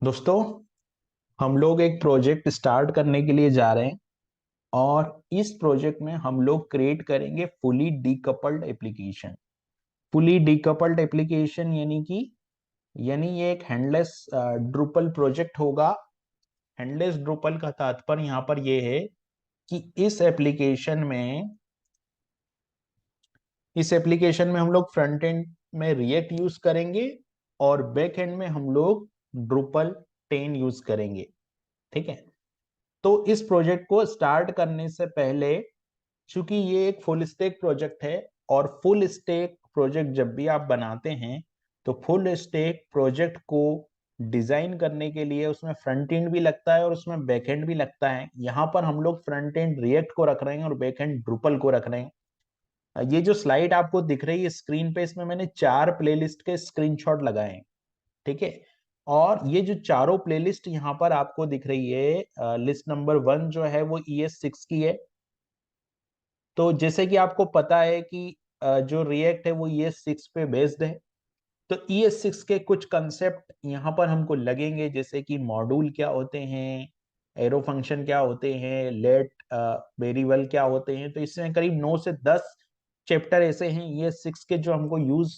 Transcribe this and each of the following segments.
दोस्तों, हम लोग एक प्रोजेक्ट स्टार्ट करने के लिए जा रहे हैं और इस प्रोजेक्ट में हम लोग क्रिएट करेंगे fully decoupled application. Fully decoupled application यानी ये एक हेडलेस ड्रूपल प्रोजेक्ट होगा। हेडलेस ड्रूपल का तात्पर्य यहाँ पर ये है कि इस एप्लीकेशन में हम लोग फ्रंट एंड में रिएक्ट यूज करेंगे और बैक एंड में हम लोग ड्रूपल 10 यूज करेंगे। ठीक है। तो इस प्रोजेक्ट को स्टार्ट करने से पहले, चूंकि ये एक फुल स्टैक प्रोजेक्ट है और फुल स्टैक प्रोजेक्ट जब भी आप बनाते हैं तो फुल स्टैक प्रोजेक्ट को डिजाइन करने के लिए उसमें फ्रंट एंड भी लगता है और उसमें बैक एंड भी लगता है। यहाँ पर हम लोग फ्रंट एंड रिएक्ट को रख रहे हैं और बैक एंड ड्रूपल को रख रहे हैं। ये जो स्लाइड आपको दिख रही है स्क्रीन पे, इसमें मैंने 4 प्लेलिस्ट के स्क्रीनशॉट लगाए हैं। ठीक है। और ये जो चारों प्लेलिस्ट यहाँ पर आपको दिख रही है, लिस्ट नंबर 1 जो है वो ES6 की है। तो जैसे कि आपको पता है कि जो रिएक्ट है वो ES6 पे बेस्ड है। तो ES6 के कुछ कंसेप्ट यहाँ पर हमको लगेंगे, जैसे कि मॉड्यूल क्या होते हैं, एरो फंक्शन क्या होते हैं, लेट वेरिएबल क्या होते हैं। तो इसमें करीब 9 से 10 चैप्टर ऐसे हैं ES6 के जो हमको यूज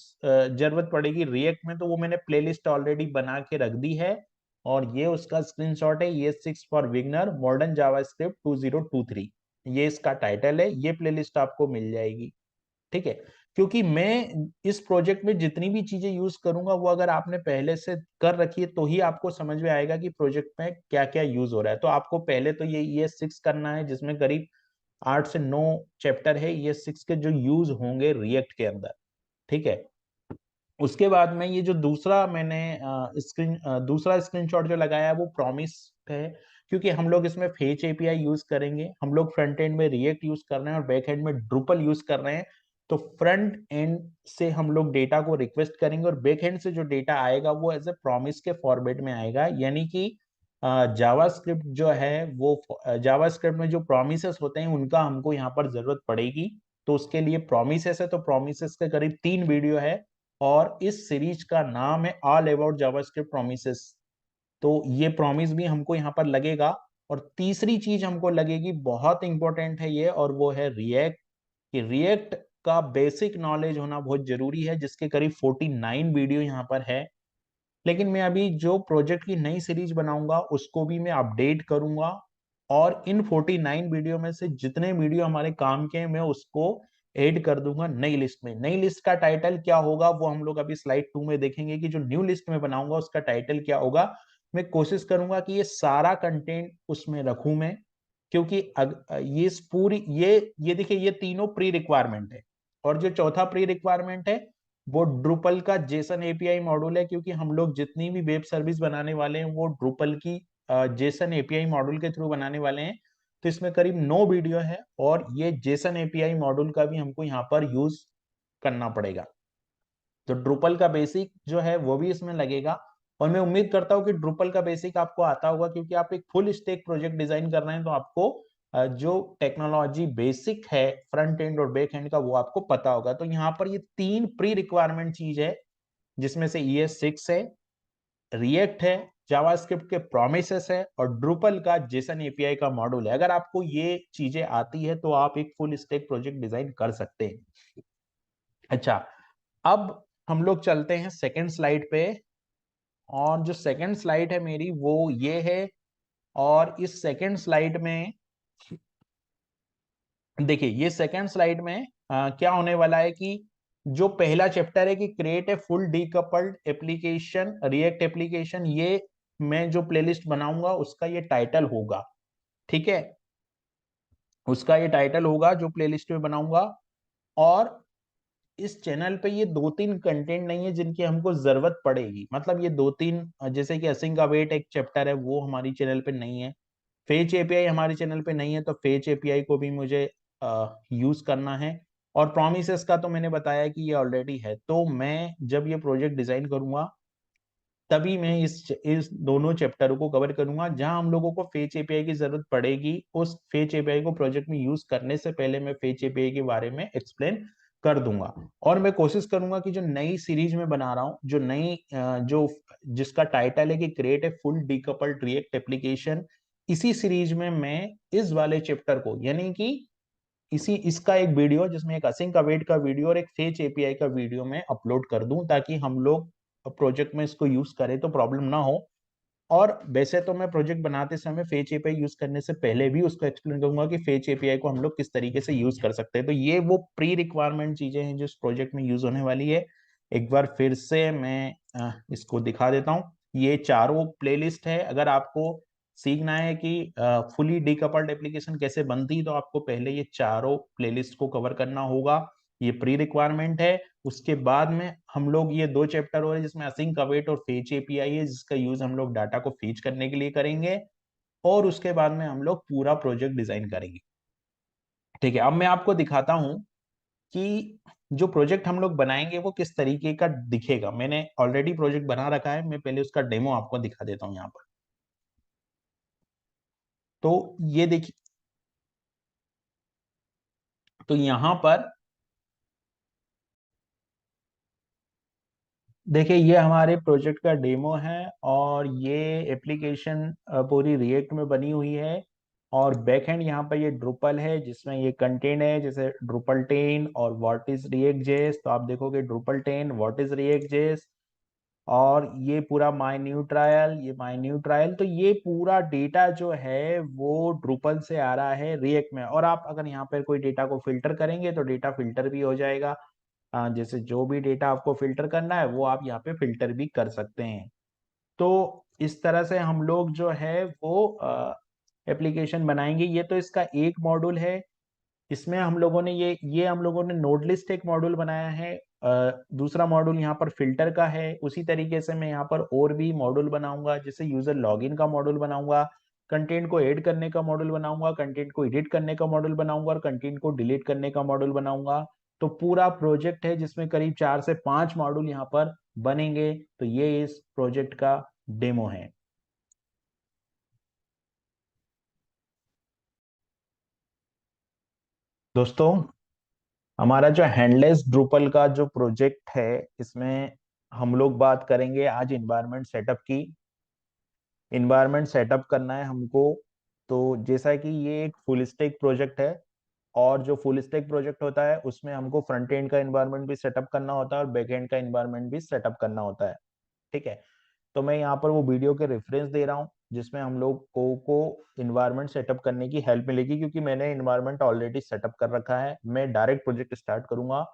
जरूरत पड़ेगी रिएक्ट में। तो वो मैंने प्लेलिस्ट ऑलरेडी बना के रख दी है और ये उसका स्क्रीनशॉट है, ES6 for beginner modern JavaScript 2023। ये इसका टाइटल है, ये प्लेलिस्ट आपको मिल जाएगी। ठीक है। क्योंकि मैं इस प्रोजेक्ट में जितनी भी चीजें यूज करूंगा वो अगर आपने पहले से कर रखी है तो ही आपको समझ में आएगा कि प्रोजेक्ट में क्या क्या यूज हो रहा है। तो आपको पहले तो ये ES6 करना है, जिसमें करीब 8 से 9 चैप्टर है ES6 के जो यूज होंगे रिएक्ट के अंदर। ठीक है। उसके बाद में ये जो दूसरा स्क्रीनशॉट जो लगाया है वो प्रॉमिस है, क्योंकि हम लोग इसमें फेच एपीआई यूज करेंगे। हम लोग फ्रंट एंड में रिएक्ट यूज कर रहे हैं और बैक एंड में ड्रूपल यूज कर रहे हैं। तो फ्रंट एंड से हम लोग डेटा को रिक्वेस्ट करेंगे और बैक एंड से जो डेटा आएगा वो एज ए प्रॉमिस के फॉर्मेट में आएगा। यानी कि जावास्क्रिप्ट जो है वो जावास्क्रिप्ट में जो प्रोमिसेस होते हैं उनका हमको यहाँ पर जरूरत पड़ेगी। तो उसके लिए प्रोमिसेस है, तो प्रोमिसेस के करीब 3 वीडियो है और इस सीरीज का नाम है ऑल अबाउट जावास्क्रिप्ट प्रोमिसेस। तो ये प्रॉमिस भी हमको यहाँ पर लगेगा। और तीसरी चीज हमको लगेगी, बहुत इंपॉर्टेंट है ये, और वो है रिएक्ट। कि रिएक्ट का बेसिक नॉलेज होना बहुत जरूरी है, जिसके करीब 49 वीडियो यहाँ पर है। लेकिन मैं अभी जो प्रोजेक्ट की नई सीरीज बनाऊंगा उसको भी मैं अपडेट करूंगा और इन 49 वीडियो में से जितने वीडियो हमारे काम के हैं मैं उसको ऐड कर दूंगा नई लिस्ट में। नई लिस्ट का टाइटल क्या होगा वो हम लोग अभी स्लाइड 2 में देखेंगे कि जो न्यू लिस्ट में बनाऊंगा उसका टाइटल क्या होगा। मैं कोशिश करूंगा कि ये सारा कंटेंट उसमें रखूं मैं, क्योंकि ये पूरी ये देखिए, ये तीनों प्री रिक्वायरमेंट है। और जो चौथा प्री रिक्वायरमेंट है वो ड्रूपल का जेसन एपीआई मॉड्यूल है, क्योंकि हम लोग जितनी भी वेब सर्विस बनाने वाले हैं वो ड्रूपल की जेसन एपीआई मॉड्यूल के थ्रू बनाने वाले हैं। तो इसमें करीब 9 वीडियो है और ये जेसन एपीआई मॉड्यूल का भी हमको यहाँ पर यूज करना पड़ेगा। तो ड्रूपल का बेसिक जो है वो भी इसमें लगेगा। और मैं उम्मीद करता हूँ कि ड्रूपल का बेसिक आपको आता होगा, क्योंकि आप एक फुल स्टैक प्रोजेक्ट डिजाइन कर रहे हैं तो आपको जो टेक्नोलॉजी बेसिक है फ्रंट एंड और बैक एंड का वो आपको पता होगा। तो यहाँ पर ये 3 प्री रिक्वायरमेंट चीज है, जिसमें से ES6 है, रिएक्ट है, जावास्क्रिप्ट के प्रोमिसेस है और ड्रूपल का जेसन एपीआई का मॉड्यूल है। अगर आपको ये चीजें आती है तो आप एक फुल स्टैक प्रोजेक्ट डिजाइन कर सकते हैं। अच्छा, अब हम लोग चलते हैं सेकेंड स्लाइड पे। और जो सेकेंड स्लाइड है मेरी वो ये है। और इस सेकेंड स्लाइड में देखिए, ये सेकेंड स्लाइड में क्या होने वाला है कि जो पहला चैप्टर है कि create a full decoupled application react application, ये मैं जो प्लेलिस्ट बनाऊंगा उसका ये टाइटल होगा। ठीक है। उसका ये टाइटल होगा जो प्लेलिस्ट में बनाऊंगा। और इस चैनल पे ये 2-3 कंटेंट नहीं है जिनकी हमको जरूरत पड़ेगी। मतलब ये 2-3, जैसे कि असिंग अवेट एक चैप्टर है वो हमारी चैनल पे नहीं है, फेच एपीआई हमारे चैनल पे नहीं है, तो फेच एपीआई को भी मुझे यूज करना है। और प्रोमिसेस का तो मैंने बताया कि ये ऑलरेडी है। तो मैं जब ये प्रोजेक्ट डिजाइन करूंगा तभी मैं इस दोनों चैप्टर को कवर करूंगा। जहां हम लोगों को फेच एपीआई की जरूरत पड़ेगी, उस फेच एपीआई को प्रोजेक्ट में यूज करने से पहले मैं फेच एपीआई के बारे में एक्सप्लेन कर दूंगा। और मैं कोशिश करूंगा कि जो नई सीरीज में बना रहा हूँ, जो नई जो जिसका टाइटल है कि create a full decoupled react application, इसी सीरीज में मैं इस वाले चैप्टर को, यानी कि इसी इसका एक वीडियो जिसमें एक असिंक अवेट का वीडियो और एक फेच एपीआई का वीडियो में अपलोड कर दूं, ताकि हम लोग प्रोजेक्ट में इसको यूज करें तो प्रॉब्लम ना हो। और वैसे तो मैं प्रोजेक्ट बनाते समय फेच एपीआई यूज करने से पहले भी उसको एक्सप्लेन करूंगा कि फेच एपीआई को हम लोग किस तरीके से यूज कर सकते हैं। तो ये वो प्री रिक्वायरमेंट चीजें हैं जो इस प्रोजेक्ट में यूज होने वाली है। एक बार फिर से मैं इसको दिखा देता हूँ। ये चारों प्लेलिस्ट है। अगर आपको सीखना है कि फुली डीकपल्ड एप्लीकेशन कैसे बनती, तो आपको पहले ये चारों प्लेलिस्ट को कवर करना होगा। ये प्री रिक्वायरमेंट है। उसके बाद में हम लोग ये दो चैप्टर हो रहे हैं जिसमें असिंक अवेट और फेच एपीआई है, जिसका यूज हम लोग डाटा को फीच करने के लिए करेंगे। और उसके बाद में हम लोग पूरा प्रोजेक्ट डिजाइन करेंगे। ठीक है, अब मैं आपको दिखाता हूं कि जो प्रोजेक्ट हम लोग बनाएंगे वो किस तरीके का दिखेगा। मैंने ऑलरेडी प्रोजेक्ट बना रखा है, मैं पहले उसका डेमो आपको दिखा देता हूँ यहाँ पर। तो ये देखिए, तो यहाँ पर देखिए ये हमारे प्रोजेक्ट का डेमो है। और ये एप्लीकेशन पूरी रिएक्ट में बनी हुई है। और बैकएंड यहाँ पर ये ड्रुपल है, जिसमें ये कंटेंट है जैसे ड्रुपल 10 और व्हाट इज रिएक्ट जेएस। तो आप देखोगे ड्रुपल 10 व्हाट इज रिएक्ट जेएस। और ये पूरा माई न्यू ट्रायल, ये माई न्यू ट्रायल। तो ये पूरा डेटा जो है वो ड्रुपल से आ रहा है रिएक्ट में। और आप अगर यहाँ पर कोई डेटा को फिल्टर करेंगे तो डेटा फिल्टर भी हो जाएगा। जैसे जो भी डेटा आपको फिल्टर करना है वो आप यहाँ पे फिल्टर भी कर सकते हैं। तो इस तरह से हम लोग जो है वो एप्लीकेशन बनाएंगे। ये तो इसका एक मॉड्यूल है। इसमें हम लोगों ने ये हम लोगों ने नोड लिस्ट एक मॉड्यूल बनाया है। दूसरा मॉड्यूल यहाँ पर फिल्टर का है। उसी तरीके से मैं यहाँ पर और भी मॉड्यूल बनाऊंगा, जैसे यूजर लॉगिन का मॉड्यूल बनाऊंगा, कंटेंट को ऐड करने का मॉड्यूल बनाऊंगा, कंटेंट को एडिट करने का मॉड्यूल बनाऊंगा और कंटेंट को डिलीट करने का मॉड्यूल बनाऊंगा। तो पूरा प्रोजेक्ट है जिसमें करीब 4 से 5 मॉड्यूल यहाँ पर बनेंगे। तो ये इस प्रोजेक्ट का डेमो है। दोस्तों, हमारा जो हैंडलेस ड्रूपल का जो प्रोजेक्ट है, इसमें हम लोग बात करेंगे आज इन्वायरमेंट सेटअप की। इन्वायरमेंट सेटअप करना है हमको। तो जैसा कि ये एक फुल स्टैक प्रोजेक्ट है, और जो फुल स्टैक प्रोजेक्ट होता है उसमें हमको फ्रंट एंड का इन्वायरमेंट भी सेटअप करना होता है और बैक एंड का इन्वायरमेंट भी सेटअप करना होता है। ठीक है। तो मैं यहाँ पर वो वीडियो के रेफरेंस दे रहा हूँ जिसमें हम लोग को इन्वायरमेंट सेटअप करने की हेल्प मिलेगी, क्योंकि मैंने इन्वायरमेंट ऑलरेडी सेटअप कर रखा है। मैं डायरेक्ट प्रोजेक्ट स्टार्ट करूंगा।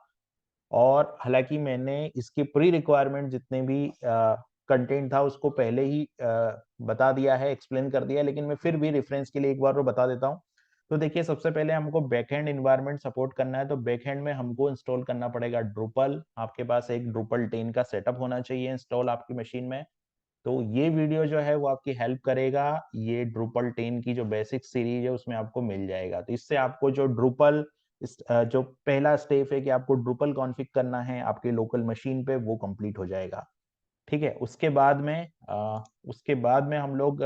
और हालांकि मैंने इसकी प्री रिक्वायरमेंट जितने भी कंटेंट था उसको पहले ही बता दिया है, एक्सप्लेन कर दिया है, लेकिन मैं फिर भी रेफरेंस के लिए एक बार वो बता देता हूँ। तो देखिए, सबसे पहले हमको बैकएंड इन्वायरमेंट सपोर्ट करना है। तो बैकएंड में हमको इंस्टॉल करना पड़ेगा ड्रुपल। आपके पास एक ड्रुपल 10 का सेटअप होना चाहिए इंस्टॉल आपकी मशीन में। तो ये वीडियो जो है वो आपकी हेल्प करेगा। ये ड्रुपल 10 की जो बेसिक सीरीज है उसमें आपको मिल जाएगा। तो इससे आपको जो ड्रुपल जो पहला स्टेप है कि आपको ड्रुपल कॉन्फ़िग करना है आपके लोकल मशीन पे, वो कंप्लीट हो जाएगा। ठीक है। उसके बाद में हम लोग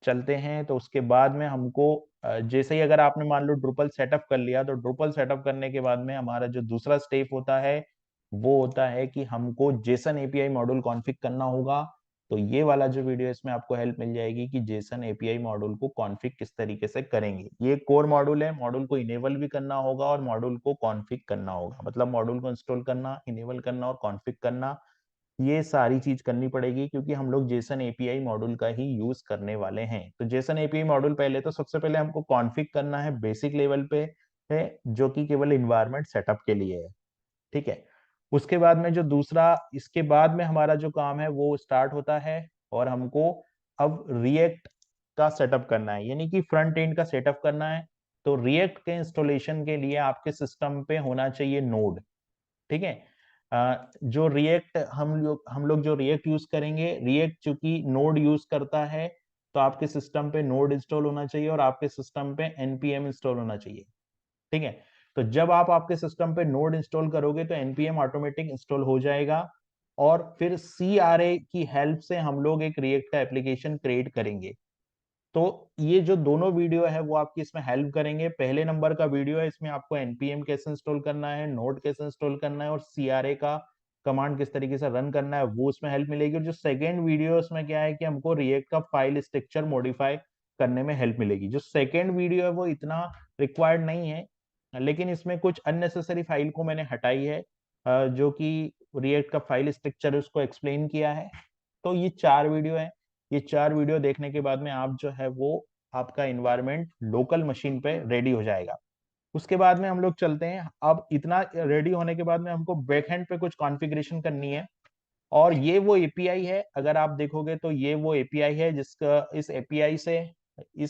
चलते हैं। तो उसके बाद में हमको जैसे ही अगर आपने मान लो ड्रुपल सेटअप कर लिया, तो ड्रुपल सेटअप करने के बाद में हमारा जो दूसरा स्टेप होता है वो होता है कि हमको जेसन एपीआई मॉड्यूल कॉन्फ़िग करना होगा। तो ये वाला जो वीडियो, इसमें आपको हेल्प मिल जाएगी कि जेसन एपीआई मॉड्यूल को कॉन्फ़िग किस तरीके से करेंगे। ये कोर मॉड्यूल है, मॉड्यूल को इनेबल भी करना होगा और मॉड्यूल को कॉन्फ़िग करना होगा। मतलब मॉड्यूल को इंस्टॉल करना, इनेबल करना और कॉन्फ़िग करना, ये सारी चीज करनी पड़ेगी, क्योंकि हम लोग जेसन एपीआई मॉड्यूल का ही यूज करने वाले हैं। तो जेसन एपीआई मॉड्यूल पहले, तो सबसे पहले हमको कॉन्फ़िग करना है बेसिक लेवल पे है, जो कि केवल इन्वायरमेंट सेटअप के लिए है। ठीक है। उसके बाद में जो दूसरा, इसके बाद में हमारा जो काम है वो स्टार्ट होता है। और हमको अब रिएक्ट का सेटअप करना है, यानी कि फ्रंट एंड का सेटअप करना है। तो रिएक्ट के इंस्टॉलेशन के लिए आपके सिस्टम पे होना चाहिए नोड। ठीक है। जो रिएक्ट हम लोग जो रिएक्ट यूज करेंगे, रिएक्ट चूंकि नोड यूज करता है, तो आपके सिस्टम पे नोड इंस्टॉल होना चाहिए और आपके सिस्टम पे एनपीएम इंस्टॉल होना चाहिए। ठीक है। तो जब आप आपके सिस्टम पे नोड इंस्टॉल करोगे तो एनपीएम ऑटोमेटिक इंस्टॉल हो जाएगा। और फिर सीआरए की हेल्प से हम लोग एक रिएक्ट का एप्लीकेशन क्रिएट करेंगे। तो ये जो दोनों वीडियो है वो आपकी इसमें हेल्प करेंगे। पहले नंबर का वीडियो है, इसमें आपको npm कैसे इंस्टॉल करना है, नोड कैसे इंस्टॉल करना है और CRA का कमांड किस तरीके से रन करना है, वो उसमें हेल्प मिलेगी। और जो सेकेंड वीडियो है उसमें क्या है कि हमको रिएक्ट का फाइल स्ट्रक्चर मॉडिफाई करने में हेल्प मिलेगी। जो सेकेंड वीडियो है वो इतना रिक्वायर्ड नहीं है, लेकिन इसमें कुछ अननेसेसरी फाइल को मैंने हटाई है, जो कि रिएक्ट का फाइल स्ट्रक्चर है उसको एक्सप्लेन किया है। तो ये 4 वीडियो है। ये 4 वीडियो देखने के बाद में आप जो है वो आपका इन्वायरमेंट लोकल मशीन पे रेडी हो जाएगा। उसके बाद में हम लोग चलते हैं। अब इतना रेडी होने के बाद में हमको बैकएंड पे कुछ कॉन्फ़िगरेशन करनी है, और ये वो एपीआई है। अगर आप देखोगे तो ये वो एपीआई है जिसका इस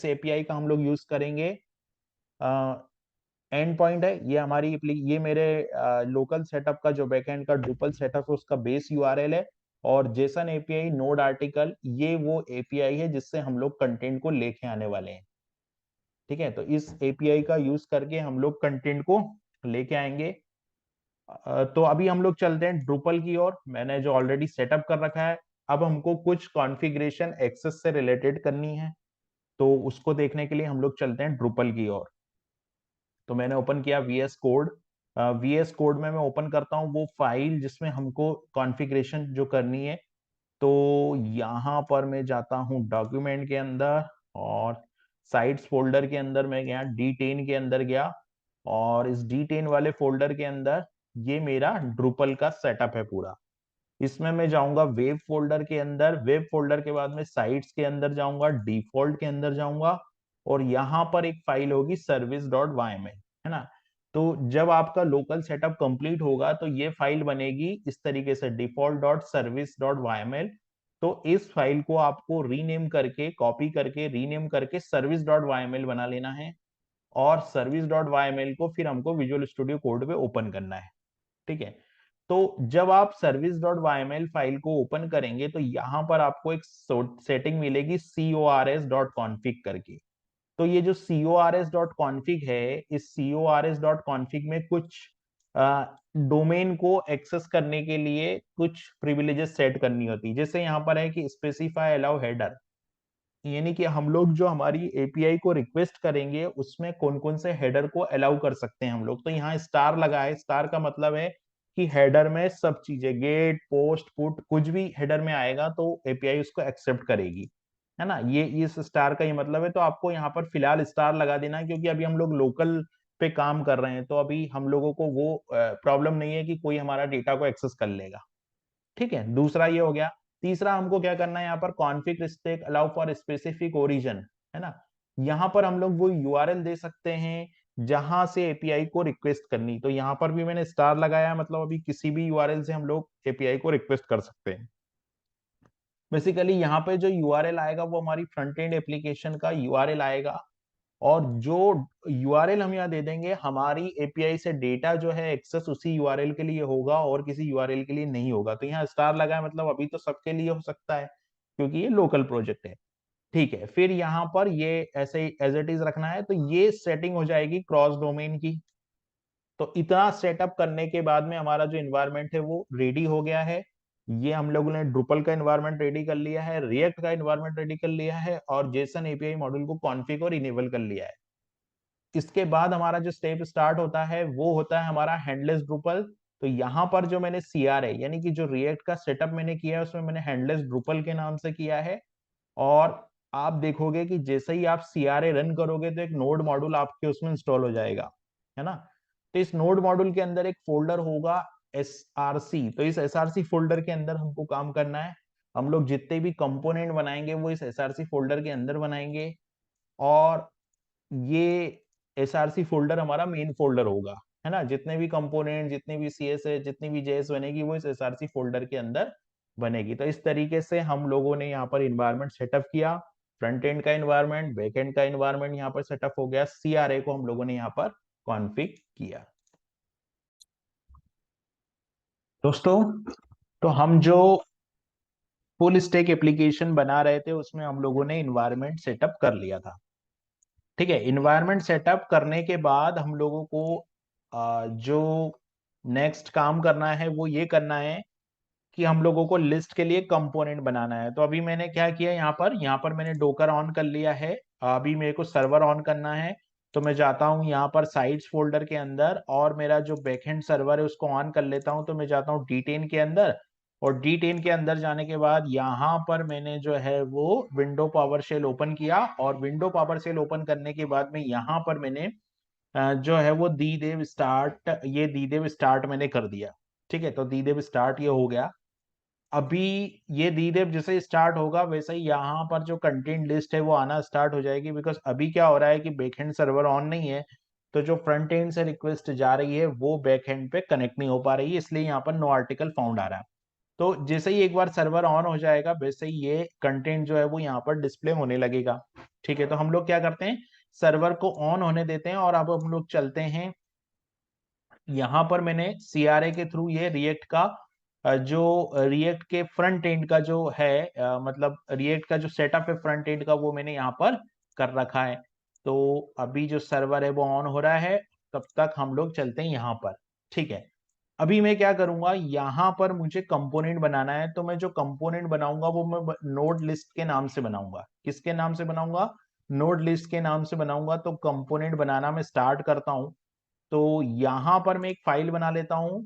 एपीआई का हम लोग यूज करेंगे। एंड पॉइंट है ये हमारी, ये मेरे लोकल सेटअप का जो बैकएंड का ड्रूपल सेटअप है उसका बेस यूआरएल है। और जेसन एपीआई नोड आर्टिकल ये वो एपीआई है जिससे हम लोग कंटेंट को लेके आने वाले हैं। ठीक है, तो इस एपीआई का यूज करके हम लोग कंटेंट को लेके आएंगे। तो अभी हम लोग चलते हैं ड्रूपल की ओर। मैंने जो ऑलरेडी सेटअप कर रखा है, अब हमको कुछ कॉन्फ़िगरेशन एक्सेस से रिलेटेड करनी है, तो उसको देखने के लिए हम लोग चलते हैं ड्रूपल की ओर। तो मैंने ओपन किया VS कोड। VS कोड में मैं ओपन करता हूँ वो फाइल जिसमें हमको कॉन्फ़िगरेशन जो करनी है। तो यहाँ पर मैं जाता हूँ डॉक्यूमेंट के अंदर, और साइट्स फोल्डर के अंदर मैं गया, D10 के अंदर गया, और इस D10 वाले फोल्डर के अंदर ये मेरा ड्रूपल का सेटअप है पूरा। इसमें मैं जाऊंगा वेब फोल्डर के अंदर, वेब फोल्डर के बाद में साइट्स के अंदर जाऊंगा, डिफॉल्ट के अंदर जाऊंगा, और यहाँ पर एक फाइल होगी service.yml, है ना। तो जब आपका लोकल सेटअप कंप्लीट होगा तो ये फाइल बनेगी इस तरीके से default.service.yml। तो इस फाइल को आपको रीनेम करके, कॉपी करके रीनेम करके service.yml बना लेना है, और service.yml को फिर हमको विजुअल स्टूडियो कोड पे ओपन करना है। ठीक है, तो जब आप service.yml फाइल को ओपन करेंगे तो यहां पर आपको एक सेटिंग मिलेगी cors.config करके। तो ये जो cors.config है, इस cors.config में कुछ डोमेन को एक्सेस करने के लिए कुछ प्रिविलेजेस सेट करनी होती है। जैसे यहाँ पर है कि स्पेसिफाई अलाउ हेडर, यानी कि हम लोग जो हमारी एपीआई को रिक्वेस्ट करेंगे उसमें कौन कौन से हेडर को अलाउ कर सकते हैं हम लोग। तो यहाँ स्टार लगा है, स्टार का मतलब है कि हेडर में सब चीजें, गेट पोस्ट पुट कुछ भी हेडर में आएगा तो एपीआई उसको एक्सेप्ट करेगी, है ना। ये इस स्टार का ही मतलब है। तो आपको यहाँ पर फिलहाल स्टार लगा देना है, क्योंकि अभी हम लोग लोकल पे काम कर रहे हैं, तो अभी हम लोगों को वो प्रॉब्लम नहीं है कि कोई हमारा डेटा को एक्सेस कर लेगा। ठीक है, दूसरा ये हो गया। तीसरा हमको क्या करना है, यहाँ पर config stack allow for specific origin, है ना। यहाँ पर हम लोग वो यूआरएल दे सकते हैं जहां से एपीआई को रिक्वेस्ट करनी। तो यहाँ पर भी मैंने स्टार लगाया, मतलब अभी किसी भी यूआरएल से हम लोग एपीआई को रिक्वेस्ट कर सकते हैं। बेसिकली यहाँ पे जो यूआरएल आएगा वो हमारी फ्रंट एंड एप्लीकेशन का यूआरएल आएगा, और जो यूआरएल हम यहाँ दे देंगे, हमारी एपीआई से डेटा जो है एक्सेस उसी यूआरएल के लिए होगा और किसी यूआरएल के लिए नहीं होगा। तो यहाँ स्टार लगा है, मतलब अभी तो सबके लिए हो सकता है क्योंकि ये लोकल प्रोजेक्ट है। ठीक है, फिर यहाँ पर ये ऐसे ही एज इट इज रखना है। तो ये सेटिंग हो जाएगी क्रॉस डोमेन की। तो इतना सेटअप करने के बाद में हमारा जो इन्वायरमेंट है वो रेडी हो गया है। ये हम लोगों ने ड्रुपल का इन्वायरमेंट रेडी कर लिया है, रिएक्ट का इन्वायरमेंट रेडी कर लिया है, और जेसन एपीआई मॉड्यूल को कॉन्फ़िगर और इनेबल कर लिया है। इसके बाद हमारा जो स्टेप स्टार्ट होता है वो होता है हमारा हैंडलेस ड्रुपल। तो यहाँ पर जो मैंने CRA यानी कि जो रिएक्ट का सेटअप मैंने किया है उसमें मैंने हैंडलेस ड्रुपल के नाम से किया है। और आप देखोगे कि जैसे ही आप CRA रन करोगे तो एक नोड मॉड्यूल आपके उसमें इंस्टॉल हो जाएगा, है ना। तो इस नोड मॉड्यूल के अंदर एक फोल्डर होगा SRC। तो इस SRC फोल्डर के अंदर हमको काम करना है। हम लोग जितने भी कंपोनेंट बनाएंगे वो इस SRC फोल्डर के अंदर बनाएंगे, और ये SRC फोल्डर हमारा मेन फोल्डर होगा, है ना। जितने भी कंपोनेंट, जितने भी CS है, जितनी भी JS बनेगी वो इस SRC फोल्डर के अंदर बनेगी। तो इस तरीके से हम लोगों ने यहाँ पर इन्वायरमेंट सेटअप किया। फ्रंट एंड का इन्वायरमेंट, बैक एंड का इन्वायरमेंट यहाँ पर सेटअप हो गया, CRA को हम लोगों ने यहाँ पर कॉन्फ़िग किया। दोस्तों, तो हम जो फुल स्टैक एप्लीकेशन बना रहे थे उसमें हम लोगों ने इन्वायरमेंट सेटअप कर लिया था। ठीक है, इन्वायरमेंट सेटअप करने के बाद हम लोगों को जो नेक्स्ट काम करना है वो ये करना है कि हम लोगों को लिस्ट के लिए कंपोनेंट बनाना है। तो अभी मैंने क्या किया, यहाँ पर मैंने डोकर ऑन कर लिया है। अभी मेरे को सर्वर ऑन करना है, तो मैं जाता हूँ यहाँ पर साइट्स फोल्डर के अंदर और मेरा जो बैकएंड सर्वर है उसको ऑन कर लेता हूँ। तो मैं जाता हूँ D10 के अंदर, और D10 के अंदर जाने के बाद यहाँ पर मैंने जो है वो विंडो पावर शेल ओपन किया, और विंडो पावर शेल ओपन करने के बाद में यहाँ पर मैंने जो है वो दीदेव स्टार्ट, ये दीदेव स्टार्ट मैंने कर दिया। ठीक है, तो दीदेव स्टार्ट ये हो गया। अभी ये दीदेव जैसे स्टार्ट होगा वैसे ही यहाँ पर जो कंटेंट लिस्ट है वो आना स्टार्ट हो जाएगी, बिकॉज अभी क्या हो रहा है कि बैकएंड सर्वर ऑन नहीं है, तो जो फ्रंट एंड से रिक्वेस्ट जा रही है वो बैकएंड पे कनेक्ट नहीं हो पा रही है, इसलिए यहाँ पर नो आर्टिकल फाउंड आ रहा है। तो जैसे ही एक बार सर्वर ऑन हो जाएगा वैसे ही ये कंटेंट जो है वो यहाँ पर डिस्प्ले होने लगेगा। ठीक है, तो हम लोग क्या करते हैं, सर्वर को ऑन होने देते हैं, और अब हम लोग चलते हैं। यहाँ पर मैंने CRA के थ्रू ये रिएक्ट का जो रिएक्ट के फ्रंट एंड का जो है मतलब रिएक्ट का जो सेटअप है फ्रंट एंड का, वो मैंने यहाँ पर कर रखा है। तो अभी जो सर्वर है वो ऑन हो रहा है, तब तक हम लोग चलते हैं यहाँ पर। ठीक है, अभी मैं क्या करूंगा, यहाँ पर मुझे कंपोनेंट बनाना है, तो मैं जो कंपोनेंट बनाऊंगा वो मैं नोड लिस्ट के नाम से बनाऊंगा। किसके नाम से बनाऊंगा, नोड लिस्ट के नाम से बनाऊंगा। तो कंपोनेंट बनाना मैं स्टार्ट करता हूं। तो यहां पर मैं एक फाइल बना लेता हूं,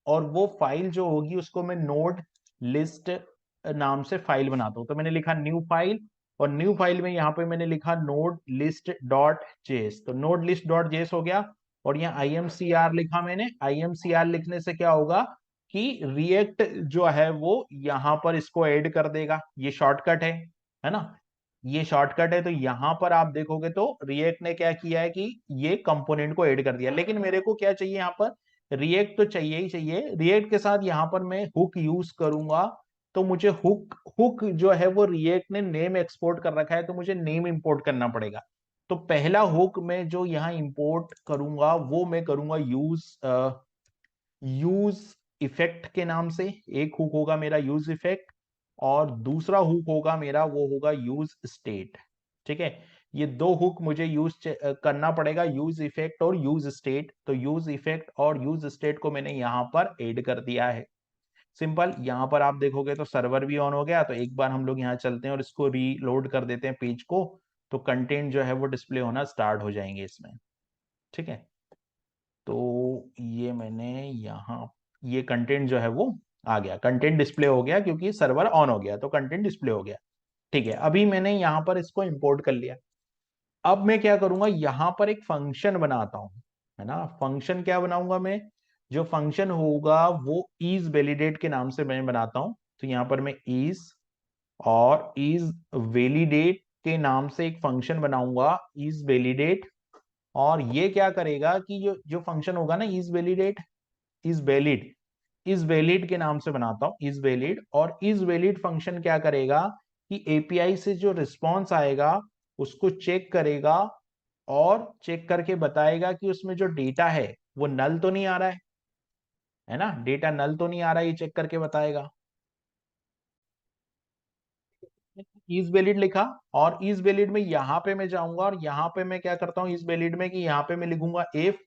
और वो फाइल जो होगी उसको मैं नोड लिस्ट नाम से फाइल बनाता हूं। तो मैंने लिखा न्यू फाइल, और न्यू फाइल में यहाँ पे मैंने लिखा नोड लिस्ट डॉट जेएस। तो नोड लिस्ट डॉट जेएस हो गया, और यहाँ IMCR लिखा मैंने। IMCR लिखने से क्या होगा कि रिएक्ट जो है वो यहाँ पर इसको ऐड कर देगा। ये शॉर्टकट है ना, ये शॉर्टकट है। तो यहां पर आप देखोगे तो रिएक्ट ने क्या किया है कि ये कंपोनेंट को ऐड कर दिया। लेकिन मेरे को क्या चाहिए, यहाँ पर रिएक्ट तो चाहिए ही चाहिए, रिएक्ट के साथ यहाँ पर मैं हुक यूज करूंगा। तो मुझे हुक हुक जो है वो रिएक्ट ने नेम एक्सपोर्ट कर रखा है, तो मुझे नेम इंपोर्ट करना पड़ेगा। तो पहला हुक मैं जो यहाँ इंपोर्ट करूंगा वो मैं करूंगा यूज इफेक्ट के नाम से। एक हुक होगा मेरा यूज इफेक्ट, और दूसरा हुक होगा मेरा वो होगा यूज स्टेट। ठीक है, ये दो हुक मुझे यूज करना पड़ेगा, यूज इफेक्ट और यूज स्टेट। तो यूज इफेक्ट और यूज स्टेट को मैंने यहाँ पर ऐड कर दिया है। सिंपल, यहाँ पर आप देखोगे तो सर्वर भी ऑन हो गया। तो एक बार हम लोग यहाँ चलते हैं और इसको रीलोड कर देते हैं पेज को, तो कंटेंट जो है वो डिस्प्ले होना स्टार्ट हो जाएंगे इसमें। ठीक है, तो ये मैंने यहाँ, ये कंटेंट जो है वो आ गया, कंटेंट डिस्प्ले हो गया क्योंकि सर्वर ऑन हो गया, तो कंटेंट डिस्प्ले हो गया। ठीक है, अभी मैंने यहाँ पर इसको इंपोर्ट कर लिया। अब मैं क्या करूंगा, यहाँ पर एक फंक्शन बनाता हूँ, है ना। फंक्शन क्या बनाऊंगा मैं, जो फंक्शन होगा वो इज वैलिडेट के नाम से मैं बनाता हूँ। तो यहाँ पर मैं इज और इज वैलिडेट के नाम से एक फंक्शन बनाऊंगा, इज वैलिडेट। और ये क्या करेगा कि जो जो फंक्शन होगा ना, इज वैलिड के नाम से बनाता हूं, इज वैलिड। और इज वैलिड फंक्शन क्या करेगा कि एपीआई से जो रिस्पॉन्स आएगा उसको चेक करेगा, और चेक करके बताएगा कि उसमें जो डेटा है वो नल तो नहीं आ रहा है ना, डेटा नल तो नहीं आ रहा है, ये चेक करके बताएगा। इज वैलिड लिखा, और इज वैलिड में यहाँ पे मैं जाऊंगा, और यहाँ पे मैं क्या करता हूँ इज वैलिड में कि यहाँ पे मैं लिखूंगा इफ,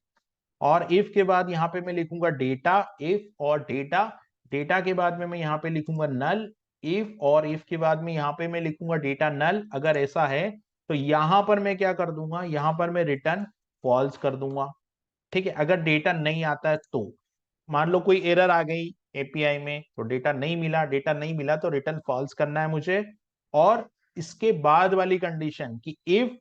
और इफ के बाद यहाँ पे मैं लिखूंगा डेटा। इफ और डेटा, डेटा के बाद में मैं यहाँ पे लिखूंगा नल। इफ और इफ के बाद में यहाँ पे मैं लिखूंगा डेटा नल। अगर ऐसा है तो यहाँ पर मैं क्या कर दूंगा, यहाँ पर मैं रिटर्न फॉल्स कर दूंगा। ठीक है, अगर डेटा नहीं आता है तो मान लो कोई एरर आ गई एपीआई में, तो डेटा नहीं मिला, डेटा नहीं मिला तो रिटर्न फॉल्स करना है मुझे। और इसके बाद वाली कंडीशन कि इफ,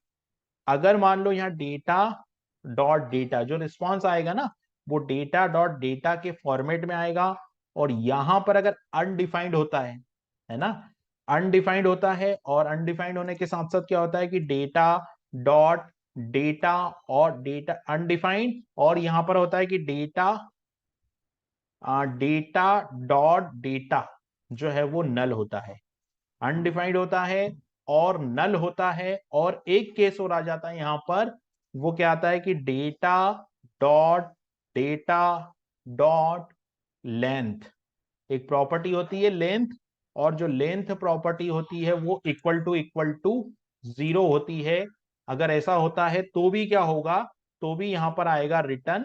अगर मान लो यहाँ डेटा डॉट डेटा जो रिस्पॉन्स आएगा ना, वो डेटा डॉट डेटा के फॉर्मेट में आएगा। और यहां पर अगर अनडिफाइंड होता है ना, अनडिफाइंड होता है, और अनडिफाइंड होने के साथ साथ क्या होता है कि डेटा डॉट डेटा, और डेटा अनडिफाइंड, और यहां पर होता है कि डेटा डेटा डॉट डेटा जो है वो नल होता है। अनडिफाइंड होता है और नल होता है, और एक केस और आ जाता है यहां पर, वो क्या आता है कि डॉट डेटा डॉट लेंथ, एक प्रॉपर्टी होती है लेंथ, और जो लेंथ प्रॉपर्टी होती है वो इक्वल टू जीरो होती है। अगर ऐसा होता है तो भी क्या होगा, तो भी यहां पर आएगा रिटर्न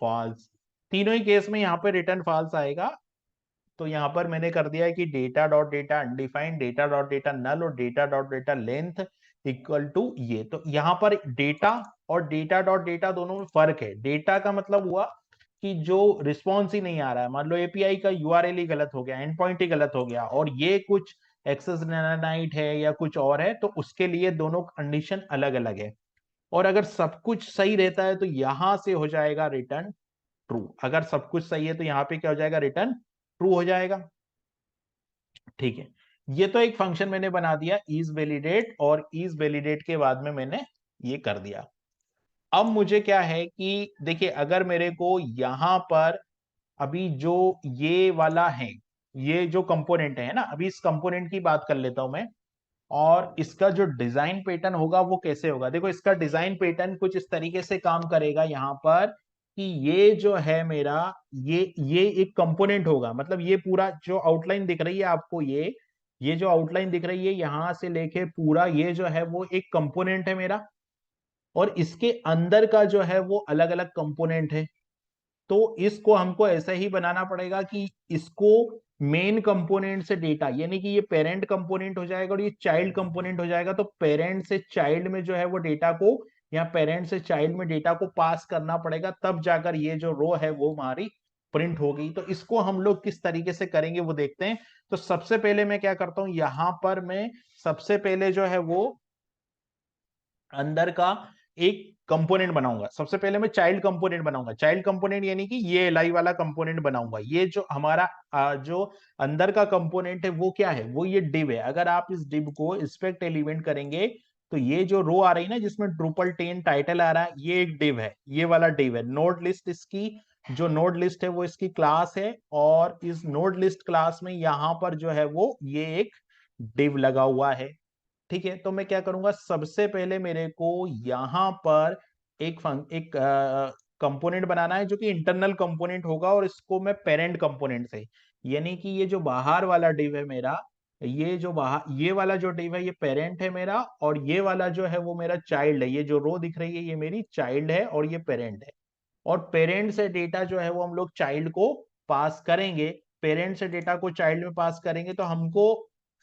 फॉल्स। तीनों ही केस में यहां पे रिटर्न फॉल्स आएगा। तो यहाँ पर मैंने कर दिया है कि data dot data undefined, data dot data null और data dot data length equal to ये। तो यहाँ पर डेटा और डेटा डॉट डेटा दोनों में फर्क है। डेटा का मतलब हुआ कि जो रिस्पॉन्स ही नहीं आ रहा है, मान लो एपीआई का यूआरएल ही गलत हो गया, एंड पॉइंट ही गलत हो गया, और ये कुछ एक्सेस नाइट है या कुछ और है, तो उसके लिए दोनों कंडीशन अलग अलग है। और अगर सब कुछ सही रहता है तो यहां से हो जाएगा रिटर्न ट्रू। अगर सब कुछ सही है तो यहाँ पे क्या हो जाएगा, रिटर्न ट्रू हो जाएगा। ठीक है, ये तो एक फंक्शन मैंने बना दिया इज वैलिडेट, और इज वैलिडेट के बाद में मैंने ये कर दिया। अब मुझे क्या है कि देखिए, अगर मेरे को यहां पर अभी जो ये वाला है, ये जो कंपोनेंट है ना, अभी इस कंपोनेंट की बात कर लेता हूं मैं। और इसका जो डिजाइन पैटर्न होगा वो कैसे होगा, देखो इसका डिजाइन पैटर्न कुछ इस तरीके से काम करेगा यहाँ पर कि ये जो है मेरा, ये एक कंपोनेंट होगा, मतलब ये पूरा जो आउटलाइन दिख रही है आपको, ये जो आउटलाइन दिख रही है यहां से लेके पूरा, ये जो है वो एक कंपोनेंट है मेरा। और इसके अंदर का जो है वो अलग अलग कंपोनेंट है। तो इसको हमको ऐसा ही बनाना पड़ेगा कि इसको मेन कंपोनेंट से डेटा, यानी कि ये पेरेंट कंपोनेंट हो जाएगा और ये चाइल्ड कंपोनेंट हो जाएगा। तो पेरेंट से चाइल्ड में जो है वो डेटा को, या पेरेंट से चाइल्ड में डेटा को पास करना पड़ेगा, तब जाकर ये जो रो है वो हमारी प्रिंट होगी। तो इसको हम लोग किस तरीके से करेंगे वो देखते हैं। तो सबसे पहले मैं क्या करता हूं, यहां पर मैं सबसे पहले जो है वो अंदर का एक कंपोनेंट बनाऊंगा। सबसे पहले मैं चाइल्ड कंपोनेंट बनाऊंगा। चाइल्ड कंपोनेंट यानी कि ये एलआई वाला कंपोनेंट बनाऊंगा। ये जो हमारा जो अंदर का कंपोनेंट है वो क्या है, वो ये डिव है। अगर आप इस डिव को इंस्पेक्ट एलिमेंट करेंगे तो ये जो रो आ रही है ना जिसमें ड्रूपल 10 टाइटल आ रहा है, ये एक डिव है, ये वाला डिव है। नोड लिस्ट इसकी, जो नोड लिस्ट है वो इसकी क्लास है, और इस नोड लिस्ट क्लास में यहां पर जो है वो ये एक डिव लगा हुआ है। ठीक है, तो मैं क्या करूंगा, सबसे पहले मेरे को यहां पर एक कंपोनेंट बनाना है जो कि इंटरनल कंपोनेंट होगा, और इसको मैं पेरेंट कंपोनेंट से, यानी कि ये जो बाहर वाला डिव है मेरा, ये जो बाहर ये वाला जो डिव है ये पेरेंट है मेरा, और ये वाला जो है वो मेरा चाइल्ड है। ये जो रो दिख रही है ये मेरी चाइल्ड है और ये पेरेंट है। और पेरेंट से डेटा जो है वो हम लोग चाइल्ड को पास करेंगे। पेरेंट से डेटा को चाइल्ड में पास करेंगे तो हमको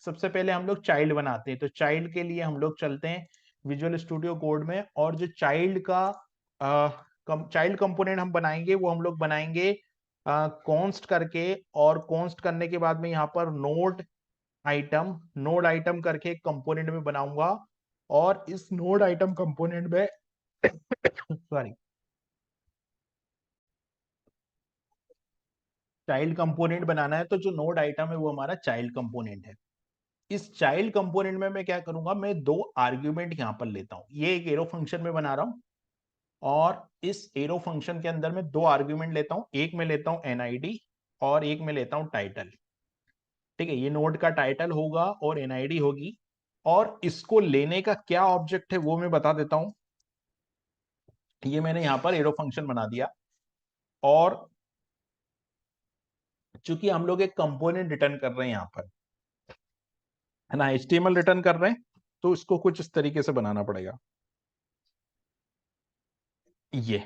सबसे पहले हम लोग चाइल्ड बनाते हैं। तो चाइल्ड के लिए हम लोग चलते हैं विजुअल स्टूडियो कोड में, और जो चाइल्ड का चाइल्ड कंपोनेंट हम बनाएंगे वो हम लोग बनाएंगे कॉन्स्ट करके। और कॉन्स्ट करने के बाद में यहाँ पर नोड आइटम करके एक कंपोनेंट में बनाऊंगा। और इस नोड आइटम कंपोनेंट में सॉरी, चाइल्ड कंपोनेंट बनाना है, तो जो नोड आइटम है वो हमारा चाइल्ड कंपोनेंट है। इस चाइल्ड कंपोनेंट में मैं क्या करूंगा, मैं दो आर्ग्यूमेंट यहां पर लेता हूं। ये एक एरो फंक्शन में बना रहा हूं, और इस एरो फंक्शन के अंदर मैं दो आर्ग्यूमेंट लेता हूं। एक में लेता हूं एनआईडी और एक में लेता हूं टाइटल। ठीक है, ये नोड का टाइटल होगा और एनआईडी होगी। और इसको लेने का क्या ऑब्जेक्ट है वो मैं बता देता हूं। ये मैंने यहां पर एरो फंक्शन बना दिया, और चूंकि हम लोग एक कंपोनेंट रिटर्न कर रहे हैं यहां पर, है ना, एचटीएमएल रिटर्न कर रहे हैं, तो इसको कुछ इस तरीके से बनाना पड़ेगा। ये,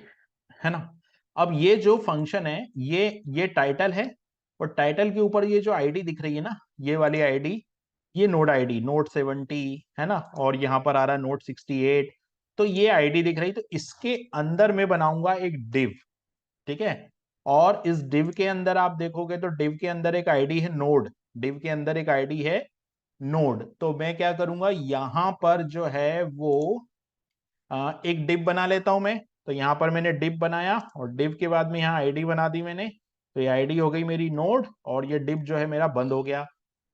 है ना। अब ये जो फंक्शन है, ये टाइटल है, और टाइटल के ऊपर ये जो आईडी दिख रही है ना, ये वाली आईडी, ये नोड आईडी नोड 70, है ना, और यहां पर आ रहा है नोड 68। तो ये आईडी दिख रही, तो इसके अंदर मैं बनाऊंगा एक डिव। ठीक है, और इस डिव के अंदर आप देखोगे तो डिव के अंदर एक आईडी है नोड, डिव के अंदर एक आईडी है नोड। तो मैं क्या करूंगा, यहां पर जो है वो एक डिव बना लेता हूं मैं। तो यहां पर मैंने डिव बनाया, और डिव के बाद में यहाँ आईडी बना दी मैंने। तो ये आईडी हो गई मेरी नोड, और ये डिव जो है मेरा बंद हो गया।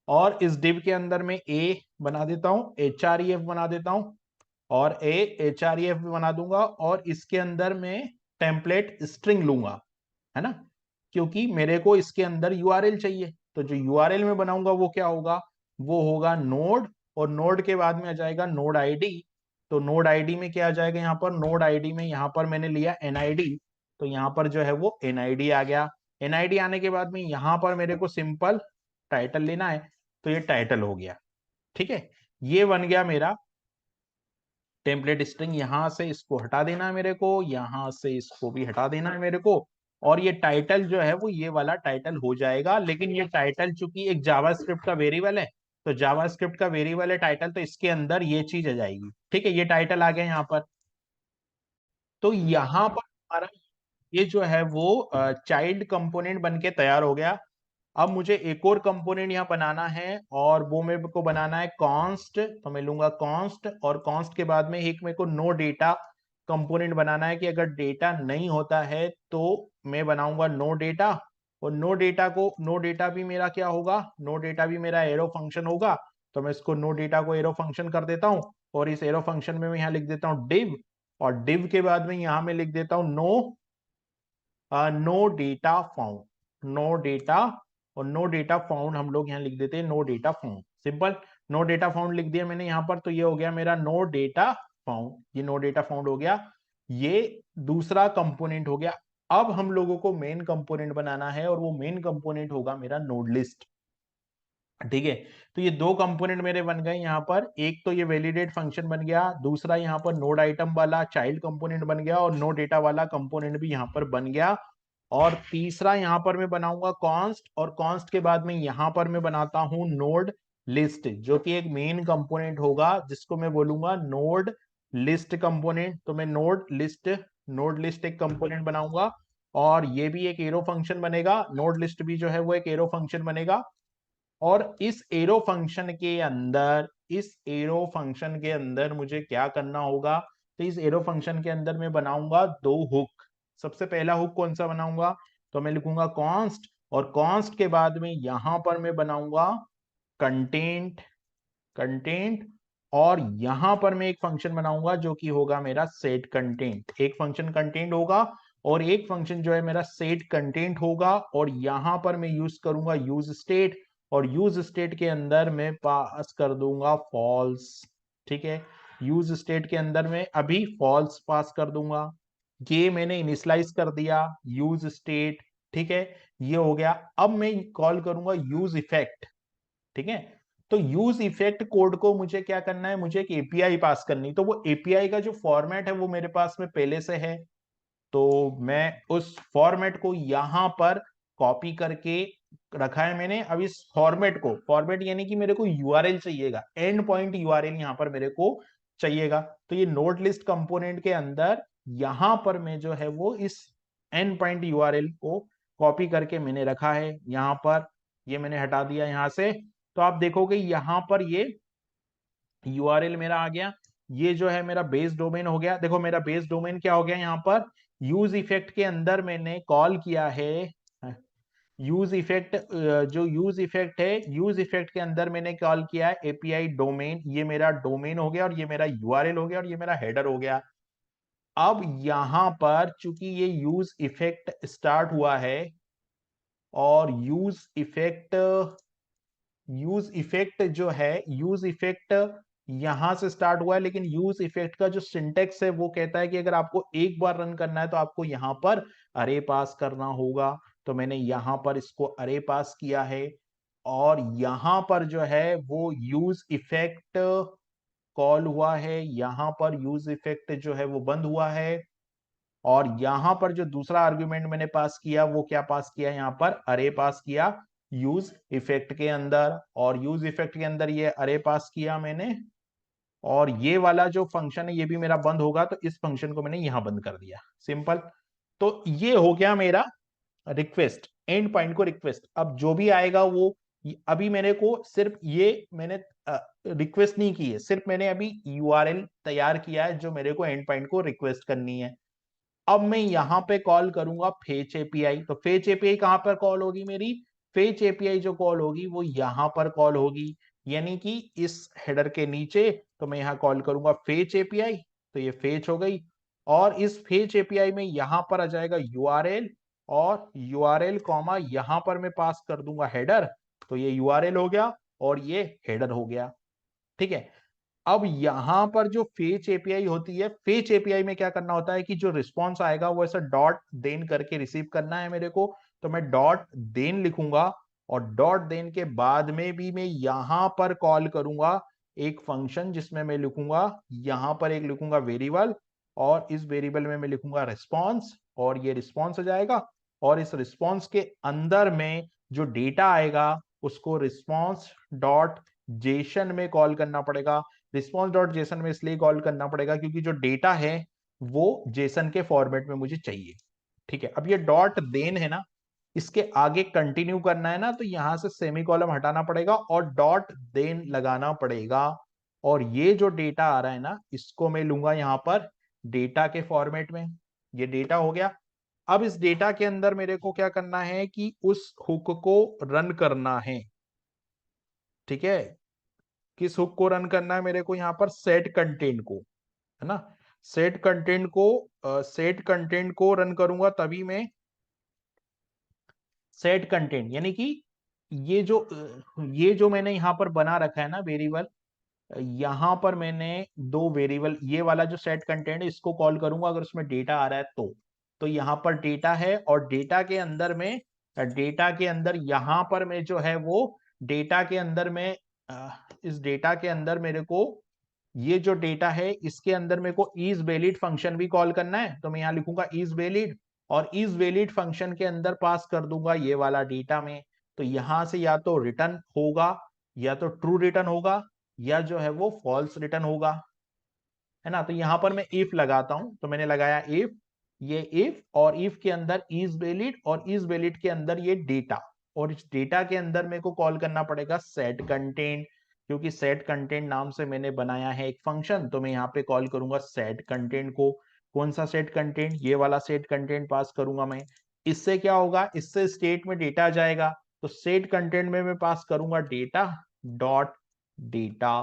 और इस डिव के अंदर मैं ए बना देता हूँ, एच बना देता हूँ, और एच बना दूंगा। और इसके अंदर मैं टेम्पलेट स्ट्रिंग लूंगा, है ना, क्योंकि मेरे को इसके अंदर यूआरएल चाहिए। तो जो यूआरएल में बनाऊंगा वो क्या होगा, वो होगा नोड, और नोड के बाद में आ जाएगा नोड आईडी। तो नोड आईडी में क्या आ जाएगा, यहाँ पर नोड आईडी में यहाँ पर मैंने लिया एनआईडी। तो यहाँ पर जो है वो एनआईडी आ गया। एनआईडी आने के बाद में यहाँ पर मेरे को सिंपल टाइटल लेना है, तो ये टाइटल हो गया। ठीक है, ये बन गया मेरा टेम्पलेट स्ट्रिंग। यहां से इसको हटा देना है मेरे को, यहां से इसको भी हटा देना है मेरे को। और ये टाइटल जो है वो ये वाला टाइटल हो जाएगा। लेकिन ये टाइटल चूंकि एक जावास्क्रिप्ट का वेरिएबल है, तो जावास्क्रिप्ट का वेरिएबल है टाइटल, तो इसके अंदर ये चीज आ जाएगी। ठीक है, ये टाइटल आ गया यहाँ पर। तो यहाँ पर हमारा ये जो है वो चाइल्ड कंपोनेंट बन के तैयार हो गया। अब मुझे एक और कंपोनेंट यहाँ बनाना है, और वो मेरे को बनाना है कॉन्स्ट। तो मैं लूंगा कॉन्स्ट, और कॉन्स्ट के बाद में एक मेरे को नो डेटा कंपोनेंट बनाना है, कि अगर डेटा नहीं होता है तो मैं बनाऊंगा नो डेटा। और नो डेटा भी मेरा क्या होगा, नो डेटा भी मेरा एरो फंक्शन होगा। तो मैं इसको नो डेटा को एरो फंक्शन कर देता हूं, और इस एरो फंक्शन में मैं यहाँ लिख देता हूँ डिव, और डिव के बाद में यहाँ मैं लिख देता हूँ no data found, no data. और नो डेटा फाउंड हम लोग यहाँ लिख देते हैं no data found, simple. No data found लिख दिया मैंने यहाँ पर, तो ये हो गया मेरा नो डेटा फाउंड, ये नो डेटा फाउंड हो गया। ये दूसरा कंपोनेंट हो गया। अब हम लोगों को मेन कंपोनेंट बनाना है, और वो मेन कंपोनेंट होगा मेरा नोड लिस्ट। ठीक है, तो ये दो कंपोनेंट मेरे बन गए यहाँ पर। एक तो ये वैलिडेट फंक्शन बन गया, दूसरा यहाँ पर नोड आइटम वाला चाइल्ड कंपोनेंट बन गया, और नो डेटा वाला कंपोनेंट भी यहाँ पर बन गया। और तीसरा यहाँ पर मैं बनाऊंगा कॉन्स्ट, और कॉन्स्ट के बाद में यहाँ पर मैं बनाता हूँ नोड लिस्ट, जो कि एक मेन कंपोनेंट होगा, जिसको मैं बोलूंगा नोड लिस्ट कंपोनेंट। तो मैं नोड लिस्ट एक कंपोनेंट बनाऊंगा, और ये भी एक एरो फंक्शन बनेगा। नोड लिस्ट भी जो है वो एक एरो फंक्शन बनेगा। और इस एरो फंक्शन के अंदर मुझे क्या करना होगा, तो इस एरो फंक्शन के अंदर मैं बनाऊंगा दो हुक। सबसे पहला हुक कौन सा बनाऊंगा, तो मैं लिखूंगा कॉन्स्ट, और कॉन्स्ट के बाद में यहां पर मैं बनाऊंगा कंटेंट, कंटेंट। और यहां पर मैं एक फंक्शन बनाऊंगा जो कि होगा मेरा सेट कंटेंट। एक फंक्शन कंटेंट होगा, और एक फंक्शन जो है मेरा सेट कंटेंट होगा। और यहां पर मैं यूज करूंगा यूज स्टेट, और यूज स्टेट के अंदर मैं पास कर दूंगा फॉल्स। ठीक है, यूज स्टेट के अंदर में अभी फॉल्स पास कर दूंगा। ये मैंने इनिशियलाइज कर दिया यूज स्टेट। ठीक है, ये हो गया। अब मैं कॉल करूंगा यूज इफेक्ट। ठीक है, तो यूज इफेक्ट कोड को मुझे क्या करना है, मुझे एक एपीआई पास करनी। तो वो एपीआई का जो फॉर्मेट है वो मेरे पास में पहले से है, तो मैं उस फॉर्मेट को यहां पर कॉपी करके रखा है मैंने। अब इस फॉर्मेट यानी कि मेरे को यूआरएल चाहिएगा, एंड पॉइंट यूआरएल यहां पर मेरे को चाहिएगा। तो ये नोड लिस्ट कंपोनेंट के अंदर यहां पर मैं जो है वो इस एंड पॉइंट यूआरएल को कॉपी करके मैंने रखा है यहां पर। ये मैंने हटा दिया यहां से। तो आप देखोगे यहां पर ये यूआरएल मेरा आ गया। ये जो है मेरा बेस डोमेन हो गया। देखो मेरा बेस डोमेन क्या हो गया, यहाँ पर यूज इफेक्ट के अंदर मैंने कॉल किया है यूज इफेक्ट। जो यूज इफेक्ट है, यूज इफेक्ट के अंदर मैंने कॉल किया है एपीआई डोमेन। ये मेरा डोमेन हो गया, और ये मेरा यूआरएल हो गया, और ये मेरा हेडर हो गया। अब यहां पर चूंकि ये यूज इफेक्ट स्टार्ट हुआ है, और यूज इफेक्ट जो है, यूज इफेक्ट यहां से स्टार्ट हुआ है, लेकिन यूज इफेक्ट का जो सिंटेक्स है वो कहता है कि अगर आपको एक बार रन करना है तो आपको यहां पर अरे पास करना होगा। तो मैंने यहां पर इसको अरे पास किया है, और यहां पर जो है वो यूज इफेक्ट कॉल हुआ है, यहां पर यूज इफेक्ट जो है वो बंद हुआ है। और यहां पर जो दूसरा आर्गुमेंट मैंने पास किया वो क्या पास किया, यहां पर अरे पास किया यूज इफेक्ट के अंदर। और यूज इफेक्ट के अंदर ये अरे पास किया मैंने, और ये वाला जो फंक्शन है ये भी मेरा बंद होगा, तो इस फंक्शन को मैंने यहां बंद कर दिया, सिंपल। तो ये हो गया मेरा रिक्वेस्ट, एंड पॉइंट को रिक्वेस्ट। अब जो भी आएगा वो अभी मेरे को सिर्फ ये मैंने रिक्वेस्ट नहीं की है, सिर्फ मैंने अभी यूआरएल तैयार किया है जो मेरे को एंड पॉइंट को रिक्वेस्ट करनी है। अब मैं यहां पे कॉल करूंगा फेच एपीआई। तो फेच एपीआई कहां पर कॉल होगी मेरी, फेच एपीआई जो कॉल होगी वो यहां पर कॉल होगी, यानी कि इस हेडर के नीचे। तो मैं यहां कॉल करूंगा फेच एपीआई, तो ये फेच हो गई। और इस फेच एपीआई में यहां पर आ जाएगा यूआरएल, और यूआरएल कॉमा यहां पर मैं पास कर दूंगा हेडर। तो ये यूआरएल हो गया, और ये हेडर हो गया। ठीक है, अब यहां पर जो फेच एपीआई होती है, फेच एपीआई में क्या करना होता है कि जो रिस्पॉन्स आएगा वो ऐसा डॉट देन करके रिसीव करना है मेरे को। तो मैं डॉट देन लिखूंगा, और डॉट देन के बाद में भी मैं यहां पर कॉल करूंगा एक फंक्शन, जिसमें मैं लिखूंगा यहां पर एक लिखूंगा वेरिएबल, और इस वेरिएबल में मैं लिखूंगा रिस्पॉन्स, और ये रिस्पॉन्स हो जाएगा। और इस रिस्पॉन्स के अंदर में जो डेटा आएगा उसको रिस्पॉन्स डॉट जेसन में कॉल करना पड़ेगा। रिस्पॉन्स डॉट जेसन में इसलिए कॉल करना पड़ेगा क्योंकि जो डेटा है वो जेसन के फॉर्मेट में मुझे चाहिए। ठीक है, अब ये डॉट देन है ना, इसके आगे कंटिन्यू करना है ना, तो यहां से सेमी कॉलम हटाना पड़ेगा और डॉट देन लगाना पड़ेगा। और ये जो डेटा आ रहा है ना, इसको मैं लूंगा यहां पर डेटा के फॉर्मेट में। ये डेटा हो गया। अब इस डेटा के अंदर मेरे को क्या करना है कि उस हुक को रन करना है। ठीक है, किस हुक को रन करना है मेरे को, यहां पर सेट कंटेंट को, है ना। सेट कंटेंट को रन करूंगा तभी मैं सेट कंटेंट, यानी कि ये जो मैंने यहां पर बना रखा है ना वेरिएबल, यहां पर मैंने दो वेरिएबल, ये वाला जो सेट कंटेंट है इसको कॉल करूंगा अगर उसमें डेटा आ रहा है तो यहां पर डेटा है और डेटा के अंदर यहां पर मैं जो है वो डेटा के अंदर में इस डेटा के अंदर मेरे को ये जो डेटा है इसके अंदर मेरे को इज वैलिड फंक्शन भी कॉल करना है। तो मैं यहां लिखूंगा इज वैलिड और इज वैलिड फंक्शन के अंदर पास कर दूंगा ये वाला डेटा में। तो यहां से या तो रिटर्न होगा, या तो ट्रू रिटर्न होगा, या जो है वो फॉल्स रिटर्न होगा, है ना। तो यहां पर मैं इफ लगाता हूं, तो मैंने लगाया इफ, ये इफ और इफ के अंदर इज वैलिड और इज वैलिड के अंदर ये डेटा, और इस डेटा के अंदर मेरे को कॉल करना पड़ेगा सेट कंटेंट, क्योंकि सेट कंटेंट नाम से मैंने बनाया है एक फंक्शन। तो मैं यहाँ पे कॉल करूंगा सेट कंटेंट को। कौन सा सेट कंटेंट, ये वाला सेट कंटेंट पास करूंगा मैं। इससे क्या होगा, इससे स्टेट में डेटा आ जाएगा। तो सेट कंटेंट में मैं पास करूंगा डेटा डॉट डेटा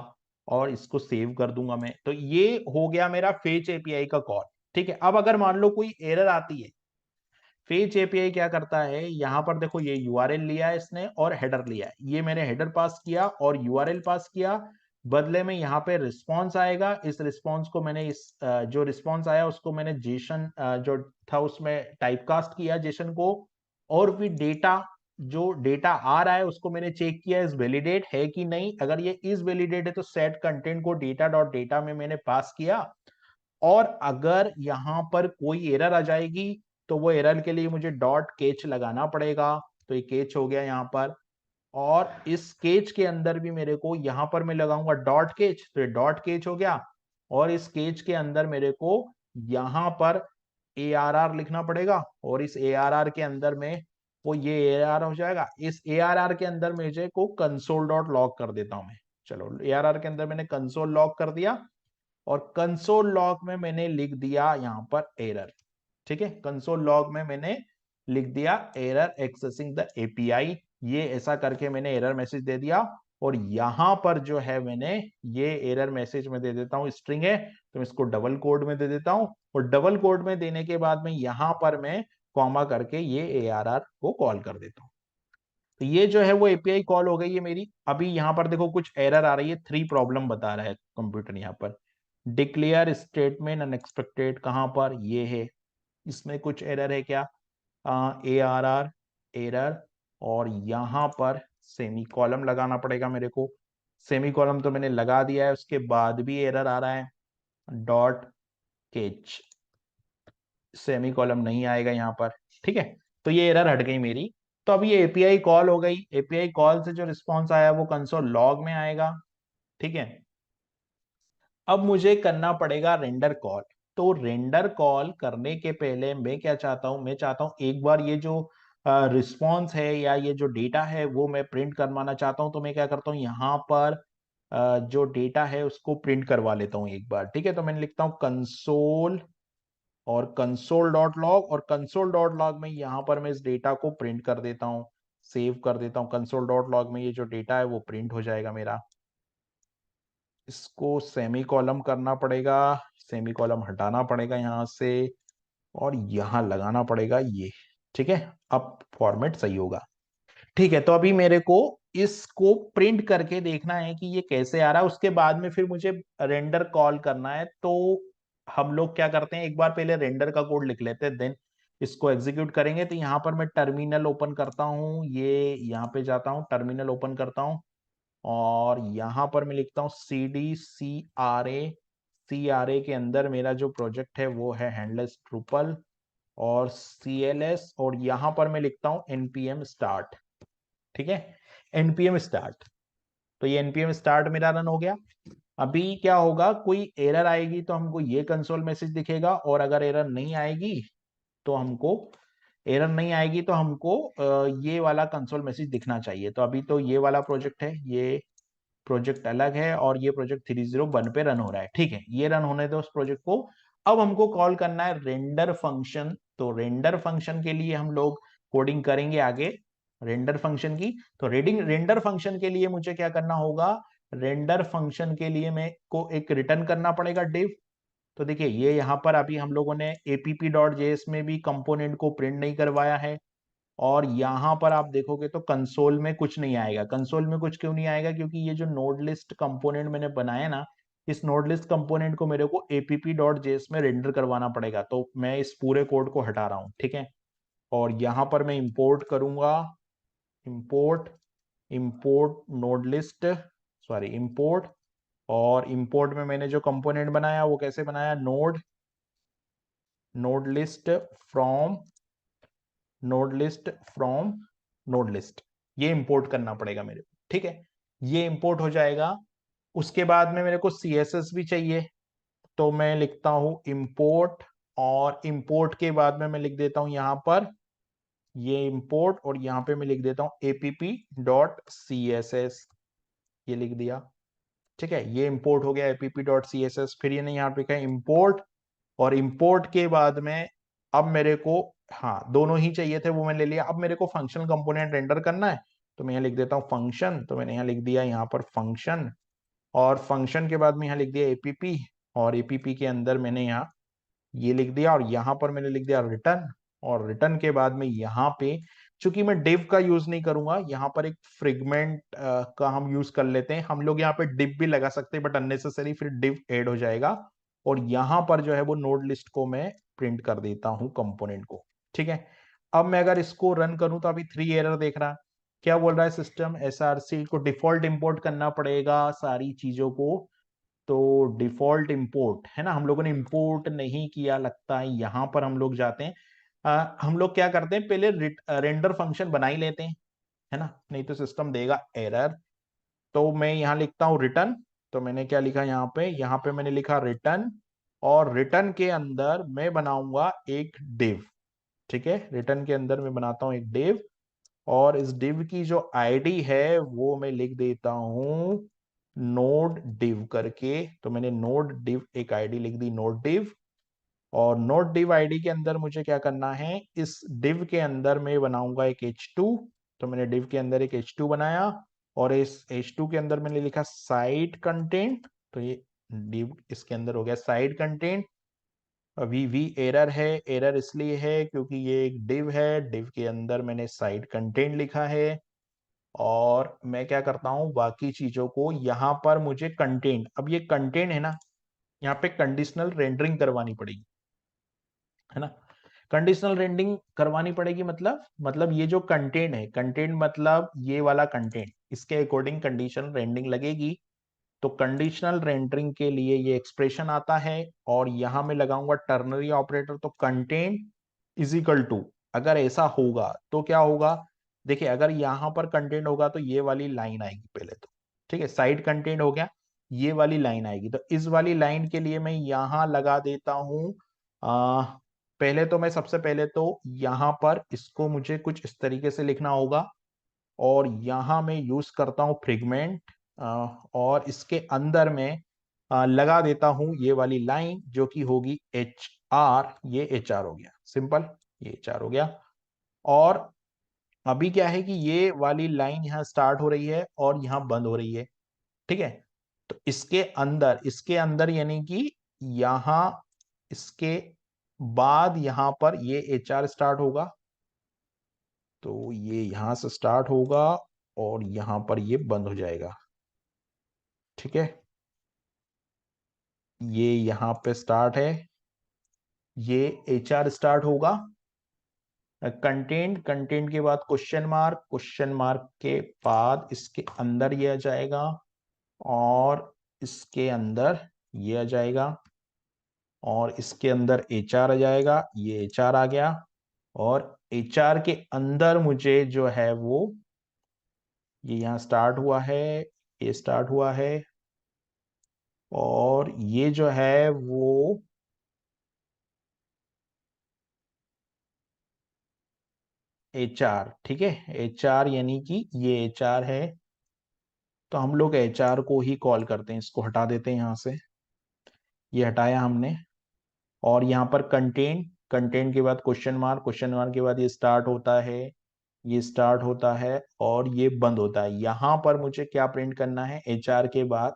और इसको सेव कर दूंगा मैं। तो ये हो गया मेरा फेच एपीआई का कॉल। ठीक है, अब अगर मान लो कोई एरर आती है, फेच एपीआई क्या करता है, यहां पर देखो ये यूआरएल लिया है इसने और हेडर लिया है, ये मैंने हेडर पास किया और यूआरएल पास किया। बदले में यहाँ पे रिस्पॉन्स आएगा, इस रिस्पॉन्स को मैंने जो रिस्पॉन्स आया उसको मैंने जेसन जो था उसमें टाइपकास्ट किया जेसन को। और भी डेटा, जो डेटा आ रहा है उसको मैंने चेक किया इस वैलिडेट है कि नहीं। अगर ये इज वैलिडेट है तो सेट कंटेंट को डेटा डॉट डेटा में मैंने पास किया। और अगर यहां पर कोई एरर आ जाएगी तो वो एरर के लिए मुझे डॉट केच लगाना पड़ेगा। तो ये केच हो गया यहाँ पर। और इस केच के अंदर भी मेरे को यहां पर मैं लगाऊंगा डॉट केच, तो ये डॉट केच हो गया। और इस केच के अंदर मेरे को यहां पर ए आर आर लिखना पड़ेगा और इस ए आर आर के अंदर में वो ये ए आर हो जाएगा। इस ए आर आर के अंदर मुझे को कंसोल डॉट लॉग कर देता हूं मैं। चलो, ए आर आर के अंदर मैंने कंसोल लॉग कर दिया और कंसोल लॉग में मैंने लिख दिया यहां पर एरर। ठीक है, कंसोल लॉग में मैंने लिख दिया एरर एक्सेसिंग द एपीआई। ये ऐसा करके मैंने एरर मैसेज दे दिया। और यहां पर जो है मैंने ये एरर मैसेज में दे देता हूं, स्ट्रिंग है तो मैं इसको डबल कोड में दे देता हूं। और डबल कोड में देने के बाद में यहां पर मैं कॉमा करके ये एआरआर को कॉल कर देता हूं। तो ये जो है वो एपीआई कॉल हो गई है मेरी। अभी यहां पर देखो कुछ एरर आ रही है, 3 प्रॉब्लम बता रहा है कंप्यूटर यहाँ पर। डिक्लेयर स्टेटमेंट अनएक्सपेक्टेड कहां पर, ये है, इसमें कुछ एरर है क्या, ए आर आर एरर। और यहां पर सेमी कॉलम लगाना पड़ेगा मेरे को। सेमी कॉलम तो मैंने लगा दिया है, उसके बाद भी एरर आ रहा है डॉट केच, सेमी कॉलम नहीं आएगा यहाँ पर। ठीक है, तो ये एरर हट गई मेरी। तो अब ये एपीआई कॉल हो गई, एपीआई कॉल से जो रिस्पॉन्स आया वो कंसोल लॉग में आएगा। ठीक है, अब मुझे करना पड़ेगा रेंडर कॉल। तो रेंडर कॉल करने के पहले मैं क्या चाहता हूं, मैं चाहता हूं एक बार ये जो रिस्पॉन्स है या ये जो डेटा है वो मैं प्रिंट करवाना चाहता हूं। तो मैं क्या करता हूं, यहाँ पर जो डेटा है उसको प्रिंट करवा लेता हूं एक बार। ठीक है, तो मैंने लिखता हूं कंसोल और कंसोल डॉट लॉग, और कंसोल डॉट लॉग में यहाँ पर मैं इस डेटा को प्रिंट कर देता हूँ, सेव कर देता हूँ। कंसोल डॉट लॉग में ये जो डेटा है वो प्रिंट हो जाएगा मेरा। इसको सेमी कॉलम करना पड़ेगा, सेमी कॉलम हटाना पड़ेगा यहाँ से और यहाँ लगाना पड़ेगा ये। ठीक है, अब फॉर्मेट सही होगा। ठीक है, तो अभी मेरे को इसको प्रिंट करके देखना है कि ये कैसे आ रहा है, उसके बाद में फिर मुझे रेंडर कॉल करना है। तो हम लोग क्या करते हैं, एक बार पहले रेंडर का कोड लिख लेते हैं, देन इसको एग्जीक्यूट करेंगे। तो यहाँ पर मैं टर्मिनल ओपन करता हूँ, ये यहाँ पे जाता हूँ, टर्मिनल ओपन करता हूँ और यहाँ पर मैं लिखता हूँ C D C R A के अंदर मेरा जो प्रोजेक्ट है वो है हैंडलेस ड्रूपल। और CLS, और यहां पर मैं लिखता हूं npm start। ठीक है, npm start। तो ये npm start मेरा रन हो गया। अभी क्या होगा, कोई एरर आएगी तो हमको ये कंसोल मैसेज दिखेगा, और अगर एरर नहीं आएगी तो हमको ये वाला कंसोल मैसेज दिखना चाहिए। तो अभी तो ये वाला प्रोजेक्ट है, ये प्रोजेक्ट अलग है, और ये प्रोजेक्ट 301 पे रन हो रहा है। ठीक है, ये रन होने दो उस प्रोजेक्ट को। अब हमको कॉल करना है रेंडर फंक्शन। तो रेंडर फंक्शन के लिए हम लोग कोडिंग करेंगे आगे रेंडर फंक्शन की। तो रेंडर फंक्शन के लिए मुझे क्या करना होगा, रेंडर फंक्शन के लिए मैं को एक रिटर्न करना पड़ेगा डिव। तो देखिए, ये यहाँ पर अभी हम लोगों ने app.js में भी कंपोनेंट को प्रिंट नहीं करवाया है, और यहाँ पर आप देखोगे तो कंसोल में कुछ नहीं आएगा। कंसोल में कुछ क्यों नहीं आएगा, क्योंकि ये जो नोड लिस्ट कंपोनेंट मैंने बनाया ना, इस नोड लिस्ट कंपोनेंट को मेरे को app.js में रेंडर करवाना पड़ेगा। तो मैं इस पूरे कोड को हटा रहा हूँ। ठीक है, और यहाँ पर मैं इंपोर्ट करूंगा, import import node list, sorry import. और इंपोर्ट में मैंने जो कंपोनेंट बनाया वो कैसे बनाया, node list from node list. ये इंपोर्ट करना पड़ेगा मेरे को। ठीक है, ये इंपोर्ट हो जाएगा। उसके बाद में मेरे को CSS भी चाहिए, तो मैं लिखता हूं इंपोर्ट, और इंपोर्ट के बाद में मैं लिख देता हूं यहां पर ये इंपोर्ट, और यहां पे मैं लिख देता हूं app.css। ये लिख दिया। ठीक है, ये इंपोर्ट हो गया app.css। फिर ये नहीं यहाँ पे लिखा है इंपोर्ट, और इंपोर्ट के बाद में अब मेरे को, हाँ दोनों ही चाहिए थे वो मैंने ले लिया। अब मेरे को फंक्शनल कंपोनेंट रेंडर करना है, तो मैं यहाँ लिख देता हूँ फंक्शन। तो मैंने यहाँ लिख दिया यहाँ पर फंक्शन, और फंक्शन के बाद में यहाँ लिख दिया एपीपी, और एपीपी के अंदर मैंने यहाँ ये लिख दिया, और यहाँ पर मैंने लिख दिया रिटर्न। और रिटर्न के बाद में यहाँ पे, चूंकि मैं डिव का यूज नहीं करूंगा, यहाँ पर एक फ्रेगमेंट का हम यूज कर लेते हैं। हम लोग यहाँ पे डिव भी लगा सकते हैं, बट अननेसेसरी फिर डिव ऐड हो जाएगा। और यहाँ पर जो है वो नोड लिस्ट को मैं प्रिंट कर देता हूँ कंपोनेंट को। ठीक है, अब मैं अगर इसको रन करूं तो अभी 3 एरर देख रहा। क्या बोल रहा है सिस्टम, SRC को डिफॉल्ट इंपोर्ट करना पड़ेगा सारी चीजों को। तो डिफॉल्ट इंपोर्ट है ना, हम लोगों ने इंपोर्ट नहीं किया लगता है। यहां पर हम लोग जाते हैं, हम लोग क्या करते हैं, पहले रेंडर फंक्शन बना ही लेते हैं, है ना, नहीं तो सिस्टम देगा एरर। तो मैं यहां लिखता हूं रिटर्न। तो मैंने क्या लिखा यहाँ पे मैंने लिखा रिटर्न, और रिटर्न के अंदर मैं बनाऊंगा एक डिव। ठीक है, रिटर्न के अंदर मैं बनाता हूं एक डिव, और इस डिव की जो आईडी है वो मैं लिख देता हूं नोड डिव करके। तो मैंने नोड डिव एक आईडी लिख दी, नोड डिव। और नोड डिव आईडी के अंदर मुझे क्या करना है, इस डिव के अंदर मैं बनाऊंगा एक H2। तो मैंने डिव के अंदर एक H2 बनाया, और इस H2 के अंदर मैंने लिखा साइट कंटेंट। तो ये डिव इसके अंदर हो गया साइट कंटेंट। अभी भी एरर है, एरर इसलिए है क्योंकि ये एक डिव है, डिव के अंदर मैंने साइट कंटेंट लिखा है। और मैं क्या करता हूं, बाकी चीजों को यहां पर मुझे कंटेंट, अब ये कंटेंट है ना, यहाँ पे कंडीशनल रेंडरिंग करवानी पड़ेगी, है ना। कंडीशनल रेंडरिंग करवानी पड़ेगी, मतलब ये जो कंटेंट है, कंटेंट मतलब ये वाला कंटेंट, इसके अकॉर्डिंग कंडीशनल रेंडरिंग लगेगी। तो कंडीशनल रेंडरिंग के लिए ये एक्सप्रेशन आता है, और यहां मैं लगाऊंगा टर्नरी ऑपरेटर। तो कंटेंट इज इक्वल टू, अगर ऐसा होगा तो क्या होगा, देखिए अगर यहां पर कंटेंट होगा तो ये वाली लाइन आएगी पहले तो। ठीक है, साइड कंटेंट हो गया, ये वाली लाइन आएगी। तो इस वाली लाइन के लिए मैं यहां लगा देता हूं, आ, पहले तो मैं सबसे पहले तो यहां पर इसको मुझे कुछ इस तरीके से लिखना होगा, और यहां मैं यूज करता हूं फ्रेगमेंट, और इसके अंदर में लगा देता हूं ये वाली लाइन जो कि होगी HR। ये HR हो गया, सिंपल, ये HR हो गया। और अभी क्या है कि ये वाली लाइन यहाँ स्टार्ट हो रही है और यहाँ बंद हो रही है। ठीक है, तो इसके अंदर यानी कि यहाँ, इसके बाद यहाँ पर ये HR स्टार्ट होगा। तो ये यहां से स्टार्ट होगा, और यहां पर ये बंद हो जाएगा। ठीक है, ये यहां पे स्टार्ट है, ये HR स्टार्ट होगा। कंटेंट के बाद क्वेश्चन मार्क के बाद इसके अंदर ये आ जाएगा, और इसके अंदर ये आ जाएगा। और इसके अंदर HR आ जाएगा, ये HR आ गया। और HR के अंदर मुझे जो है वो ये यहाँ स्टार्ट हुआ है, ये स्टार्ट हुआ है, और ये जो है वो HR, ठीक है, HR यानी कि ये HR है। तो हम लोग HR को ही कॉल करते हैं, इसको हटा देते हैं यहाँ से, ये हटाया हमने। और यहाँ पर कंटेंट, कंटेंट के बाद क्वेश्चन मार्क, क्वेश्चन मार्क के बाद ये स्टार्ट होता है, ये स्टार्ट होता है और ये बंद होता है। यहाँ पर मुझे क्या प्रिंट करना है HR के बाद?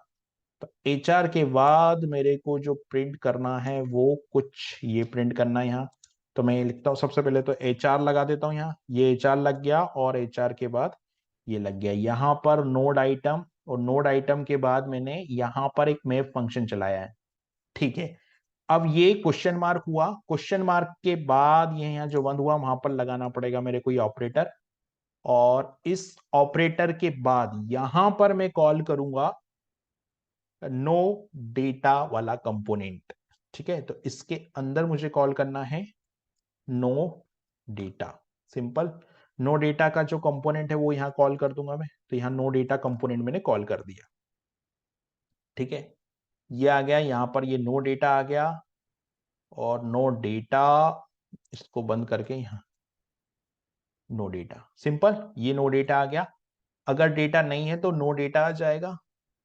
तो HR के बाद मेरे को जो प्रिंट करना है वो कुछ ये प्रिंट करना है यहाँ। तो मैं ये लिखता हूँ, सबसे पहले तो HR लगा देता हूँ यहाँ, ये HR लग गया और HR के बाद ये लग गया। यहाँ पर नोड आइटम, और नोड आइटम के बाद मैंने यहाँ पर एक मैप फंक्शन चलाया है, ठीक है। अब ये क्वेश्चन मार्क हुआ, क्वेश्चन मार्क के बाद ये यहाँ जो बंद हुआ वहां पर लगाना पड़ेगा मेरे को ये ऑपरेटर। और इस ऑपरेटर के बाद यहां पर मैं कॉल करूंगा नो डेटा वाला कंपोनेंट, ठीक है। तो इसके अंदर मुझे कॉल करना है no data, simple. No data का जो कंपोनेंट है वो यहां कॉल कर दूंगा मैं, तो यहां नो डेटा कंपोनेंट मैंने कॉल कर दिया, ठीक है। ये आ गया, यहां पर ये नो डेटा आ गया, और नो डेटा, इसको बंद करके यहां नो डेटा, सिंपल, ये नो डेटा आ गया। अगर डेटा नहीं है तो नो डेटा आ जाएगा,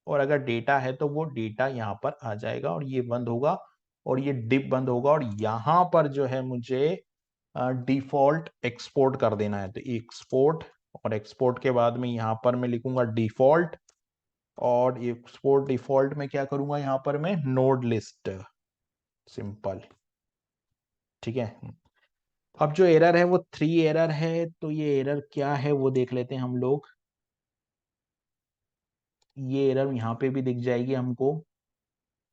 और अगर डेटा है तो वो डेटा यहाँ पर आ जाएगा, और ये बंद होगा, और ये डिप बंद होगा। और यहाँ पर जो है मुझे डिफॉल्ट एक्सपोर्ट कर देना है, तो एक्सपोर्ट, और एक्सपोर्ट के बाद में यहाँ पर मैं लिखूंगा डिफॉल्ट, और एक्सपोर्ट डिफॉल्ट में क्या करूंगा यहाँ पर मैं नोड लिस्ट, सिंपल, ठीक है। अब जो एरर है वो 3 एरर है, तो ये एरर क्या है वो देख लेते हैं हम लोग। ये एरर यहाँ पे भी दिख जाएगी हमको,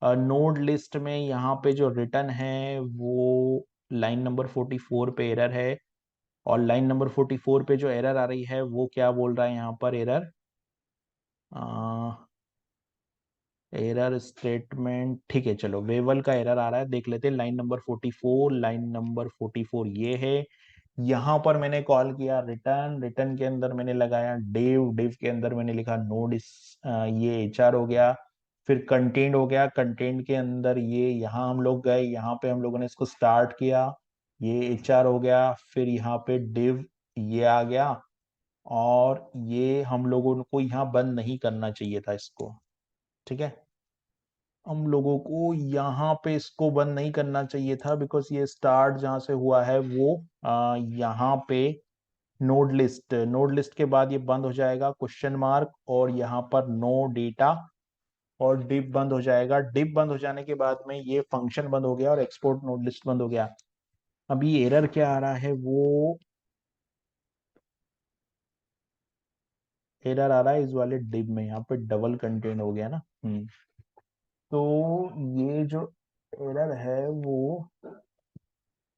नोड लिस्ट में यहाँ पे जो रिटर्न है वो लाइन नंबर 44 पे एरर है। और लाइन नंबर 44 पे जो एरर आ रही है वो क्या बोल रहा है यहाँ पर एरर, एरर स्टेटमेंट, ठीक है, चलो वेवल का एरर आ रहा है, देख लेते हैं लाइन नंबर 44। लाइन नंबर 44 ये है, यहाँ पर मैंने कॉल किया रिटर्न, रिटर्न के अंदर मैंने लगाया डिव, डिव के अंदर मैंने लिखा नोड इस, ये HR हो गया। फिर कंटेंट हो गया, कंटेंट के अंदर ये यहाँ हम लोग गए, यहाँ पे हम लोगों ने इसको स्टार्ट किया, ये HR हो गया। फिर यहाँ पे डिव ये आ गया, और ये हम लोगों को यहाँ बंद नहीं करना चाहिए था इसको, ठीक है। हम लोगों को यहाँ पे इसको बंद नहीं करना चाहिए था, बिकॉज ये स्टार्ट जहाँ से हुआ है वो यहाँ पे नोड लिस्ट, नोड लिस्ट के बाद ये बंद हो जाएगा क्वेश्चन मार्क, और यहाँ पर नो डेटा, और डिप बंद हो जाएगा। डिप बंद हो जाने के बाद में ये फंक्शन बंद हो गया, और एक्सपोर्ट नोड लिस्ट बंद हो गया। अभी एरर क्या आ रहा है, वो एरर आ रहा है इस वाले डिप में, यहाँ पे डबल कंटेंट हो गया ना। तो ये जो एरर है वो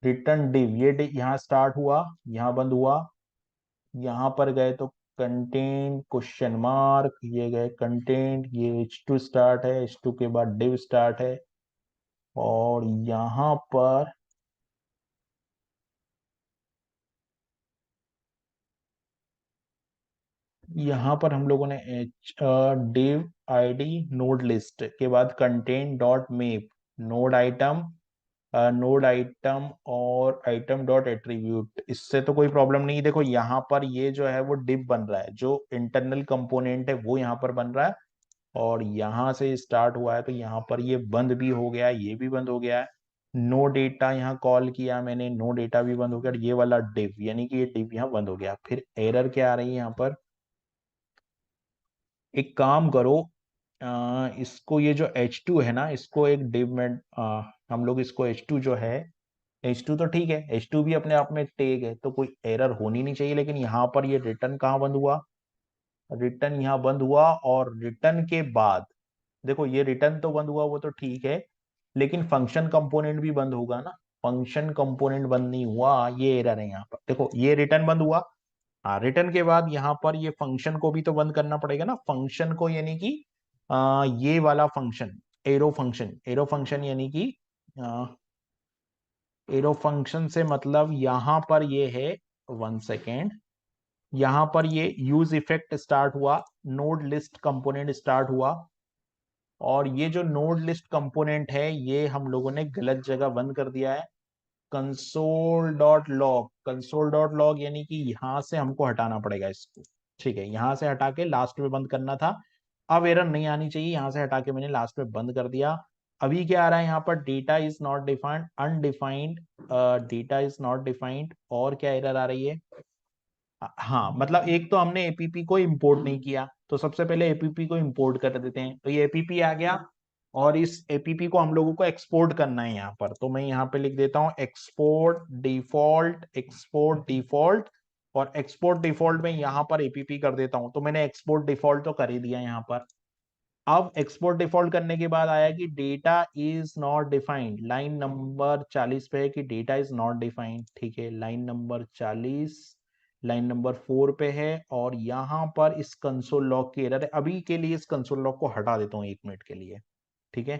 रिटर्न डिव, ये डिव यहाँ स्टार्ट हुआ, यहाँ बंद हुआ, यहाँ पर गए तो कंटेंट क्वेश्चन मार्क, ये गए कंटेंट, ये H2 स्टार्ट है, H2 के बाद डिव स्टार्ट है। और यहाँ पर हम लोगों ने H div ID node list के बाद content dot map node item, node item और आइटम डॉट एट्रीब्यूट, इससे तो कोई प्रॉब्लम नहीं है। देखो यहाँ पर ये जो है वो डिव बन रहा है, जो इंटरनल कंपोनेंट है वो यहाँ पर बन रहा है, और यहाँ से स्टार्ट हुआ है, तो यहाँ पर ये बंद भी हो गया, ये भी बंद हो गया है। नो डेटा यहाँ कॉल किया मैंने, नो डेटा भी बंद हो गया, और ये वाला डिव यानी कि ये डिव यहाँ बंद हो गया। फिर एरर क्या आ रही है यहाँ पर, एक काम करो, इसको ये जो H2 है ना, इसको एक डिव में हम लोग इसको H2 जो है, H2 तो ठीक है, H2 भी अपने आप में टैग है, तो कोई एरर होनी नहीं चाहिए। लेकिन यहाँ पर ये रिटर्न कहाँ बंद हुआ, रिटर्न यहाँ बंद हुआ, और रिटर्न के बाद देखो ये रिटर्न तो बंद हुआ वो तो ठीक है, लेकिन फंक्शन कंपोनेंट भी बंद होगा ना, फंक्शन कंपोनेंट बंद नहीं हुआ, ये एरर है यहाँ पर। देखो ये रिटर्न बंद हुआ, हाँ, रिटर्न के बाद यहाँ पर ये फंक्शन को भी तो बंद करना पड़ेगा ना, फंक्शन को यानी कि ये वाला function, arrow function, arrow function यानी कि एरो फंक्शन से मतलब यहां पर ये है, 1 सेकेंड, यहां पर ये यूज इफेक्ट स्टार्ट हुआ, नोड लिस्ट कंपोनेंट स्टार्ट हुआ, और ये जो नोड लिस्ट कंपोनेंट है ये हम लोगों ने गलत जगह बंद कर दिया है। कंसोल डॉट लॉग यानी कि यहां से हमको हटाना पड़ेगा इसको। ठीक है, यहां से हटा के लास्ट में बंद करना था। अब एरर नहीं आनी चाहिए, यहां से हटा के मैंने लास्ट में बंद कर दिया। अभी क्या आ रहा है यहाँ पर, data is not defined, undefined, data is not defined, और क्या एरर आ रही है। हाँ, मतलब एक तो हमने एपीपी को इंपोर्ट नहीं किया, तो सबसे पहले एपीपी को इंपोर्ट कर देते हैं। तो ये एपीपी आ गया, और इस एपीपी को हम लोगों को एक्सपोर्ट करना है यहाँ पर। तो मैं यहाँ पे लिख देता हूँ एक्सपोर्ट डिफॉल्ट, एक्सपोर्ट डिफॉल्ट, और एक्सपोर्ट डिफॉल्ट में यहाँ पर एपीपी कर देता हूँ। तो मैंने एक्सपोर्ट डिफॉल्ट तो कर ही दिया यहाँ पर। अब एक्सपोर्ट डिफॉल्ट करने के बाद आया कि data is not defined, line number 40 पे है कि डेटा इज नॉट डिफाइंड। ठीक है, लाइन नंबर 40 लाइन नंबर 4 पे है, और यहां पर इस कंसोल लॉग की एरर है। अभी के लिए इस कंसोल लॉग को हटा देता हूँ 1 मिनट के लिए। ठीक है,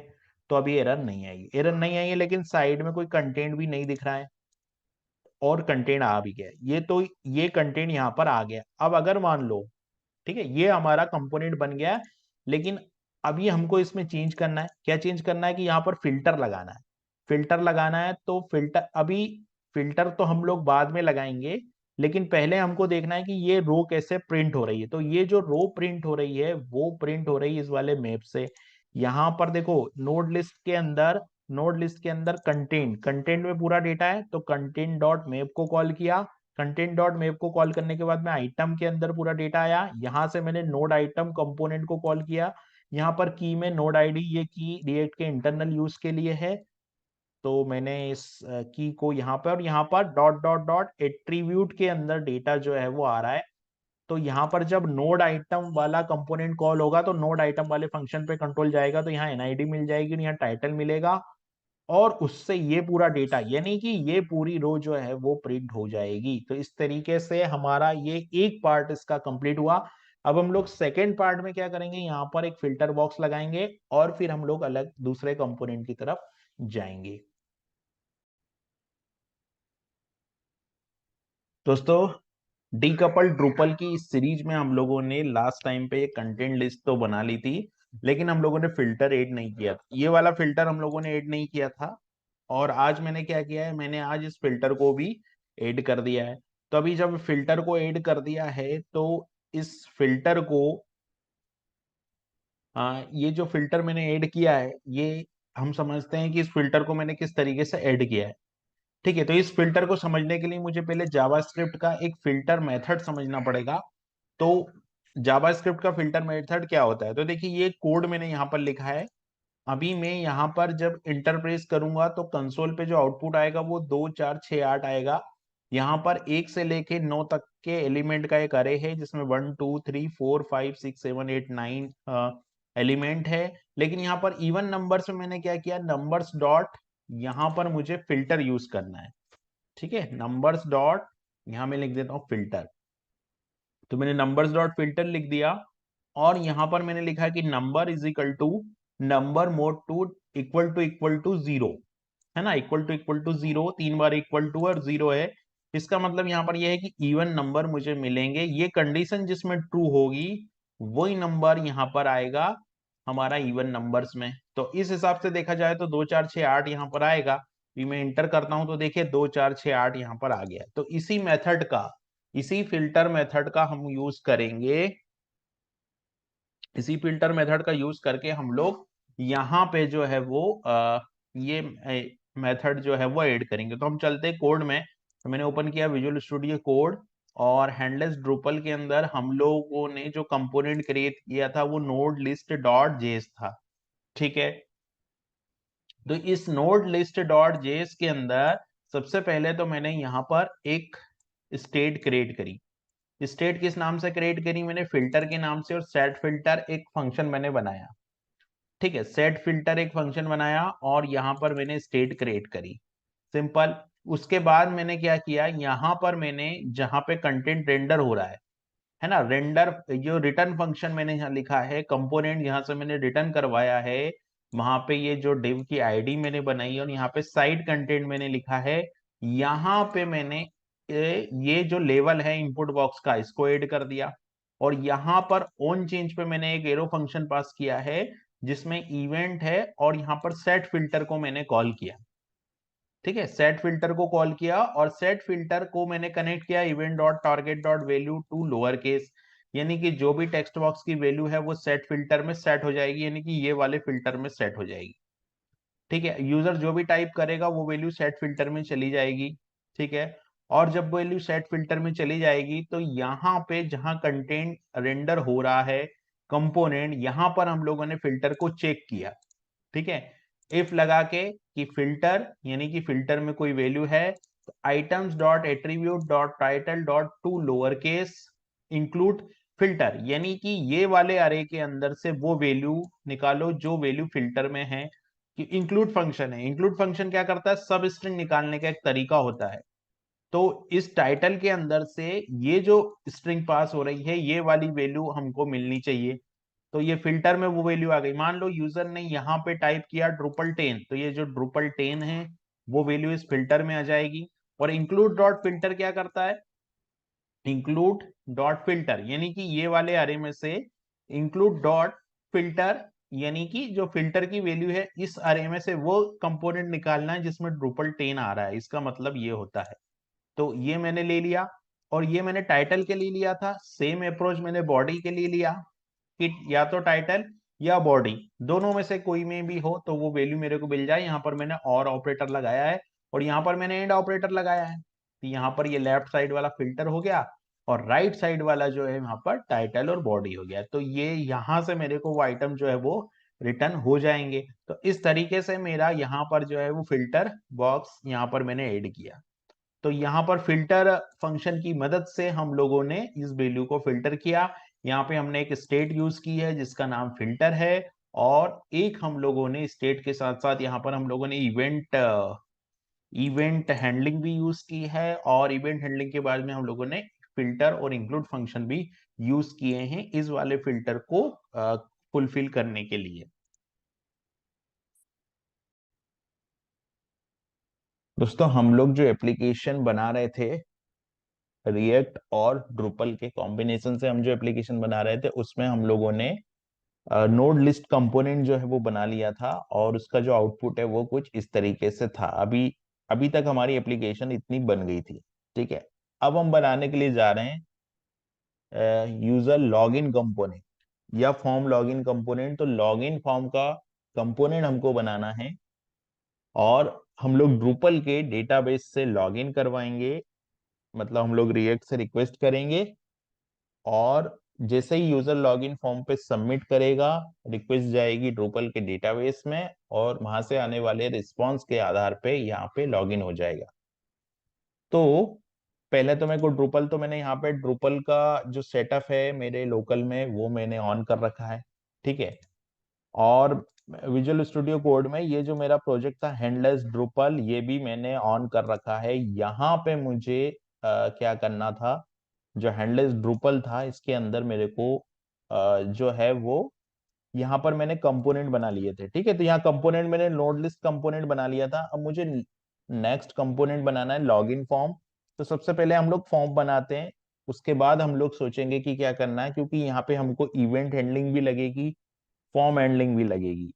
तो अभी एरर नहीं आई, एरर नहीं आई है, लेकिन साइड में कोई कंटेंट भी नहीं दिख रहा है, और कंटेंट आ भी गया ये, तो ये कंटेंट यहाँ पर आ गया। अब अगर मान लो, ठीक है, ये हमारा कंपोनेंट बन गया, लेकिन अभी हमको इसमें चेंज करना है। क्या चेंज करना है कि यहाँ पर फिल्टर लगाना है। फिल्टर लगाना है, तो फिल्टर अभी, फिल्टर तो हम लोग बाद में लगाएंगे, लेकिन पहले हमको देखना है कि ये रो कैसे प्रिंट हो रही है। तो ये जो रो प्रिंट हो रही है वो प्रिंट हो रही है इस वाले मैप से। यहाँ पर देखो, नोड लिस्ट के अंदर, नोड लिस्ट के अंदर कंटेंट, कंटेंट में पूरा डेटा है, तो कंटेंट डॉट मैप को कॉल किया। कंटेंट डॉट मैप को कॉल करने के बाद में आइटम के अंदर पूरा डेटा आया, यहां से मैंने नोड आइटम कंपोनेंट को कॉल किया। यहाँ पर की में नोड आईडी, ये की रिएक्ट के इंटरनल यूज के लिए है, तो मैंने इस की को यहाँ पर, और यहाँ पर डॉट डॉट डॉट एट्रीब्यूट के अंदर डेटा जो है वो आ रहा है। तो यहाँ पर जब नोड आइटम वाला कंपोनेंट कॉल होगा तो नोड आइटम वाले फंक्शन पे कंट्रोल जाएगा, तो यहाँ एनआईडी मिल जाएगी, यहाँ टाइटल मिलेगा, और उससे ये पूरा डेटा, यानी कि ये पूरी रो जो है वो प्रिंट हो जाएगी। तो इस तरीके से हमारा ये एक पार्ट इसका कंप्लीट हुआ। अब हम लोग सेकेंड पार्ट में क्या करेंगे, यहाँ पर एक फिल्टर बॉक्स लगाएंगे, और फिर हम लोग अलग दूसरे कंपोनेंट की तरफ जाएंगे। दोस्तों, डीकपल ड्रूपल की इस सीरीज में हम लोगों ने लास्ट टाइम पे कंटेंट लिस्ट तो बना ली थी, लेकिन हम लोगों ने फिल्टर ऐड नहीं किया था। ये वाला फिल्टर हम लोगों ने ऐड नहीं किया था, और आज मैंने क्या किया है, मैंने आज इस फिल्टर को भी ऐड कर दिया है। तो अभी जब फिल्टर को ऐड कर दिया है, तो इस फिल्टर को, ये जो फिल्टर मैंने ऐड किया है, ये हम समझते हैं कि इस फिल्टर को मैंने किस तरीके से ऐड किया है। ठीक है, तो इस फिल्टर को समझने के लिए मुझे पहले जावास्क्रिप्ट का एक फिल्टर मेथड समझना पड़ेगा। तो जावास्क्रिप्ट का फिल्टर मेथड क्या होता है, तो देखिए ये कोड मैंने यहाँ पर लिखा है। अभी मैं यहाँ पर जब इंटर प्रेस करूंगा तो कंसोल पे जो आउटपुट आएगा वो 2 4 6 8 आएगा। यहाँ पर 1 से लेके 9 तक के एलिमेंट का एक अरे है, जिसमें 1 2 3 4 5 6 7 8 9 एलिमेंट है। लेकिन यहाँ पर इवन नंबर्स में मैंने क्या किया, नंबर्स डॉट, यहाँ पर मुझे फिल्टर यूज करना है। ठीक है, नंबर्स डॉट, यहाँ मैं लिख देता हूँ फिल्टर। तो मैंने नंबर्स डॉट फिल्टर लिख दिया, और यहां पर मैंने लिखा है कि number is number mod two equal to zero, है ना, इक्वल टू जीरो, 3 बार इक्वल टू और जीरो है। इसका मतलब यहाँ पर यह है कि इवन नंबर मुझे मिलेंगे, ये कंडीशन जिसमें ट्रू होगी वही नंबर यहाँ पर आएगा हमारा इवन नंबर्स में। तो इस हिसाब से देखा जाए तो 2 4 6 8 यहाँ पर आएगा। भी मैं इंटर करता हूं तो देखिए 2 4 6 8 यहाँ पर आ गया। तो इसी मेथड का, इसी फिल्टर मेथड का हम यूज करेंगे, इसी फिल्टर मेथड का यूज करके हम लोग यहाँ पे जो है वो ये मेथड जो है वो ऐड करेंगे। तो हम चलते हैं कोड में। तो मैंने ओपन किया विजुअल स्टूडियो कोड, और हैंडलेस ड्रूपल के अंदर हम लोगों ने जो कंपोनेंट क्रिएट किया था वो नोड लिस्ट डॉट जेएस था। ठीक है, तो इस नोड लिस्ट डॉट जेएस के अंदर सबसे पहले तो मैंने यहाँ पर एक स्टेट क्रिएट करी। स्टेट किस नाम से क्रिएट करी, मैंने फिल्टर के नाम से, और सेट फिल्टर एक फंक्शन मैंने बनाया। ठीक है, सेट फिल्टर एक फंक्शन बनाया, और यहां पर मैंने स्टेट क्रिएट करी, सिंपल। उसके बाद मैंने क्या किया, यहां पर मैंने जहां पे कंटेंट रेंडर हो रहा है ना, रेंडर जो रिटर्न फंक्शन मैंने यहाँ लिखा है, कंपोनेंट यहाँ से मैंने रिटर्न करवाया है, वहां पे ये जो div की आईडी मैंने बनाई है और यहाँ पे साइट कंटेंट मैंने लिखा है, यहाँ पे मैंने ये जो लेवल है इनपुट बॉक्स का इसको ऐड कर दिया, और यहाँ पर ऑन चेंज पे मैंने एक एरो फंक्शन पास किया है जिसमें इवेंट है, और यहाँ पर सेट फिल्टर को मैंने कॉल किया। ठीक है, सेट फिल्टर को कॉल किया और सेट फिल्टर को मैंने कनेक्ट किया event dot target dot value to lower case, यानी कि जो भी टेक्स्ट बॉक्स की वैल्यू है वो सेट फिल्टर में सेट हो जाएगी, यानी कि ये वाले फिल्टर में सेट हो जाएगी। ठीक है, यूजर जो भी टाइप करेगा वो वैल्यू सेट फिल्टर में चली जाएगी। ठीक है, और जब वैल्यू सेट फिल्टर में चली जाएगी तो यहाँ पे जहां कंटेंट रेंडर हो रहा है कंपोनेंट, यहाँ पर हम लोगों ने फिल्टर को चेक किया। ठीक है, इफ लगा के कि फिल्टर, यानी कि फिल्टर में कोई वैल्यू है, तो items dot attribute dot title dot to lower case include filter, यानी कि ये वाले अरे के अंदर से वो वैल्यू निकालो जो वैल्यू फिल्टर में है। कि इंक्लूड फंक्शन है, इंक्लूड फंक्शन क्या करता है, सब स्ट्रिंग निकालने का एक तरीका होता है। तो इस टाइटल के अंदर से ये जो स्ट्रिंग पास हो रही है ये वाली वैल्यू हमको मिलनी चाहिए। तो ये फिल्टर में वो वैल्यू आ गई। मान लो यूजर ने यहाँ पे टाइप किया ड्रुपल 10, तो ये जो ड्रुपल 10 है वो वैल्यू इस फिल्टर में आ जाएगी। और इंक्लूड डॉट फिल्टर क्या करता है, इंक्लूड डॉट फिल्टर, यानी कि ये वाले अरे में से इंक्लूड डॉट फिल्टर, यानी कि जो फिल्टर की वैल्यू है इस अरे में से वो कंपोनेंट निकालना है जिसमें ड्रुपल 10 आ रहा है, इसका मतलब ये होता है। तो ये मैंने ले लिया, और ये मैंने टाइटल के लिए लिया था, सेम अप्रोच मैंने बॉडी के लिए लिया कि या तो टाइटल या बॉडी दोनों में से कोई में भी हो तो वो वैल्यू मेरे को मिल जाए। यहाँ पर मैंने और ऑपरेटर लगाया है और यहाँ पर मैंने एंड ऑपरेटर लगाया है, तो यहाँ पर ये लेफ्ट साइड वाला फिल्टर हो गया और राइट साइड वाला जो है यहाँ पर टाइटल और बॉडी हो गया। तो ये यहाँ से मेरे को वो आइटम जो है वो रिटर्न हो जाएंगे। तो इस तरीके से मेरा यहाँ पर जो है वो फिल्टर बॉक्स यहाँ पर मैंने ऐड किया। तो यहाँ पर फिल्टर फंक्शन की मदद से हम लोगों ने इस वैल्यू को फिल्टर किया। यहाँ पे हमने एक स्टेट यूज की है जिसका नाम फिल्टर है, और एक हम लोगों ने स्टेट के साथ साथ यहाँ पर हम लोगों ने इवेंट हैंडलिंग भी यूज की है, और इवेंट हैंडलिंग के बाद में हम लोगों ने फिल्टर और इंक्लूड फंक्शन भी यूज किए हैं इस वाले फिल्टर को फुलफिल करने के लिए। दोस्तों, हम लोग जो एप्लीकेशन बना रहे थे रिएक्ट और ड्रुपल के कॉम्बिनेशन से हम जो एप्लीकेशन बना रहे थे उसमें हम लोगों ने नोड लिस्ट कंपोनेंट जो है वो बना लिया था, और उसका जो आउटपुट है वो कुछ इस तरीके से था। अभी अभी तक हमारी एप्लीकेशन इतनी बन गई थी। ठीक है, अब हम बनाने के लिए जा रहे हैं यूजर लॉगिन कंपोनेंट या फॉर्म लॉगिन कंपोनेंट। तो लॉगिन फॉर्म का कंपोनेंट हमको बनाना है, और हम लोग ड्रूपल के डेटाबेस से लॉगिन करवाएंगे, मतलब हम लोग रिएक्ट से रिक्वेस्ट करेंगे, और जैसे ही यूजर लॉगिन फॉर्म पे सबमिट करेगा रिक्वेस्ट जाएगी ड्रूपल के डेटाबेस में, और वहां से आने वाले रिस्पांस के आधार पे यहाँ पे लॉगिन हो जाएगा। तो पहले तो मेरे को ड्रूपल, तो मैंने यहाँ पे ड्रूपल का जो सेटअप है मेरे लोकल में वो मैंने ऑन कर रखा है। ठीक है, और विजुअल स्टूडियो कोड में ये जो मेरा प्रोजेक्ट था हैंडलेस ड्रूपल, ये भी मैंने ऑन कर रखा है। यहाँ पे मुझे क्या करना था, जो हैंडलेस ड्रूपल था इसके अंदर मेरे को जो है वो यहाँ पर मैंने कंपोनेंट बना लिए थे। ठीक है, तो यहाँ कंपोनेंट मैंने नोड लिस्ट कंपोनेंट बना लिया था। अब मुझे नेक्स्ट कंपोनेंट बनाना है लॉगिन फॉर्म। तो सबसे पहले हम लोग फॉर्म बनाते हैं, उसके बाद हम लोग सोचेंगे कि क्या करना है, क्योंकि यहाँ पे हमको इवेंट हैंडलिंग भी लगेगी, फॉर्म हैंडलिंग भी लगेगी,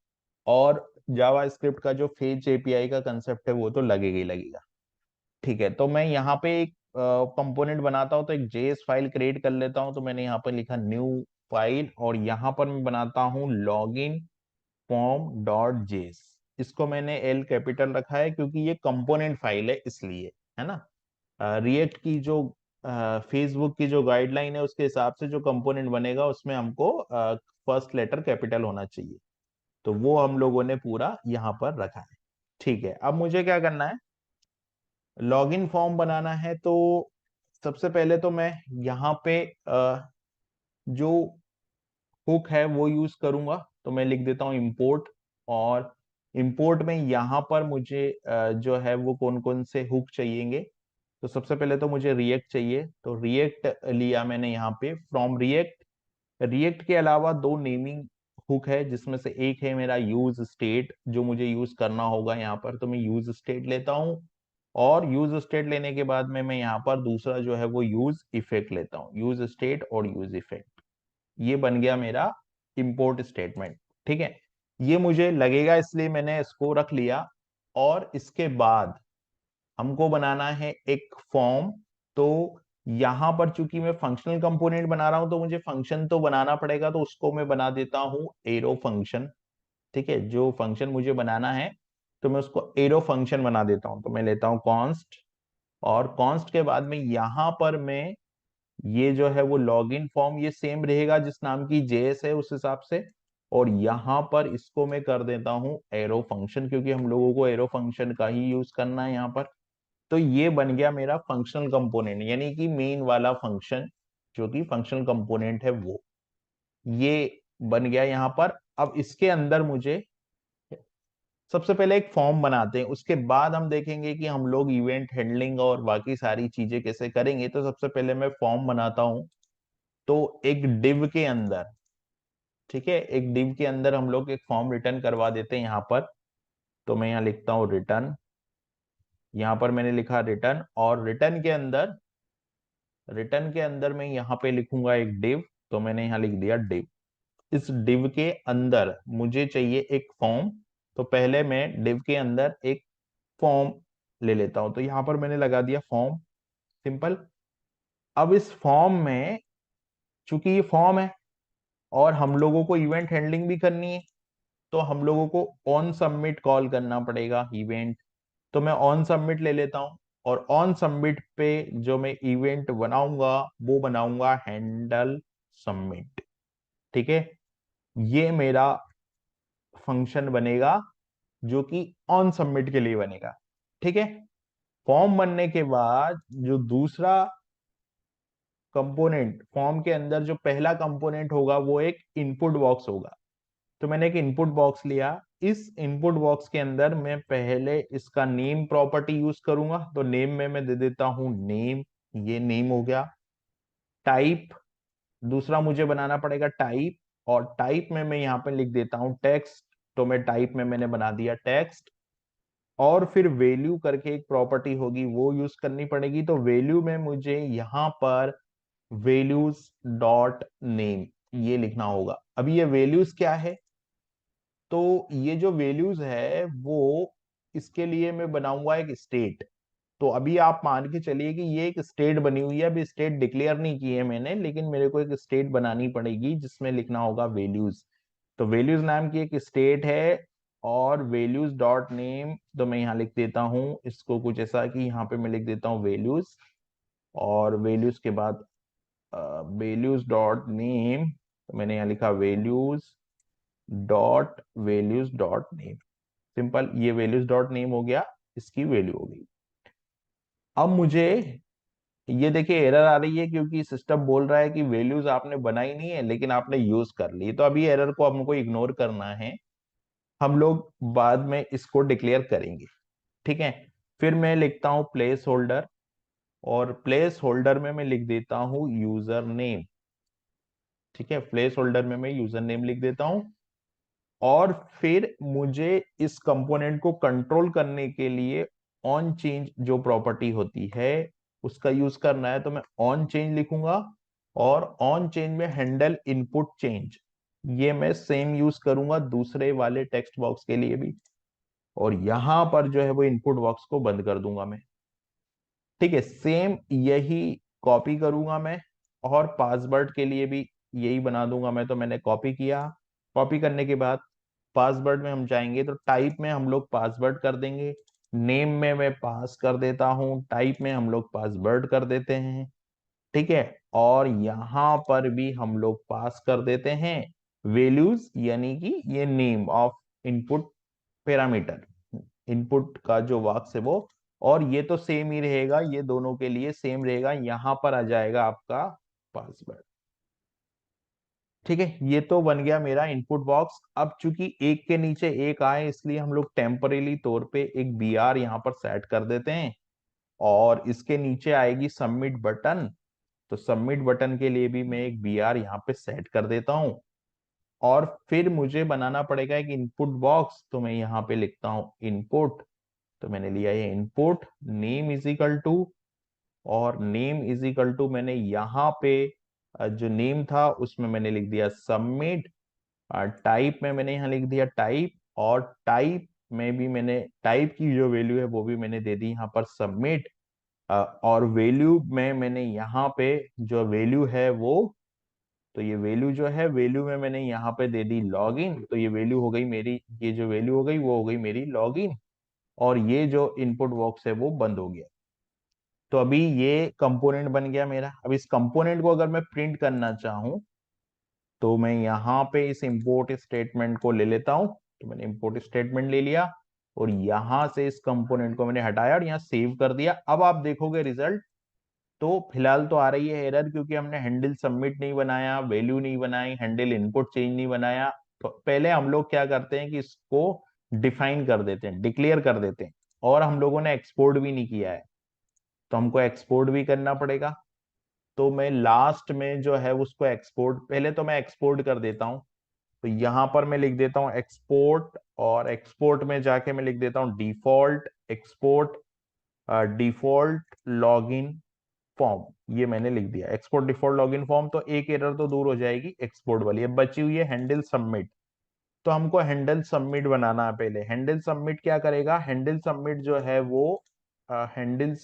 और जावा स्क्रिप्ट का जो फेच एपीआई का कंसेप्ट है वो तो लगेगा ही लगेगा। ठीक है, तो मैं यहाँ पे एक कंपोनेंट बनाता हूँ, तो एक जेएस फाइल क्रिएट कर लेता हूँ। तो मैंने यहाँ पर लिखा न्यू फाइल, और यहाँ पर मैं बनाता हूँ लॉगिन फॉर्म डॉट जेएस। इसको मैंने एल कैपिटल रखा है क्योंकि ये कंपोनेंट फाइल है इसलिए, है ना। रिएक्ट की जो फेसबुक की जो गाइडलाइन है उसके हिसाब से जो कंपोनेंट बनेगा उसमें हमको फर्स्ट लेटर कैपिटल होना चाहिए। तो वो हम लोगों ने पूरा यहाँ पर रखा है। ठीक है, अब मुझे क्या करना है, लॉगिन फॉर्म बनाना है। तो सबसे पहले तो मैं यहाँ पे जो हुक है वो यूज करूंगा। तो मैं लिख देता हूँ इंपोर्ट, और इंपोर्ट में यहाँ पर मुझे जो है वो कौन कौन से हुक चाहिएंगे। तो सबसे पहले तो मुझे रिएक्ट चाहिए, तो रिएक्ट लिया मैंने यहाँ पे फ्रॉम रिएक्ट। रिएक्ट के अलावा दो नेमिंग हुक है, जिसमें से एक है मेरा यूज स्टेट जो मुझे यूज करना होगा यहाँ पर, तो मैं यूज स्टेट लेता हूँ। और यूज स्टेट लेने के बाद में मैं यहाँ पर दूसरा जो है वो यूज इफेक्ट लेता हूँ, यूज स्टेट और यूज इफेक्ट। ये बन गया मेरा इंपोर्ट स्टेटमेंट। ठीक है, ये मुझे लगेगा इसलिए मैंने इसको रख लिया। और इसके बाद हमको बनाना है एक फॉर्म। तो यहां पर चूंकि मैं फंक्शनल कंपोनेंट बना रहा हूं तो मुझे फंक्शन तो बनाना पड़ेगा, तो उसको मैं बना देता हूं एरो फंक्शन। ठीक है, जो फंक्शन मुझे बनाना है तो मैं उसको एरो फंक्शन बना देता हूं। तो मैं लेता हूं कॉन्स्ट, और कॉन्स्ट के बाद में यहां पर मैं ये जो है वो लॉगिन फॉर्म ये सेम रहेगा जिस नाम की जेएस है उस हिसाब से। और यहां पर इसको मैं कर देता हूं एरो फंक्शन, क्योंकि हम लोगों को एरो फंक्शन का ही यूज करना है यहाँ पर। तो ये बन गया मेरा फंक्शनल कंपोनेंट, यानी कि मेन वाला फंक्शन जो कि फंक्शनल कंपोनेंट है वो ये बन गया यहाँ पर। अब इसके अंदर मुझे सबसे पहले एक फॉर्म बनाते हैं, उसके बाद हम देखेंगे कि हम लोग इवेंट हैंडलिंग और बाकी सारी चीजें कैसे करेंगे। तो सबसे पहले मैं फॉर्म बनाता हूं। तो एक डिव के अंदर, ठीक है, एक डिव के अंदर हम लोग एक फॉर्म रिटर्न करवा देते हैं यहाँ पर। तो मैं यहाँ लिखता हूँ रिटर्न, यहाँ पर मैंने लिखा रिटर्न, और रिटर्न के अंदर मैं यहाँ पे लिखूंगा एक डिव। तो मैंने यहाँ लिख दिया डिव। इस डिव के अंदर मुझे चाहिए एक फॉर्म। तो पहले मैं डिव के अंदर एक फॉर्म ले लेता हूं। तो यहाँ पर मैंने लगा दिया फॉर्म, सिंपल। अब इस फॉर्म में चूंकि ये फॉर्म है और हम लोगों को इवेंट हैंडलिंग भी करनी है, तो हम लोगों को ऑन सबमिट कॉल करना पड़ेगा इवेंट। तो मैं ऑन सबमिट ले लेता हूं। और ऑन सबमिट पे जो मैं इवेंट बनाऊंगा वो बनाऊंगा हैंडल सबमिट। ठीक है, ये मेरा फंक्शन बनेगा जो कि ऑन सबमिट के लिए बनेगा। ठीक है, फॉर्म बनने के बाद जो दूसरा कंपोनेंट फॉर्म के अंदर जो पहला कंपोनेंट होगा वो एक इनपुट बॉक्स होगा। तो मैंने एक इनपुट बॉक्स लिया। इस इनपुट बॉक्स के अंदर मैं पहले इसका नेम प्रॉपर्टी यूज करूंगा। तो नेम में मैं दे देता हूं नेम, ये नेम हो गया। टाइप दूसरा मुझे बनाना पड़ेगा टाइप, और टाइप में मैं यहाँ पे लिख देता हूं टेक्स्ट। तो मैं टाइप में मैंने बना दिया टेक्स्ट। और फिर वैल्यू करके एक प्रॉपर्टी होगी वो यूज करनी पड़ेगी। तो वैल्यू में मुझे यहाँ पर वैल्यूज डॉट नेम ये लिखना होगा। अभी ये वैल्यूज क्या है, तो ये जो वैल्यूज है वो इसके लिए मैं बनाऊंगा एक स्टेट। तो अभी आप मान के चलिए कि ये एक स्टेट बनी हुई है। अभी स्टेट डिक्लेयर नहीं की है मैंने, लेकिन मेरे को एक स्टेट बनानी पड़ेगी जिसमें लिखना होगा वैल्यूज। तो वैल्यूज नाम की एक स्टेट है, और वैल्यूज डॉट नेम तो मैं यहाँ लिख देता हूँ इसको कुछ ऐसा कि यहाँ पे मैं लिख देता हूँ वैल्यूज। और वैल्यूज के बाद वैल्यूज डॉट नेम, तो मैंने यहाँ लिखा वैल्यूज डॉट नेम। सिंपल, ये वैल्यूज डॉट नेम हो गया, इसकी वैल्यू हो गई। अब मुझे ये देखिए एरर आ रही है क्योंकि सिस्टम बोल रहा है कि वैल्यूज आपने बनाई नहीं है लेकिन आपने यूज कर ली। तो अभी एरर को हमको इग्नोर करना है, हम लोग बाद में इसको डिक्लेयर करेंगे। ठीक है, फिर मैं लिखता हूं प्लेस होल्डर, और प्लेस होल्डर में मैं लिख देता हूं यूजर नेम। ठीक है, प्लेस होल्डर में मैं यूजर नेम लिख देता हूं। और फिर मुझे इस कंपोनेंट को कंट्रोल करने के लिए ऑन चेंज जो प्रॉपर्टी होती है उसका यूज करना है। तो मैं ऑन चेंज लिखूंगा, और ऑन चेंज में हैंडल इनपुट चेंज ये मैं सेम यूज करूंगा दूसरे वाले टेक्स्ट बॉक्स के लिए भी। और यहां पर जो है वो इनपुट बॉक्स को बंद कर दूंगा मैं। ठीक है, सेम यही कॉपी करूंगा मैं, और पासवर्ड के लिए भी यही बना दूंगा मैं। तो मैंने कॉपी किया। कॉपी करने के बाद पासवर्ड में हम जाएंगे, तो टाइप में हम लोग पासवर्ड कर देंगे। नेम में मैं पास कर देता हूं, टाइप में हम लोग पासवर्ड कर देते हैं। ठीक है, और यहां पर भी हम लोग पास कर देते हैं वैल्यूज, यानी कि ये name of input parameter, input का जो वाक्स है वो। और ये तो सेम ही रहेगा, ये दोनों के लिए सेम रहेगा। यहां पर आ जाएगा आपका पासवर्ड। ठीक है, ये तो बन गया मेरा इनपुट बॉक्स। अब चूंकि एक के नीचे एक आए इसलिए हम लोग टेम्परेली तौर पे एक बी आर यहाँ पर सेट कर देते हैं। और इसके नीचे आएगी सबमिट बटन। तो सबमिट बटन के लिए भी मैं एक बी आर यहाँ पे सेट कर देता हूँ। और फिर मुझे बनाना पड़ेगा एक इनपुट बॉक्स। तो मैं यहाँ पे लिखता हूँ इनपुट, तो मैंने लिया ये input, name is equal to, और नेम इज इक्वल टू मैंने यहाँ पे जो नेम था उसमें मैंने लिख दिया सबमिट। टाइप में मैंने यहाँ लिख दिया टाइप, और टाइप में भी मैंने टाइप की जो वैल्यू है वो भी मैंने दे दी यहाँ पर सबमिट। और वैल्यू में मैंने यहाँ पे जो वैल्यू है वो, तो ये वैल्यू जो है वैल्यू में मैंने यहाँ पे दे दी लॉगिन। तो ये वैल्यू हो गई मेरी, ये जो वैल्यू हो गई वो हो गई मेरी लॉगिन, और ये जो इनपुट बॉक्स है वो बंद हो गया। तो अभी ये कंपोनेंट बन गया मेरा। अब इस कंपोनेंट को अगर मैं प्रिंट करना चाहूं तो मैं यहाँ पे इस इंपोर्ट स्टेटमेंट को ले लेता हूं। तो मैंने इंपोर्ट स्टेटमेंट ले लिया, और यहां से इस कंपोनेंट को मैंने हटाया और यहाँ सेव कर दिया। अब आप देखोगे रिजल्ट, तो फिलहाल तो आ रही है एरर, क्योंकि हमने हैंडल सबमिट नहीं बनाया, वैल्यू नहीं बनाई, हैंडल इनपुट चेंज नहीं बनाया। तो पहले हम लोग क्या करते हैं कि इसको डिफाइन कर देते हैं, डिक्लेयर कर देते हैं, और हम लोगों ने एक्सपोर्ट भी नहीं किया है, तो हमको एक्सपोर्ट भी करना पड़ेगा। तो मैं लास्ट में जो है उसको एक्सपोर्ट, पहले तो मैं एक्सपोर्ट कर देता हूं। तो यहां पर मैं लिख देता हूं एक्सपोर्ट, और एक्सपोर्ट में जाके मैं लिख देता हूं default export, default login form. ये मैंने लिख दिया एक्सपोर्ट डिफॉल्ट लॉगिन फॉर्म। तो एक एरर तो दूर हो जाएगी एक्सपोर्ट वाली। अब बची हुई है हैंडल सबमिट। तो हमको हैंडल सबमिट बनाना है। पहले हैंडल सबमिट क्या करेगा, हैंडल सबमिट जो है वो हैंडल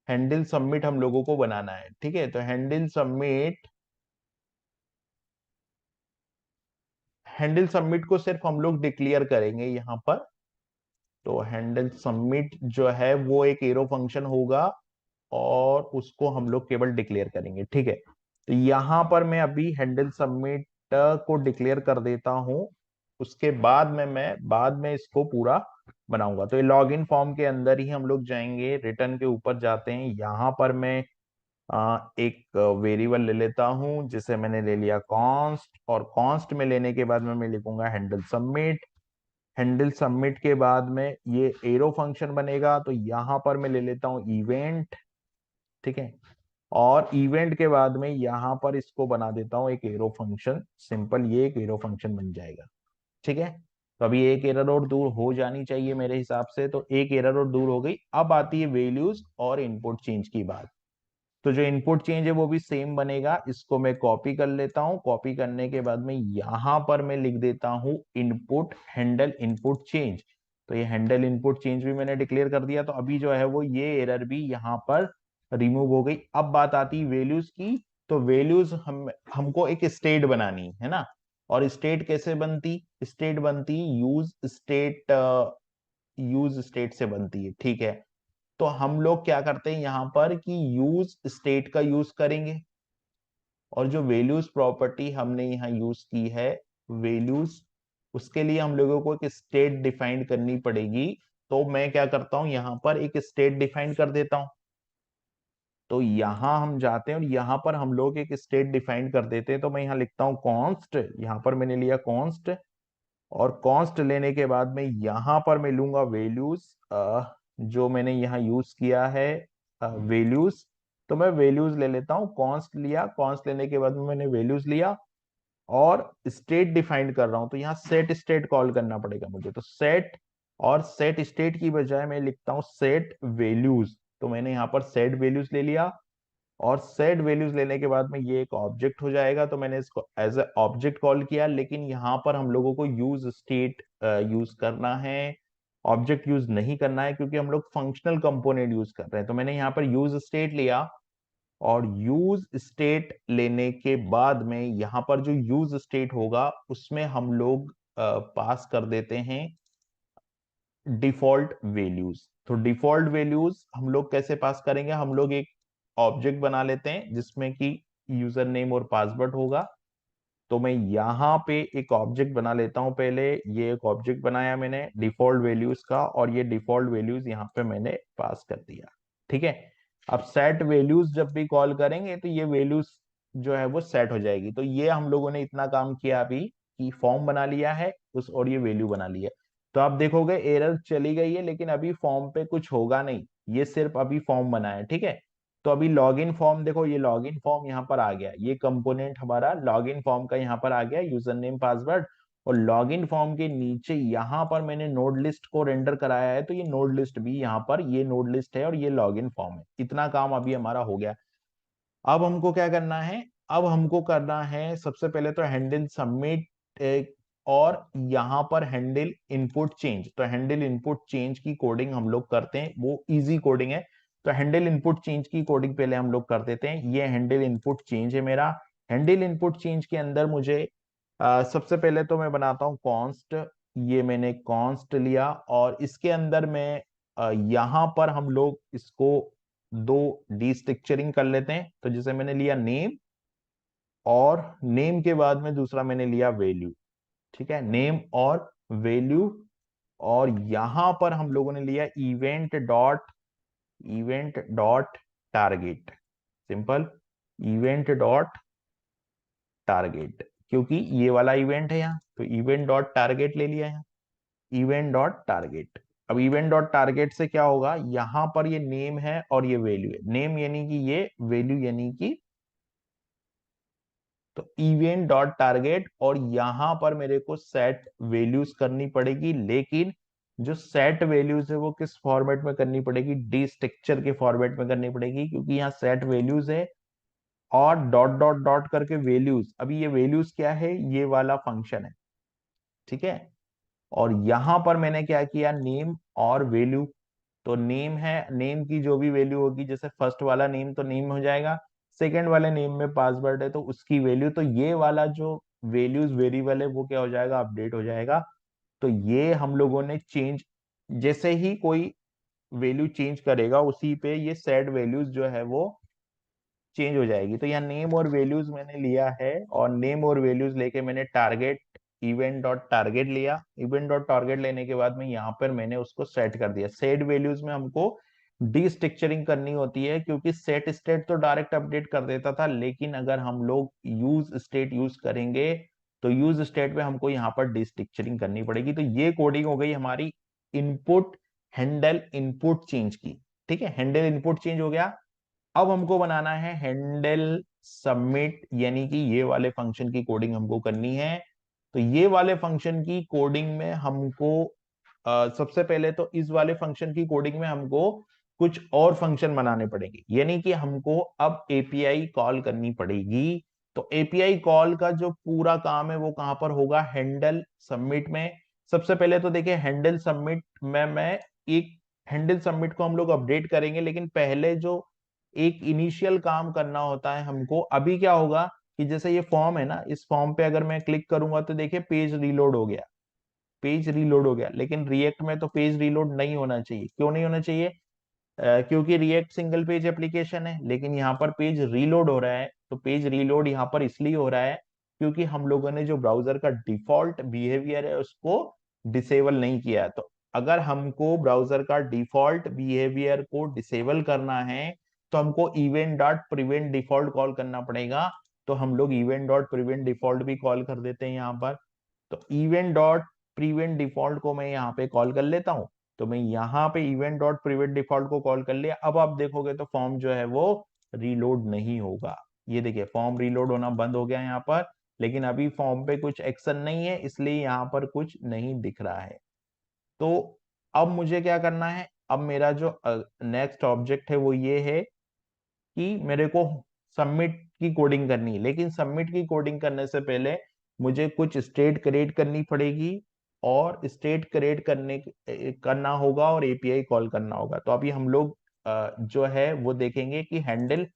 हैंडल सबमिट हम लोगों को बनाना है, ठीक है। तो हैंडल सबमिट को सिर्फ हम लोग डिक्लेयर करेंगे यहाँ पर। तो हैंडल सबमिट जो है वो एक एरो फंक्शन होगा, और उसको हम लोग केवल डिक्लेयर करेंगे, ठीक है। तो यहां पर मैं अभी हैंडल सबमिट को डिक्लेयर कर देता हूं। उसके बाद में मैं बाद में इसको पूरा बनाऊंगा। तो ये लॉगिन फॉर्म के अंदर ही हम लोग जाएंगे, रिटर्न के ऊपर जाते हैं। यहां पर मैं एक वेरिएबल ले लेता हूं, जिसे मैंने ले लिया कॉन्स्ट, और कॉन्स्ट में लेने के बाद में मैं लिखूंगा हैंडल सबमिट। हैंडल सबमिट के बाद में ये एरो फंक्शन बनेगा, तो यहां पर मैं ले लेता हूं इवेंट, ठीक है। और इवेंट के बाद में यहां पर इसको बना देता हूं एक एरो फंक्शन, सिंपल, ये एक एरो फंक्शन बन जाएगा, ठीक है। तो अभी एक एरर और दूर हो जानी चाहिए मेरे हिसाब से। तो एक एरर और दूर हो गई। अब आती है वैल्यूज और इनपुट चेंज की बात। तो जो इनपुट चेंज है वो भी सेम बनेगा। इसको मैं कॉपी कर लेता हूं। कॉपी करने के बाद में यहां पर मैं लिख देता हूं इनपुट हैंडल इनपुट चेंज। तो ये हैंडल इनपुट चेंज भी मैंने डिक्लेयर कर दिया। तो अभी जो है वो ये एरर भी यहाँ पर रिमूव हो गई। अब बात आती है वैल्यूज की। तो वैल्यूज हमको एक स्टेट बनानी है ना। और स्टेट कैसे बनती, स्टेट बनती यूज स्टेट से बनती है, ठीक है। तो हम लोग क्या करते हैं यहाँ पर कि यूज स्टेट का यूज करेंगे, और जो वैल्यूज प्रॉपर्टी हमने यहाँ यूज की है, वैल्यूज, उसके लिए हम लोगों को एक स्टेट डिफाइन करनी पड़ेगी। तो मैं क्या करता हूं, यहाँ पर एक स्टेट डिफाइन कर देता हूं। तो यहां हम जाते हैं और यहाँ पर हम लोग एक स्टेट डिफाइन कर देते हैं। तो मैं यहाँ लिखता हूँ कॉन्स्ट, यहाँ पर मैंने लिया कॉन्स्ट, और कॉन्स्ट लेने के बाद में यहाँ पर मैं लूंगा वैल्यूज, जो मैंने यहाँ यूज किया है वैल्यूज। तो मैं वैल्यूज ले लेता हूँ, कॉन्स्ट लिया, कॉन्स्ट लेने के बाद में मैंने वैल्यूज लिया, और स्टेट डिफाइन कर रहा हूं। तो यहाँ सेट स्टेट कॉल करना पड़ेगा मुझे। तो सेट, और सेट स्टेट की बजाय मैं लिखता हूँ सेट वैल्यूज। तो मैंने यहाँ पर सेट वैल्यूज ले लिया, और सेट वैल्यूज लेने के बाद में ये एक ऑब्जेक्ट हो जाएगा। तो मैंने इसको एज ए ऑब्जेक्ट कॉल किया, लेकिन यहाँ पर हम लोगों को यूज स्टेट यूज करना है, ऑब्जेक्ट यूज नहीं करना है, क्योंकि हम लोग फंक्शनल कंपोनेंट यूज कर रहे हैं। तो मैंने यहाँ पर यूज स्टेट लिया, और यूज स्टेट लेने के बाद में यहाँ पर जो यूज स्टेट होगा उसमें हम लोग पास कर देते हैं डिफॉल्ट वैल्यूज। तो डिफॉल्ट वैल्यूज हम लोग कैसे पास करेंगे, हम लोग एक ऑब्जेक्ट बना लेते हैं जिसमें कि यूजर नेम और पासवर्ड होगा। तो मैं यहाँ पे एक ऑब्जेक्ट बना लेता हूं। पहले ये एक ऑब्जेक्ट बनाया मैंने डिफॉल्ट वैल्यूज का, और ये डिफॉल्ट वैल्यूज यहाँ पे मैंने पास कर दिया, ठीक है। अब सेट वैल्यूज जब भी कॉल करेंगे तो ये वैल्यूज जो है वो सेट हो जाएगी। तो ये हम लोगों ने इतना काम किया अभी, कि फॉर्म बना लिया है उस, और ये वैल्यू बना ली है। तो आप देखोगे एरर चली गई है, लेकिन अभी फॉर्म पे कुछ होगा नहीं, ये सिर्फ अभी फॉर्म बना है, ठीक है। तो अभी लॉगिन फॉर्म देखो, ये लॉगिन फॉर्म यहाँ पर आ गया, ये कंपोनेंट हमारा लॉगिन फॉर्म का यहाँ पर आ गया, यूजर नेम पासवर्ड। और लॉगिन फॉर्म के नीचे यहाँ पर मैंने नोड लिस्ट को रेंडर कराया है, तो ये नोड लिस्ट भी यहाँ पर, ये नोड लिस्ट है और ये लॉगिन फॉर्म है। इतना काम अभी हमारा हो गया। अब हमको क्या करना है, अब हमको करना है सबसे पहले तो हैंडल सबमिट, और यहाँ पर हैंडल इनपुट चेंज। तो हैंडल इनपुट चेंज की कोडिंग हम लोग करते हैं, वो इजी कोडिंग है। तो हैंडल इनपुट चेंज की कोडिंग पहले हम लोग कर देते हैं। ये हैंडल इनपुट चेंज है मेरा। हैंडल इनपुट चेंज के अंदर मुझे सबसे पहले तो मैं बनाता हूँ कॉन्स्ट। ये मैंने कॉन्स्ट लिया और इसके अंदर मैं यहाँ पर हम लोग इसको दो डिस्ट्रक्चरिंग कर लेते हैं। तो जैसे मैंने लिया नेम, और नेम के बाद में दूसरा मैंने लिया वैल्यू। ठीक है, नेम और वैल्यू। और यहां पर हम लोगों ने लिया event dot target. Simple, event dot target, क्योंकि ये वाला इवेंट है यहाँ, तो इवेंट डॉट टारगेट ले लिया है, इवेंट डॉट टारगेट। अब इवेंट डॉट टारगेट से क्या होगा, यहां पर ये नेम है और ये वैल्यू है, नेम यानी कि ये, वैल्यू यानी कि, तो इवेंट डॉट टारगेट। और यहां पर मेरे को सेट वैल्यूज करनी पड़ेगी, लेकिन जो सेट वैल्यूज है वो किस फॉर्मेट में करनी पड़ेगी, डी स्ट्रक्चर के फॉर्मेट में करनी पड़ेगी, क्योंकि यहाँ सेट वैल्यूज है और डॉट डॉट डॉट करके वैल्यूज। अभी ये वैल्यूज क्या है, ये वाला फंक्शन है। ठीक है, और यहां पर मैंने क्या किया, नेम और वैल्यू। तो नेम है, नेम की जो भी वैल्यू होगी, जैसे फर्स्ट वाला नेम तो नेम हो जाएगा, सेकंड वाले नेम में पासवर्ड है तो उसकी वैल्यू, तो ये वाला जो वैल्यूज वेरिएबल है वो क्या हो जाएगा, अपडेट हो जाएगा। तो ये हम लोगों ने चेंज, जैसे ही कोई वैल्यू चेंज करेगा उसी पे ये सेट वैल्यूज जो है वो चेंज हो जाएगी। तो यहाँ नेम और वैल्यूज मैंने लिया है, और नेम और वैल्यूज लेके मैंने टारगेट, इवेंट डॉट टारगेट लिया। इवेंट डॉट टारगेट लेने के बाद में यहाँ पर मैंने उसको सेट कर दिया। सेट वैल्यूज में हमको डी स्ट्रक्चरिंग करनी होती है, क्योंकि सेट स्टेट तो डायरेक्ट अपडेट कर देता था, लेकिन अगर हम लोग यूज स्टेट यूज करेंगे तो यूज स्टेट में हमको यहाँ पर डी स्ट्रक्चरिंग करनी पड़ेगी। तो ये कोडिंग हो गई हमारी इनपुट हैंडल इनपुट चेंज की। ठीक है, हैंडल इनपुट चेंज हो गया। अब हमको बनाना है हैंडल सबमिट, यानी कि ये वाले फंक्शन की कोडिंग हमको करनी है। तो ये वाले फंक्शन की कोडिंग में हमको सबसे पहले तो इस वाले फंक्शन की कोडिंग में हमको कुछ और फंक्शन बनाने पड़ेंगे, यानी कि हमको अब एपीआई कॉल करनी पड़ेगी। तो एपीआई कॉल का जो पूरा काम है वो कहां पर होगा, हैंडल सबमिट में। सबसे पहले तो देखिए हैंडल सबमिट में मैं एक, हैंडल सबमिट को हम लोग अपडेट करेंगे, लेकिन पहले जो एक इनिशियल काम करना होता है हमको। अभी क्या होगा कि जैसे ये फॉर्म है ना, इस फॉर्म पे अगर मैं क्लिक करूंगा तो देखिए पेज रीलोड हो गया, पेज रीलोड हो गया। लेकिन रिएक्ट में तो पेज रीलोड नहीं होना चाहिए। क्यों नहीं होना चाहिए, क्योंकि रिएक्ट सिंगल पेज एप्लीकेशन है, लेकिन यहाँ पर पेज रीलोड हो रहा है। तो पेज रीलोड यहाँ पर इसलिए हो रहा है क्योंकि हम लोगों ने जो ब्राउजर का डिफॉल्ट बिहेवियर है उसको डिसेबल नहीं किया है। तो अगर हमको ब्राउजर का डिफॉल्ट बिहेवियर को डिसेबल करना है तो हमको event dot prevent default call करना पड़ेगा। तो हम लोग इवेंट डॉट प्रिवेंट डिफॉल्ट भी कॉल कर देते हैं यहाँ पर। तो इवेंट डॉट प्रिवेंट डिफॉल्ट को मैं यहाँ पे कॉल कर लेता हूँ। तो मैं यहाँ पे इवेंट डॉट प्रिवेंट डिफॉल्ट को कॉल कर लिया। अब आप देखोगे तो फॉर्म जो है वो रीलोड नहीं होगा। ये देखिए फॉर्म रीलोड होना बंद हो गया यहाँ पर, लेकिन अभी फॉर्म पे कुछ एक्शन नहीं है, इसलिए यहाँ पर कुछ नहीं दिख रहा है। तो अब मुझे क्या करना है, अब मेरा जो नेक्स्ट ऑब्जेक्ट है वो ये है कि मेरे को सबमिट की कोडिंग करनी है। लेकिन सबमिट की कोडिंग करने से पहले मुझे कुछ स्टेट क्रिएट करनी पड़ेगी, और स्टेट क्रिएट करना होगा और एपीआई कॉल करना होगा। तो अभी हम लोग जो है वो देखेंगे कि हैंडल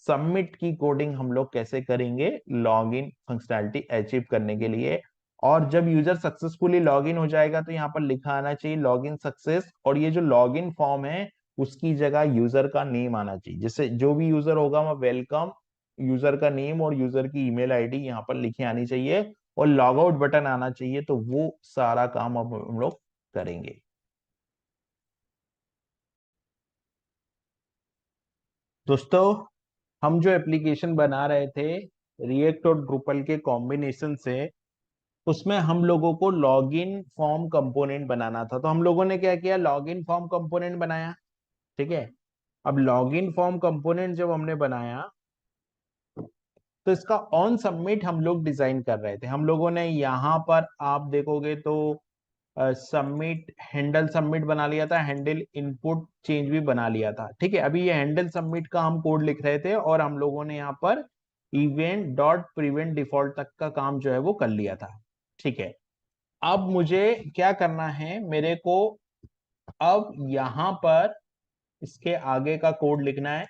सबमिट की कोडिंग हम लोग कैसे करेंगे लॉगिन फंक्शनैलिटी अचीव करने के लिए। और जब यूजर सक्सेसफुली लॉगिन हो जाएगा तो यहाँ पर लिखा आना चाहिए लॉगिन सक्सेस, और ये जो लॉगिन फॉर्म है उसकी जगह यूजर का नेम आना चाहिए। जैसे जो भी यूजर होगा वह वेलकम, यूजर का नेम और यूजर की ईमेल आईडी यहाँ पर लिखी आनी चाहिए, और लॉग आउट बटन आना चाहिए। तो वो सारा काम अब हम लोग करेंगे। दोस्तों, हम जो एप्लीकेशन बना रहे थे रिएक्ट और ड्रूपल के कॉम्बिनेशन से, उसमें हम लोगों को लॉगिन फॉर्म कंपोनेंट बनाना था। तो हम लोगों ने क्या किया, लॉगिन फॉर्म कंपोनेंट बनाया। ठीक है, अब लॉगिन फॉर्म कंपोनेंट जब हमने बनाया तो इसका ऑन सबमिट हम लोग डिजाइन कर रहे थे। हम लोगों ने यहाँ पर आप देखोगे तो सबमिट हैंडल सबमिट बना लिया था, हैंडल इनपुट चेंज भी बना लिया था। ठीक है, अभी ये हैंडल सबमिट का हम कोड लिख रहे थे और हम लोगों ने यहाँ पर इवेंट डॉट प्रिवेंट डिफॉल्ट तक का काम जो है वो कर लिया था। ठीक है, अब मुझे क्या करना है, मेरे को अब यहाँ पर इसके आगे का कोड लिखना है।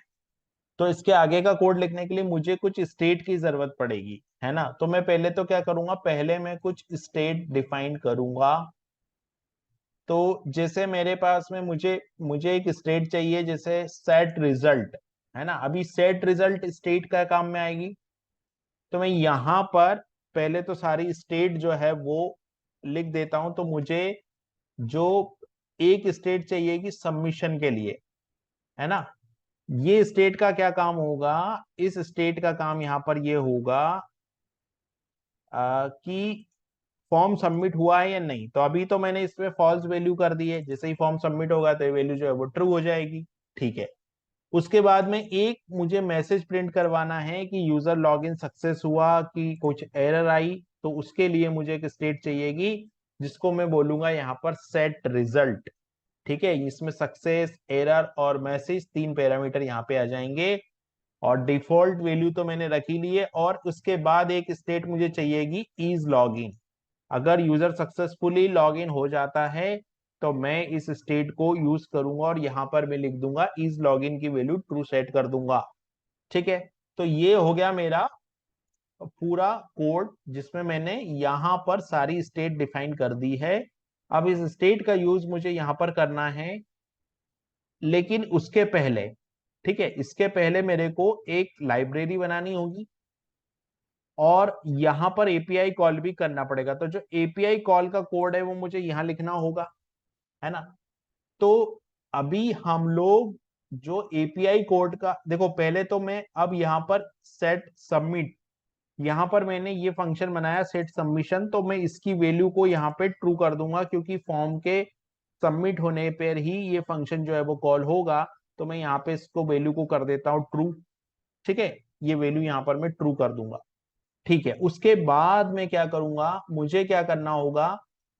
तो इसके आगे का कोड लिखने के लिए मुझे कुछ स्टेट की जरूरत पड़ेगी, है ना। तो मैं पहले तो क्या करूंगा, पहले मैं कुछ स्टेट डिफाइन करूंगा। तो जैसे मेरे पास में मुझे मुझे एक स्टेट चाहिए, जैसे सेट रिजल्ट, है ना। अभी सेट रिजल्ट स्टेट का काम में आएगी। तो मैं यहाँ पर पहले तो सारी स्टेट जो है वो लिख देता हूं। तो मुझे जो एक स्टेट चाहिए कि सबमिशन के लिए, है ना, ये स्टेट का क्या काम होगा, इस स्टेट का काम यहाँ पर ये होगा कि फॉर्म सबमिट हुआ है या नहीं। तो अभी तो मैंने इसमें फॉल्स वैल्यू कर दी है, जैसे ही फॉर्म सबमिट होगा तो वैल्यू जो है वो ट्रू हो जाएगी। ठीक है, उसके बाद में एक मुझे मैसेज प्रिंट करवाना है कि यूजर लॉगिन सक्सेस हुआ कि कुछ एरर आई। तो उसके लिए मुझे एक स्टेट चाहिएगी जिसको मैं बोलूंगा यहाँ पर सेट रिजल्ट। ठीक है, इसमें सक्सेस, एरर और मैसेज तीन पैरामीटर यहाँ पे आ जाएंगे। और डिफॉल्ट वैल्यू तो मैंने रखी ली है। और उसके बाद एक स्टेट मुझे चाहिएगी इज लॉगिन। अगर यूजर सक्सेसफुली लॉगिन हो जाता है तो मैं इस स्टेट को यूज करूंगा और यहां पर मैं लिख दूंगा इज लॉगिन की वैल्यू ट्रू सेट कर दूंगा। ठीक है, तो ये हो गया मेरा पूरा कोड जिसमें मैंने यहां पर सारी स्टेट डिफाइन कर दी है। अब इस स्टेट का यूज मुझे यहां पर करना है, लेकिन उसके पहले, ठीक है, इसके पहले मेरे को एक लाइब्रेरी बनानी होगी और यहां पर एपीआई कॉल भी करना पड़ेगा। तो जो एपीआई कॉल का कोड है वो मुझे यहां लिखना होगा, है ना। तो अभी हम लोग जो एपीआई कोड का देखो, पहले तो मैं अब यहां पर सेट सबमिट, यहां पर मैंने ये फंक्शन बनाया सेट सबमिशन। तो मैं इसकी वैल्यू को यहाँ पे ट्रू कर दूंगा क्योंकि फॉर्म के सबमिट होने पर ही ये फंक्शन जो है वो कॉल होगा। तो मैं यहाँ पे इसको वैल्यू को कर देता हूँ ट्रू। ठीक है, ये वैल्यू यहाँ पर मैं ट्रू कर दूंगा। ठीक है, उसके बाद मैं क्या करूंगा, मुझे क्या करना होगा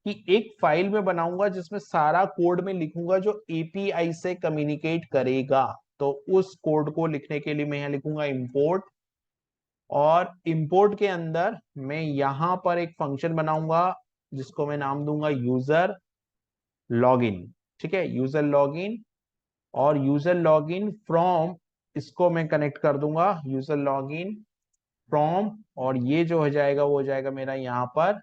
कि एक फाइल में बनाऊंगा जिसमें सारा कोड में लिखूंगा जो एपीआई से कम्युनिकेट करेगा। तो उस कोड को लिखने के लिए मैं यहां लिखूंगा इंपोर्ट। और इंपोर्ट के अंदर मैं यहां पर एक फंक्शन बनाऊंगा जिसको मैं नाम दूंगा यूजर लॉगिन। ठीक है, यूजर लॉगिन। और यूजर लॉगिन फ्रॉम, इसको मैं कनेक्ट कर दूंगा यूजर लॉगिन फ्रॉम। और ये जो हो जाएगा वो हो जाएगा मेरा यहाँ पर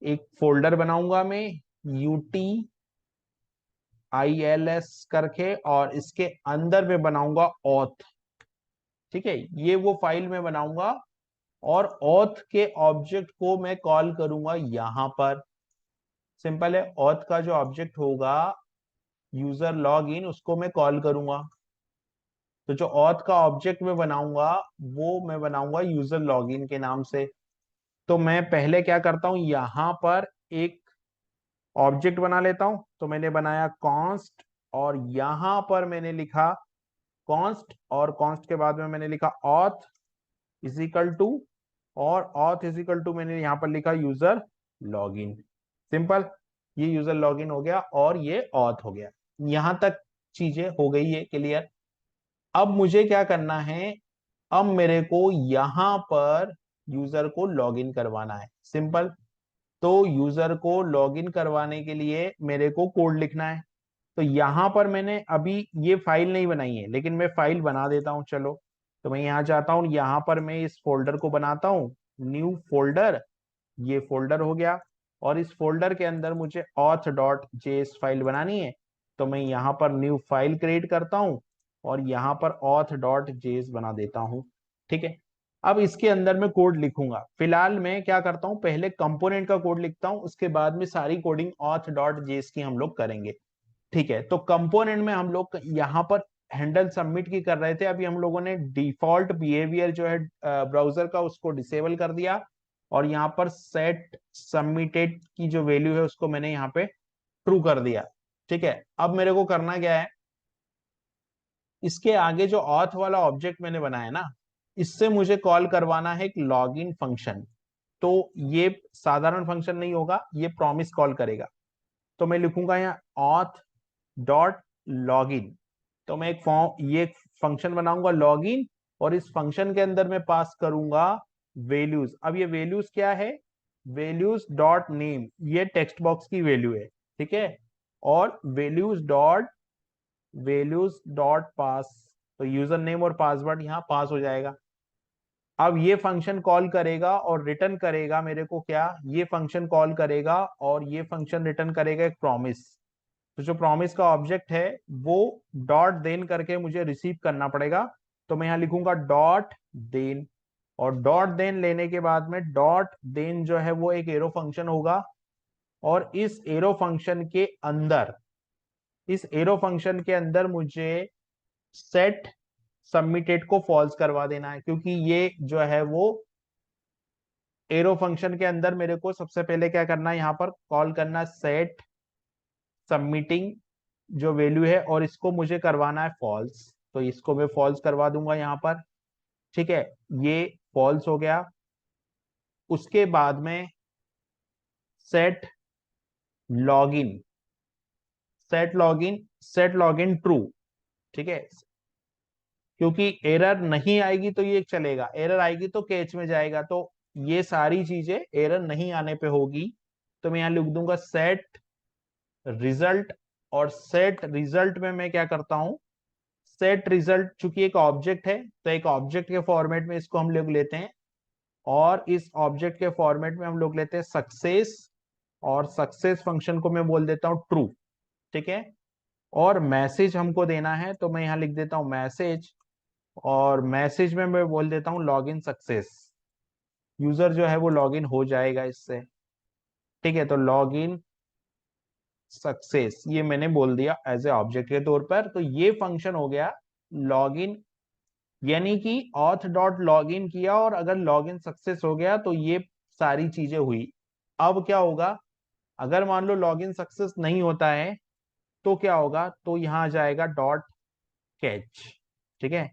एक फोल्डर बनाऊंगा मैं UTILS करके, और इसके अंदर में बनाऊंगा ऑथ। ठीक है, ये वो फाइल में बनाऊंगा और ऑथ के ऑब्जेक्ट को मैं कॉल करूंगा यहां पर। सिंपल है, ऑथ का जो ऑब्जेक्ट होगा यूजर लॉग इन, उसको मैं कॉल करूंगा। तो जो ऑथ का ऑब्जेक्ट मैं बनाऊंगा वो मैं बनाऊंगा यूजर लॉगिन के नाम से। तो मैं पहले क्या करता हूं, यहां पर एक ऑब्जेक्ट बना लेता हूं। तो मैंने बनाया कॉन्स्ट, और यहां पर मैंने लिखा कॉन्स्ट, और कॉन्स्ट के बाद में मैंने लिखा ऑथ इज इक्वल टू, और ऑथ इज इक्वल टू मैंने यहां पर लिखा यूजर लॉगिन। सिंपल, ये यूजर लॉगिन हो गया और ये ऑथ हो गया। यहां तक चीजें हो गई है क्लियर। अब मुझे क्या करना है, अब मेरे को यहां पर यूजर को लॉगिन करवाना है। सिंपल, तो यूजर को लॉगिन करवाने के लिए मेरे को कोड लिखना है। तो यहां पर मैंने अभी ये फाइल नहीं बनाई है, लेकिन मैं फाइल बना देता हूं चलो। तो मैं यहाँ जाता हूँ, यहाँ पर मैं इस फोल्डर को बनाता हूँ, न्यू फोल्डर, ये फोल्डर हो गया। और इस फोल्डर के अंदर मुझे auth डॉट जेएस फाइल बनानी है। तो मैं यहाँ पर न्यू फाइल क्रिएट करता हूँ और यहाँ पर auth डॉट जेएस बना देता हूँ। ठीक है, अब इसके अंदर मैं कोड लिखूंगा। फिलहाल मैं क्या करता हूँ, पहले कंपोनेंट का कोड लिखता हूँ, उसके बाद में सारी कोडिंग auth डॉट जेएस की हम लोग करेंगे। ठीक है, तो कंपोनेंट में हम लोग यहाँ पर हैंडल सबमिट की कर रहे थे। अभी हम लोगों ने डिफॉल्ट बिहेवियर जो है ब्राउजर का उसको डिसेबल कर दिया, और यहाँ पर सेट सबमिटेड की जो वैल्यू है उसको मैंने यहाँ पे ट्रू कर दिया। ठीक है, अब मेरे को करना क्या है, इसके आगे जो ऑथ वाला ऑब्जेक्ट मैंने बनाया ना, इससे मुझे कॉल करवाना है एक लॉगिन फंक्शन। तो ये साधारण फंक्शन नहीं होगा, ये प्रॉमिस कॉल करेगा। तो मैं लिखूंगा यहाँ ऑथ डॉट लॉगिन। तो मैं एक फॉर्म, ये फंक्शन बनाऊंगा लॉगिन, और इस फंक्शन के अंदर मैं पास करूंगा वैल्यूज। अब ये वैल्यूज क्या है, वैल्यूज डॉट नेम, ये टेक्स्ट बॉक्स की वैल्यू है, ठीक है। और वैल्यूज डॉट पास, तो यूजर नेम और पासवर्ड यहाँ पास हो जाएगा। अब ये फंक्शन कॉल करेगा और रिटर्न करेगा मेरे को क्या, ये फंक्शन कॉल करेगा और ये फंक्शन रिटर्न करेगा एक प्रॉमिस। तो जो प्रॉमिस का ऑब्जेक्ट है वो डॉट देन करके मुझे रिसीव करना पड़ेगा। तो मैं यहां लिखूंगा डॉट देन, और डॉट देन लेने के बाद में डॉट देन जो है वो एक एरो फंक्शन होगा। और इस एरो फंक्शन के अंदर मुझे सेट सबमिटेड को फॉल्स करवा देना है, क्योंकि ये जो है वो एरो फंक्शन के अंदर मेरे को सबसे पहले क्या करना है, यहाँ पर कॉल करना सेट सबमिटिंग जो वैल्यू है, और इसको मुझे करवाना है फॉल्स। तो इसको मैं फॉल्स करवा दूंगा यहाँ पर, ठीक है। ये फॉल्स हो गया। उसके बाद में set login, set login true, ठीक है। क्योंकि एरर नहीं आएगी तो ये चलेगा, एरर आएगी तो कैच में जाएगा। तो ये सारी चीजें एरर नहीं आने पे होगी। तो मैं यहां लिख दूंगा सेट रिजल्ट। और सेट रिजल्ट में मैं क्या करता हूं, सेट रिजल्ट चूंकि एक ऑब्जेक्ट है, तो एक ऑब्जेक्ट के फॉर्मेट में इसको हम लोग लेते हैं। और इस ऑब्जेक्ट के फॉर्मेट में हम लोग लेते हैं सक्सेस, और सक्सेस फंक्शन को मैं बोल देता हूं ट्रू, ठीक है। और मैसेज हमको देना है, तो मैं यहां लिख देता हूं मैसेज, और मैसेज में मैं बोल देता हूं लॉगिन सक्सेस। यूजर जो है वो लॉगिन हो जाएगा इससे, ठीक है। तो लॉगिन सक्सेस ये मैंने बोल दिया एज ए ऑब्जेक्ट के तौर पर। तो ये फंक्शन हो गया लॉगिन, यानी कि ऑथ डॉट लॉग इन किया, और अगर लॉग इन सक्सेस हो गया तो ये सारी चीजें हुई। अब क्या होगा, अगर मान लो लॉग इन सक्सेस नहीं होता है तो क्या होगा, तो यहां आ जाएगा डॉट कैच, ठीक है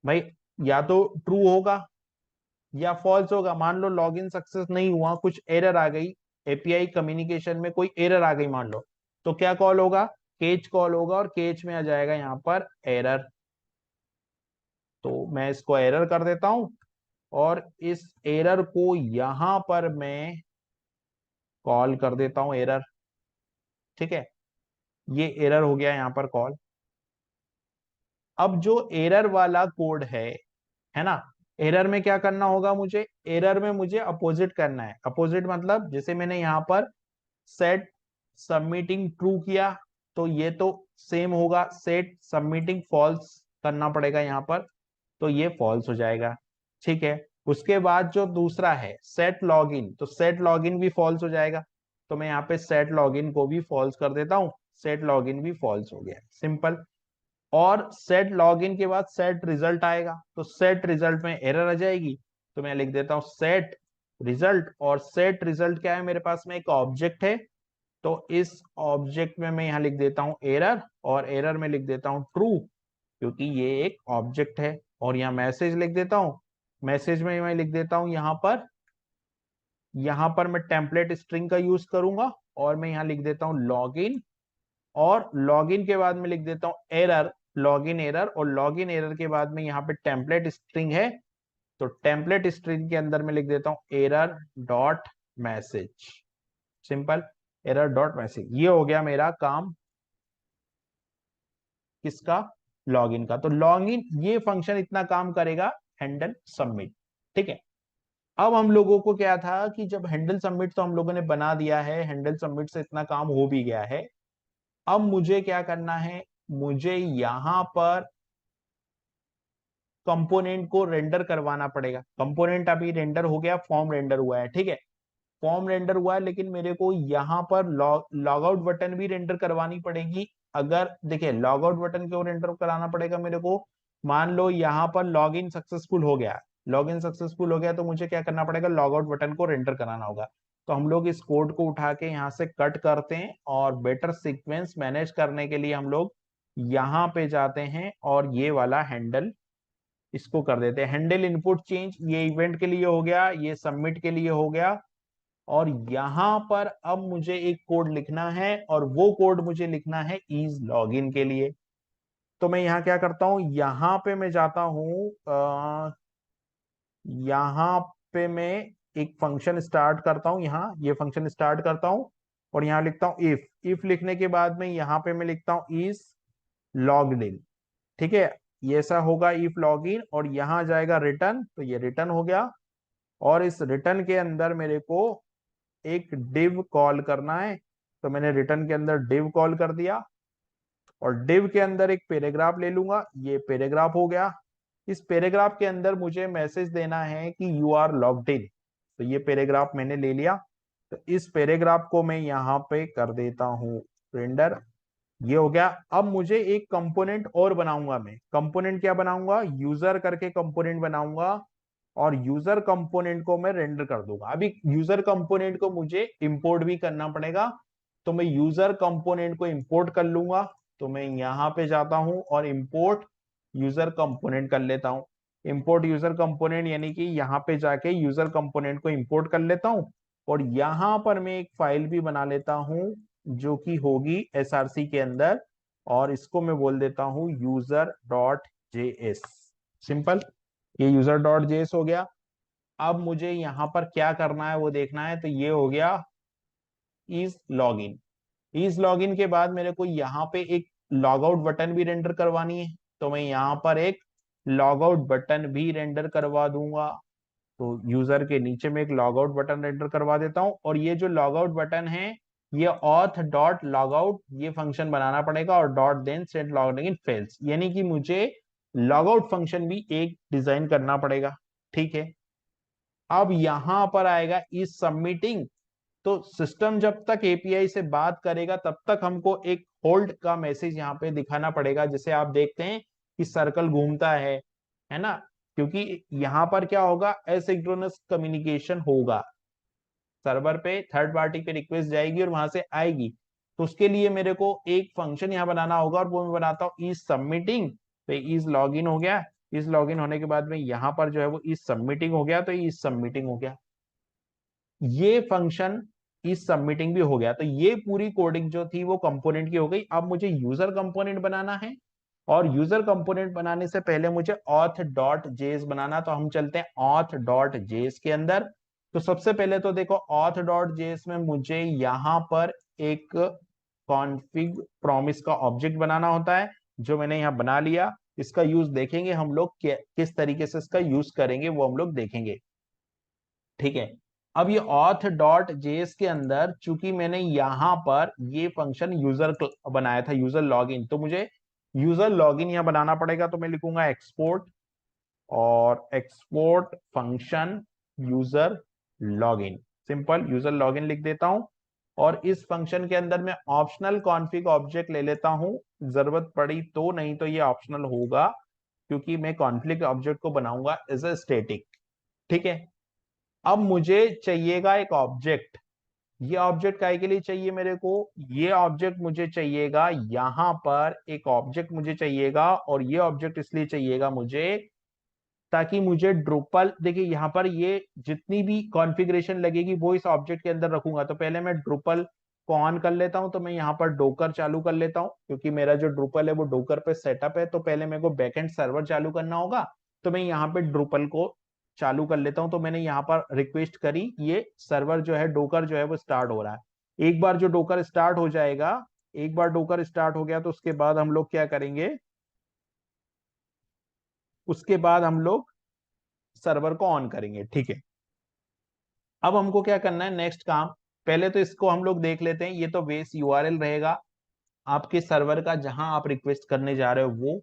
भाई। या तो ट्रू होगा या फॉल्स होगा। मान लो लॉग इन सक्सेस नहीं हुआ, कुछ एरर आ गई, एपीआई कम्युनिकेशन में कोई एरर आ गई मान लो, तो क्या कॉल होगा, केच कॉल होगा, और केच में आ जाएगा यहाँ पर एरर। तो मैं इसको एरर कर देता हूं, और इस एरर को यहां पर मैं कॉल कर देता हूं एरर, ठीक है। ये एरर हो गया यहां पर कॉल। अब जो एरर वाला कोड है ना, एरर में क्या करना होगा मुझे, एरर में मुझे अपोजिट करना है। अपोजिट मतलब जैसे मैंने यहां पर सेट सबमिटिंग ट्रू किया, तो ये तो सेम होगा, सेट सबमिटिंग फॉल्स करना पड़ेगा यहां पर, तो ये फॉल्स हो जाएगा, ठीक है। उसके बाद जो दूसरा है सेट लॉगिन, तो सेट लॉगिन भी फॉल्स हो जाएगा। तो मैं यहाँ पे सेट लॉगिन को भी फॉल्स कर देता हूँ, सेट लॉगिन भी फॉल्स हो गया, सिंपल। और सेट लॉगिन के बाद सेट रिजल्ट आएगा, तो सेट रिजल्ट में एरर आ जाएगी। तो मैं लिख देता हूँ सेट रिजल्ट, और सेट रिजल्ट क्या है, मेरे पास में एक ऑब्जेक्ट है। तो इस ऑब्जेक्ट में मैं यहाँ लिख देता हूँ एरर, और एरर में लिख देता हूँ ट्रू, क्योंकि ये एक ऑब्जेक्ट है। और यहाँ मैसेज लिख देता हूँ, मैसेज में मैं लिख देता हूँ यहाँ पर मैं टेम्पलेट स्ट्रिंग का यूज करूंगा, और मैं यहाँ लिख देता हूँ लॉगिन। और लॉगिन के बाद में लिख देता हूँ एरर, लॉगिन एरर, और लॉगिन एरर के बाद में यहाँ पे टेम्पलेट स्ट्रिंग है, तो टेम्पलेट स्ट्रिंग के अंदर में लिख देता हूँ error dot message, simple, error dot message. ये हो गया मेरा काम किसका, लॉगिन का। तो लॉगिन ये फंक्शन इतना काम करेगा, हैंडल सबमिट, ठीक है। अब हम लोगों को क्या था कि जब हैंडल सबमिट तो हम लोगों ने बना दिया है, हैंडल सबमिट से इतना काम हो भी गया है। अब मुझे क्या करना है, मुझे यहां पर कंपोनेंट को रेंडर करवाना पड़ेगा। कंपोनेंट अभी रेंडर हो गया, फॉर्म रेंडर हुआ है, ठीक है। फॉर्म रेंडर हुआ है, लेकिन मेरे को यहाँ पर लॉग आउट बटन भी रेंडर करवानी पड़ेगी। अगर देखिए लॉग आउट बटन क्यों रेंडर कराना पड़ेगा मेरे को, मान लो यहाँ पर लॉग इन सक्सेसफुल हो गया, लॉग इन सक्सेसफुल हो गया, तो मुझे क्या करना पड़ेगा, लॉग आउट बटन को रेंडर कराना होगा। तो हम लोग इस कोड को उठा के यहाँ से कट करते हैं, और बेटर सीक्वेंस मैनेज करने के लिए हम लोग यहाँ पे जाते हैं और ये वाला हैंडल इसको कर देते हैं हैंडल इनपुट चेंज। ये इवेंट के लिए हो गया, ये सबमिट के लिए हो गया। और यहां पर अब मुझे एक कोड लिखना है और वो कोड मुझे लिखना है इज लॉगिन के लिए। तो मैं यहाँ क्या करता हूं, यहाँ पे मैं जाता हूं, यहाँ पे मैं एक फंक्शन स्टार्ट करता हूं, यहाँ ये फंक्शन स्टार्ट करता हूं और यहाँ लिखता हूं इफ लिखने के बाद में यहाँ पे मैं लिखता हूं इज लॉग्ड इन। ठीक है, ये ऐसा होगा इफ लॉगिन और यहाँ जाएगा रिटर्न, तो ये रिटर्न हो गया। और इस रिटर्न के अंदर मेरे को एक डिव कॉल करना है, तो मैंने रिटर्न के अंदर डिव कॉल कर दिया और डिव के अंदर एक पैराग्राफ ले लूंगा, ये पैराग्राफ हो गया। इस पैराग्राफ के अंदर मुझे मैसेज देना है कि यू आर लॉग्ड इन, तो ये पैराग्राफ मैंने ले लिया। तो इस पैराग्राफ को मैं यहाँ पे कर देता हूँ रेंडर, ये हो गया। अब मुझे एक कंपोनेंट और बनाऊंगा, मैं कंपोनेंट क्या बनाऊंगा, यूजर करके कंपोनेंट बनाऊंगा और यूजर कंपोनेंट को मैं रेंडर कर दूंगा। अभी यूजर कंपोनेंट को मुझे इंपोर्ट भी करना पड़ेगा, तो मैं यूजर कंपोनेंट को इंपोर्ट कर लूंगा। तो मैं यहाँ पे जाता हूं और इंपोर्ट यूजर कंपोनेंट कर लेता हूं। इंपोर्ट यूजर कंपोनेंट यानी कि यहाँ पे जाके यूजर कंपोनेंट को इंपोर्ट कर लेता हूं और यहाँ पर मैं एक फाइल भी बना लेता हूं जो कि होगी एसआरसी के अंदर, और इसको मैं बोल देता हूं यूजर डॉट जेएस। सिंपल, ये यूजर डॉट जेएस हो गया। अब मुझे यहाँ पर क्या करना है वो देखना है, तो ये हो गया इज लॉगिन। इज लॉगिन के बाद मेरे को यहाँ पे एक लॉग आउट बटन भी रेंडर करवानी है, तो मैं यहाँ पर एक लॉग आउट बटन भी रेंडर करवा दूंगा। तो यूजर के नीचे में एक लॉग आउट बटन रेंडर करवा देता हूं और ये जो लॉग आउट बटन है ये ऑथ डॉट लॉग आउट ये फंक्शन बनाना पड़ेगा और dot then set login fails, यानी कि मुझे लॉग आउट फंक्शन भी एक डिजाइन करना पड़ेगा। ठीक है, अब यहां पर आएगा इज सबमिटिंग। तो सिस्टम जब तक एपीआई से बात करेगा तब तक हमको एक होल्ड का मैसेज यहाँ पे दिखाना पड़ेगा, जैसे आप देखते हैं कि सर्कल घूमता है ना, क्योंकि यहाँ पर क्या होगा, एसिंक्रोनस कम्युनिकेशन होगा। सर्वर पे थर्ड पार्टी पे रिक्वेस्ट जाएगी और वहां से आएगी, तो उसके लिए मेरे को एक फंक्शन यहाँ बनाना होगा और वो मैं बनाता हूँ इज सबमिटिंग। तो इज लॉगिन हो गया, इज लॉगिन होने के बाद में यहाँ पर जो है वो इज सबमिटिंग हो गया, तो इज सबमिटिंग हो गया। ये फंक्शन इस सबमिटिंग भी हो गया। तो ये पूरी कोडिंग जो थी वो कंपोनेंट की हो गई। अब मुझे यूजर कंपोनेंट बनाना है और यूजर कंपोनेंट बनाने से पहले मुझे ऑथ डॉट जेएस बनाना, तो हम चलते हैं ऑथ डॉट जेएस के अंदर। तो सबसे पहले तो देखो ऑथ डॉट जेएस में मुझे यहां पर एक कॉन्फ़िग प्रॉमिस का ऑब्जेक्ट बनाना होता है, जो मैंने यहां बना लिया। इसका यूज देखेंगे हम लोग किस तरीके से इसका यूज करेंगे वो हम लोग देखेंगे। ठीक है, अब ये ऑथ डॉट जेएस के अंदर चूंकि मैंने यहां पर ये फंक्शन यूजर बनाया था यूजर लॉगिन, तो मुझे यूजर लॉगिन यहां बनाना पड़ेगा। तो मैं लिखूंगा एक्सपोर्ट और export function user login, simple user login लिख देता हूं। और इस फंक्शन के अंदर मैं ऑप्शनल कॉन्फ़िग ऑब्जेक्ट ले लेता हूं, जरूरत पड़ी तो, नहीं तो ये ऑप्शनल होगा क्योंकि मैं कॉन्फ्लिक्ट ऑब्जेक्ट को बनाऊंगा एज ए स्टेटिक। ठीक है, अब मुझे चाहिएगा एक ऑब्जेक्ट। ये ऑब्जेक्ट काय के लिए चाहिए मेरे को, ये ऑब्जेक्ट मुझे चाहिएगा, यहां पर एक ऑब्जेक्ट मुझे चाहिएगा और ये ऑब्जेक्ट इसलिए चाहिएगा मुझे ताकि मुझे ड्रुपल, देखिए यहाँ पर ये जितनी भी कॉन्फ़िगरेशन लगेगी वो इस ऑब्जेक्ट के अंदर रखूंगा। तो पहले मैं ड्रुपल को ऑन कर लेता हूं, तो मैं यहाँ पर डोकर चालू कर लेता हूं क्योंकि मेरा जो ड्रुपल है वो डोकर पे सेटअप है। तो पहले मेरे को बैकएंड सर्वर चालू करना होगा, तो मैं यहाँ पे ड्रुपल को चालू कर लेता हूं। तो मैंने यहाँ पर रिक्वेस्ट करी, ये सर्वर जो है डोकर जो है वो स्टार्ट हो रहा है। एक बार जो डोकर स्टार्ट हो जाएगा, एक बार डोकर स्टार्ट हो गया तो उसके बाद हम लोग क्या करेंगे, उसके बाद हम लोग सर्वर को ऑन करेंगे। ठीक है, अब हमको क्या करना है नेक्स्ट काम, पहले तो इसको हम लोग देख लेते हैं। ये तो बेस यूआरएल रहेगा आपके सर्वर का जहां आप रिक्वेस्ट करने जा रहे हो वो।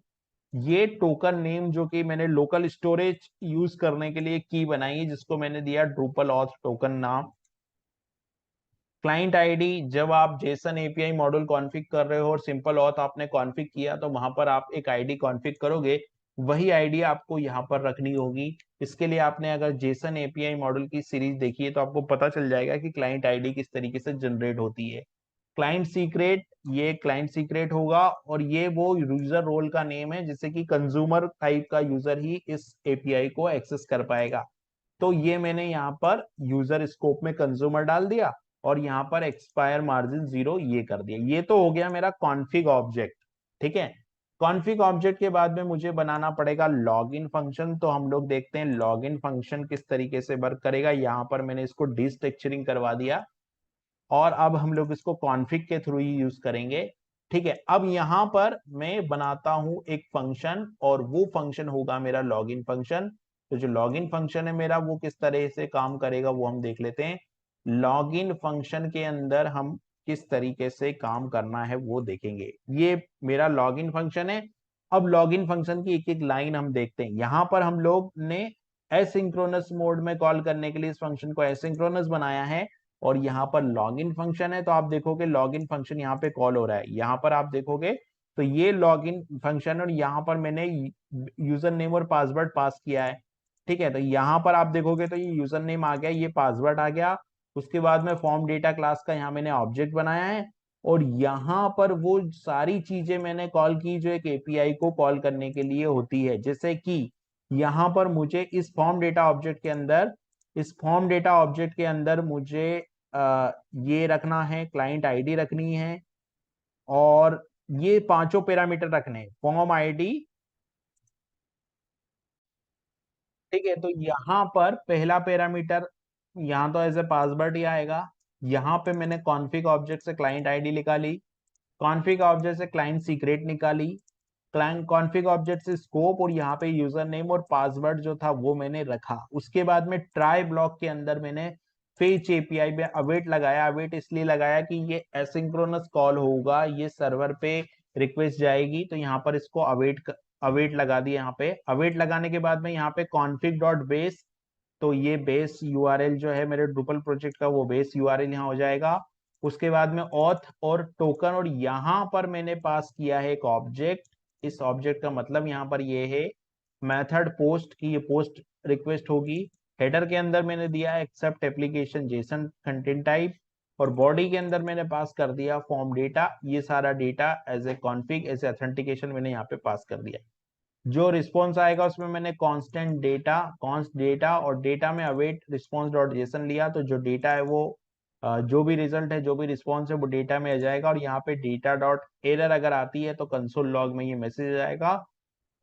ये टोकन नेम जो कि मैंने लोकल स्टोरेज यूज करने के लिए की बनाई है, जिसको मैंने दिया ड्रूपल ऑथ टोकन नाम। क्लाइंट आईडी, जब आप जेसन एपीआई मॉड्यूल कॉन्फ़िग कर रहे हो और सिंपल ऑथ आपने कॉन्फ़िग किया तो वहां पर आप एक आईडी कॉन्फ़िग करोगे, वही आईडी आपको यहाँ पर रखनी होगी। इसके लिए आपने अगर जेसन एपीआई मॉड्यूल की सीरीज देखी है तो आपको पता चल जाएगा कि क्लाइंट आईडी किस तरीके से जनरेट होती है। क्लाइंट सीक्रेट, ये क्लाइंट सीक्रेट होगा, और ये वो यूजर रोल का नेम है जिससे कि कंज्यूमर टाइप का यूजर ही इस एपीआई को एक्सेस कर पाएगा। तो ये मैंने यहाँ पर यूजर स्कोप में कंज्यूमर डाल दिया, और यहाँ पर एक्सपायर मार्जिन 0 ये कर दिया। ये तो हो गया मेरा कॉन्फिग ऑब्जेक्ट। ठीक है, कॉन्फिग ऑब्जेक्ट के बाद में मुझे बनाना पड़ेगा लॉगिन फंक्शन। तो हम लोग देखते हैं लॉगिन फंक्शन किस तरीके से वर्क करेगा। यहाँ पर मैंने इसको डिस्ट्रक्चरिंग करवा दिया, और अब हम लोग इसको कॉन्फिग के थ्रू ही यूज करेंगे। ठीक है, अब यहां पर मैं बनाता हूं एक फंक्शन, और वो फंक्शन होगा मेरा लॉगिन फंक्शन। तो जो लॉगिन फंक्शन है मेरा, वो किस तरह से काम करेगा वो हम देख लेते हैं। लॉगिन फंक्शन के अंदर हम किस तरीके से काम करना है वो देखेंगे। ये मेरा लॉगिन फंक्शन है। अब लॉगिन फंक्शन की एक एक लाइन हम देखते हैं। यहां पर हम लोग ने एसिंक्रोनस मोड में कॉल करने के लिए इस फंक्शन को एसिंक्रोनस बनाया है, और यहाँ पर लॉगिन फंक्शन है। तो आप देखोगे लॉगिन फंक्शन यहाँ पे कॉल हो रहा है। यहाँ पर आप देखोगे तो ये लॉगिन फंक्शन, और यहाँ पर मैंने यूजर नेम और पासवर्ड पास किया है। ठीक है, तो यहाँ पर आप देखोगे तो ये यूजर नेम आ गया, ये पासवर्ड आ गया। उसके बाद में फॉर्म डेटा क्लास का यहाँ मैंने ऑब्जेक्ट बनाया है, और यहाँ पर वो सारी चीजें मैंने कॉल की जो एक एपीआई को कॉल करने के लिए होती है। जैसे कि यहाँ पर मुझे इस फॉर्म डेटा ऑब्जेक्ट के अंदर मुझे ये रखना है, क्लाइंट आईडी रखनी है, और ये पांचों पैरामीटर रखने हैं, फॉर्म आईडी। ठीक है, तो यहाँ पर पहला पैरामीटर यहाँ तो एज ए पासवर्ड ही आएगा। यहाँ पे मैंने कॉन्फिग ऑब्जेक्ट से क्लाइंट आईडी निकाली, कॉन्फिग ऑब्जेक्ट से क्लाइंट सीक्रेट निकाली, क्लाइंट कॉन्फिग ऑब्जेक्ट से स्कोप, और यहाँ पे यूजर नेम और पासवर्ड जो था वो मैंने रखा। उसके बाद में ट्राई ब्लॉक के अंदर मैंने फेच एपीआई में अवेट लगाया। अवेट इसलिए लगाया कि ये एसिंक्रोनस कॉल होगा, ये सर्वर पे रिक्वेस्ट जाएगी, तो यहाँ पर इसको अवेट लगा दिया। यहाँ पे अवेट लगाने के बाद में यहाँ पे कॉन्फिग डॉट बेस, तो ये बेस यूआरएल जो है मेरे ड्रूपल प्रोजेक्ट का, वो बेस यूआरएल यहाँ हो जाएगा। उसके बाद में ऑथ और टोकन, और यहाँ पर मैंने पास किया है एक ऑब्जेक्ट। इस ऑब्जेक्ट का मतलब यहाँ पर ये है मेथड पोस्ट की, ये पोस्ट रिक्वेस्ट होगी। हेडर के अंदर मैंने दिया accept application JSON content type, और बॉडी के अंदर मैंने पास कर दिया फॉर्म डेटा। ये सारा data as a config as a authentication मैंने यहाँ पे पास कर दिया। जो रिस्पॉन्स आएगा उसमें मैंने कांस्टेंट डेटा, कॉन्स्ट डेटा, और डेटा में अवेट रिस्पॉन्स डॉट जेसन लिया। तो जो डेटा है वो जो भी रिजल्ट है, जो भी रिस्पॉन्स है, वो डेटा में आ जाएगा। और यहाँ पे डेटा डॉट एरर अगर आती है तो कंसोल लॉग में ये मैसेज आएगा,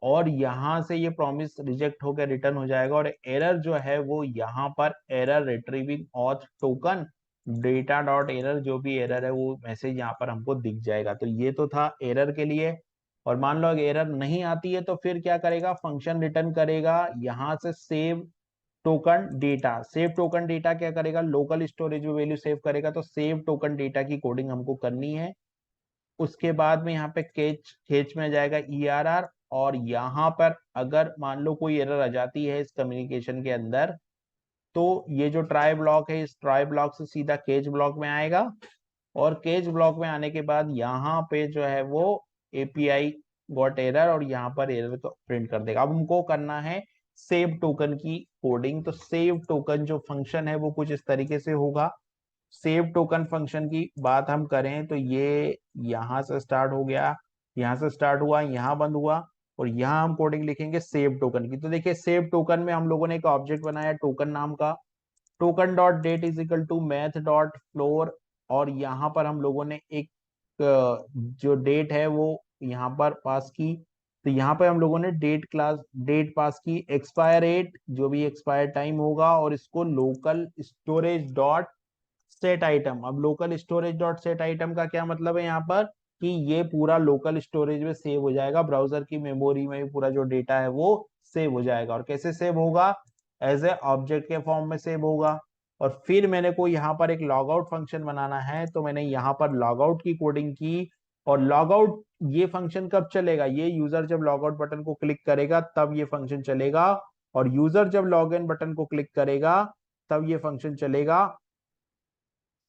और यहाँ से ये प्रॉमिस रिजेक्ट होकर रिटर्न हो जाएगा। और एरर जो है वो यहाँ पर error retrieving auth token data dot error, जो भी एरर है वो मैसेज यहाँ पर हमको दिख जाएगा। तो ये तो था एरर के लिए। और मान लो अगर एरर नहीं आती है तो फिर क्या करेगा, फंक्शन रिटर्न करेगा यहाँ से save token data. Save token data क्या करेगा, लोकल स्टोरेज में वैल्यू सेव करेगा। तो सेव टोकन डेटा की कोडिंग हमको करनी है। उसके बाद में यहाँ पे केच केच में जाएगा ERR, और यहाँ पर अगर मान लो कोई एरर आ जाती है इस कम्युनिकेशन के अंदर, तो ये जो ट्राई ब्लॉक है, इस ट्राई ब्लॉक से सीधा केच ब्लॉक में आएगा। और केच ब्लॉक में आने के बाद यहाँ पे जो है वो एपीआई गॉट एरर, और यहाँ पर एरर को प्रिंट कर देगा। अब हमको करना है सेव टोकन की कोडिंग। तो सेव टोकन जो फंक्शन है वो कुछ इस तरीके से होगा। सेव टोकन फंक्शन की बात हम करें तो ये यहाँ से स्टार्ट हो गया, यहाँ से स्टार्ट हुआ, यहाँ बंद हुआ, और यहाँ हम कोडिंग लिखेंगे सेव टोकन की। तो देखिए सेव टोकन में हम लोगों ने एक ऑब्जेक्ट बनाया टोकन नाम का। Token dot date is equal to math dot floor, और यहाँ पर हम लोगों ने एक जो डेट है वो यहाँ पर पास की। तो यहाँ पे हम लोगों ने डेट पास की, एक्सपायर डेट जो भी एक्सपायर टाइम होगा, और इसको local storage dot set item. अब local storage dot set item का क्या मतलब है यहाँ पर, कि ये पूरा लोकल स्टोरेज में सेव हो जाएगा, ब्राउजर की मेमोरी में भी पूरा जो डेटा है वो सेव हो जाएगा। और कैसे सेव होगा, एज ए ऑब्जेक्ट के फॉर्म में सेव होगा। और फिर मैंने को यहाँ पर एक लॉग आउट फंक्शन बनाना है, तो मैंने यहाँ पर लॉग आउट की कोडिंग की। और लॉग आउट ये फंक्शन कब चलेगा, ये यूजर जब लॉग आउट बटन को क्लिक करेगा तब ये फंक्शन चलेगा, और यूजर जब लॉग इन बटन को क्लिक करेगा तब ये फंक्शन चलेगा।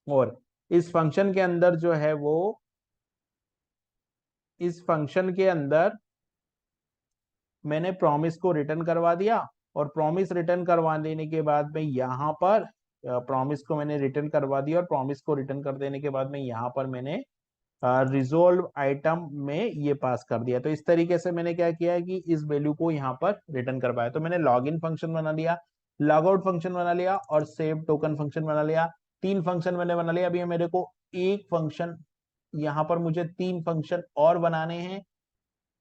और इस फंक्शन के अंदर जो है वो, इस फंक्शन के अंदर मैंने प्रॉमिस को रिटर्न करवा दिया, और प्रॉमिस रिटर्न करवा देने के बाद में यहाँ पर प्रॉमिस को मैंने रिटर्न करवा दिया और प्रॉमिस को रिटर्न कर देने के बाद में यहाँ पर मैंने रिजोल्व आइटम में ये पास कर दिया। तो इस तरीके से मैंने क्या किया है कि इस वैल्यू को यहाँ पर रिटर्न करवाया। तो मैंने लॉग इन फंक्शन बना लिया, लॉग आउट फंक्शन बना लिया और सेव टोकन फंक्शन बना लिया। 3 फंक्शन मैंने बना लिया। अभी मेरे को एक फंक्शन, यहाँ पर मुझे 3 फंक्शन और बनाने हैं।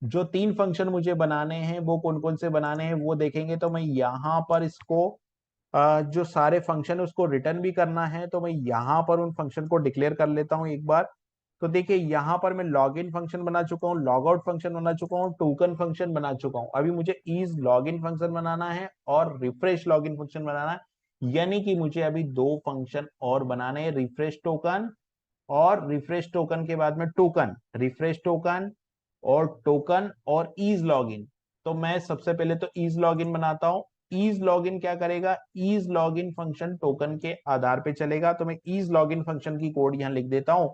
जो 3 फंक्शन मुझे बनाने हैं वो कौन कौन से बनाने हैं वो देखेंगे। तो मैं यहाँ पर इसको जो सारे फंक्शन है उसको रिटर्न भी करना है, तो मैं यहाँ पर उन फंक्शन को डिक्लेयर कर लेता हूँ एक बार। तो देखिए यहाँ पर मैं लॉग इन फंक्शन बना चुका हूँ, लॉग आउट फंक्शन बना चुका हूँ, टोकन फंक्शन बना चुका हूँ। अभी मुझे इज लॉग इन फंक्शन बनाना है और रिफ्रेश लॉग इन फंक्शन बनाना है। यानी कि मुझे अभी 2 फंक्शन और बनाने हैं, रिफ्रेश टोकन और रिफ्रेश टोकन के बाद में टोकन, रिफ्रेश टोकन और टोकन और ईज लॉगिन। तो मैं सबसे पहले तो ईज लॉगिन बनाता हूं। ईज लॉगिन क्या करेगा, ईज लॉगिन फंक्शन टोकन के आधार पे चलेगा। तो मैं ईज लॉगिन फंक्शन की कोड यहां लिख देता हूं।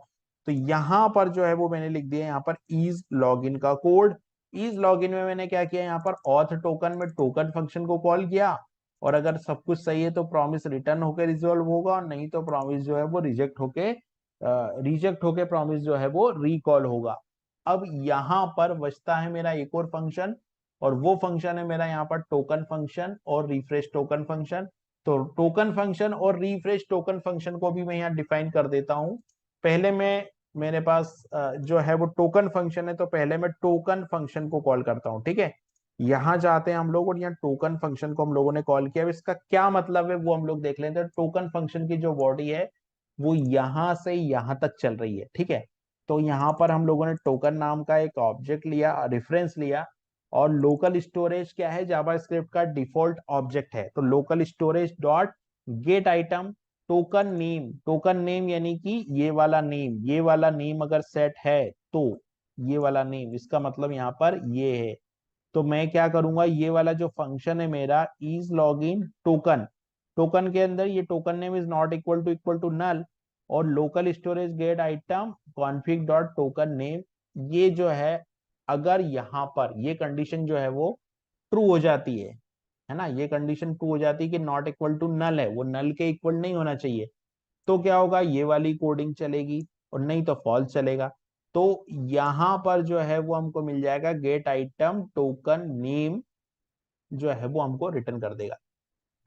तो यहां पर जो है वो मैंने लिख दिया यहाँ पर ईज लॉगिन का कोड। ईज लॉगिन में मैंने क्या किया, यहाँ पर ऑथ टोकन में टोकन फंक्शन को कॉल किया और अगर सब कुछ सही है तो प्रॉमिस रिटर्न होकर रिजोल्व होगा, और नहीं तो प्रॉमिस जो है वो रिजेक्ट होके प्रॉमिस जो है वो रिकॉल होगा। अब यहां पर बचता है मेरा एक और फंक्शन, और वो फंक्शन है मेरा यहाँ पर टोकन फंक्शन और रिफ्रेश टोकन फंक्शन। तो टोकन फंक्शन और रिफ्रेश टोकन फंक्शन को भी मैं यहाँ डिफाइन कर देता हूं। पहले मैं, मेरे पास जो है वो टोकन फंक्शन है, तो पहले मैं टोकन फंक्शन को कॉल करता हूँ, ठीक है। यहाँ जाते हैं हम लोग और यहाँ टोकन फंक्शन को हम लोगों ने कॉल किया। अब इसका क्या मतलब है वो हम लोग देख लेते हैं। टोकन फंक्शन की जो बॉडी है वो यहां से यहां तक चल रही है, ठीक है। तो यहाँ पर हम लोगों ने टोकन नाम का एक ऑब्जेक्ट लिया, रेफरेंस लिया, और लोकल स्टोरेज क्या है, जावास्क्रिप्ट का डिफॉल्ट ऑब्जेक्ट है। तो local storage dot gate item token name, token name यानी कि ये वाला नेम, ये वाला नेम अगर सेट है तो ये वाला नेम, इसका मतलब यहाँ पर ये है। तो मैं क्या करूंगा, ये वाला जो फंक्शन है मेरा is log in token, token के अंदर ये token name is not equal to null, और local storage get item config dot token name, ये जो है अगर यहाँ पर ये कंडीशन जो है वो ट्रू हो जाती है ना, ये कंडीशन ट्रू हो जाती है कि नॉट इक्वल टू नल है, वो नल के इक्वल नहीं होना चाहिए, तो क्या होगा, ये वाली कोडिंग चलेगी और नहीं तो फॉल्स चलेगा। तो यहां पर जो है वो हमको मिल जाएगा गेट आइटम टोकन नेम, जो है वो हमको रिटर्न कर देगा।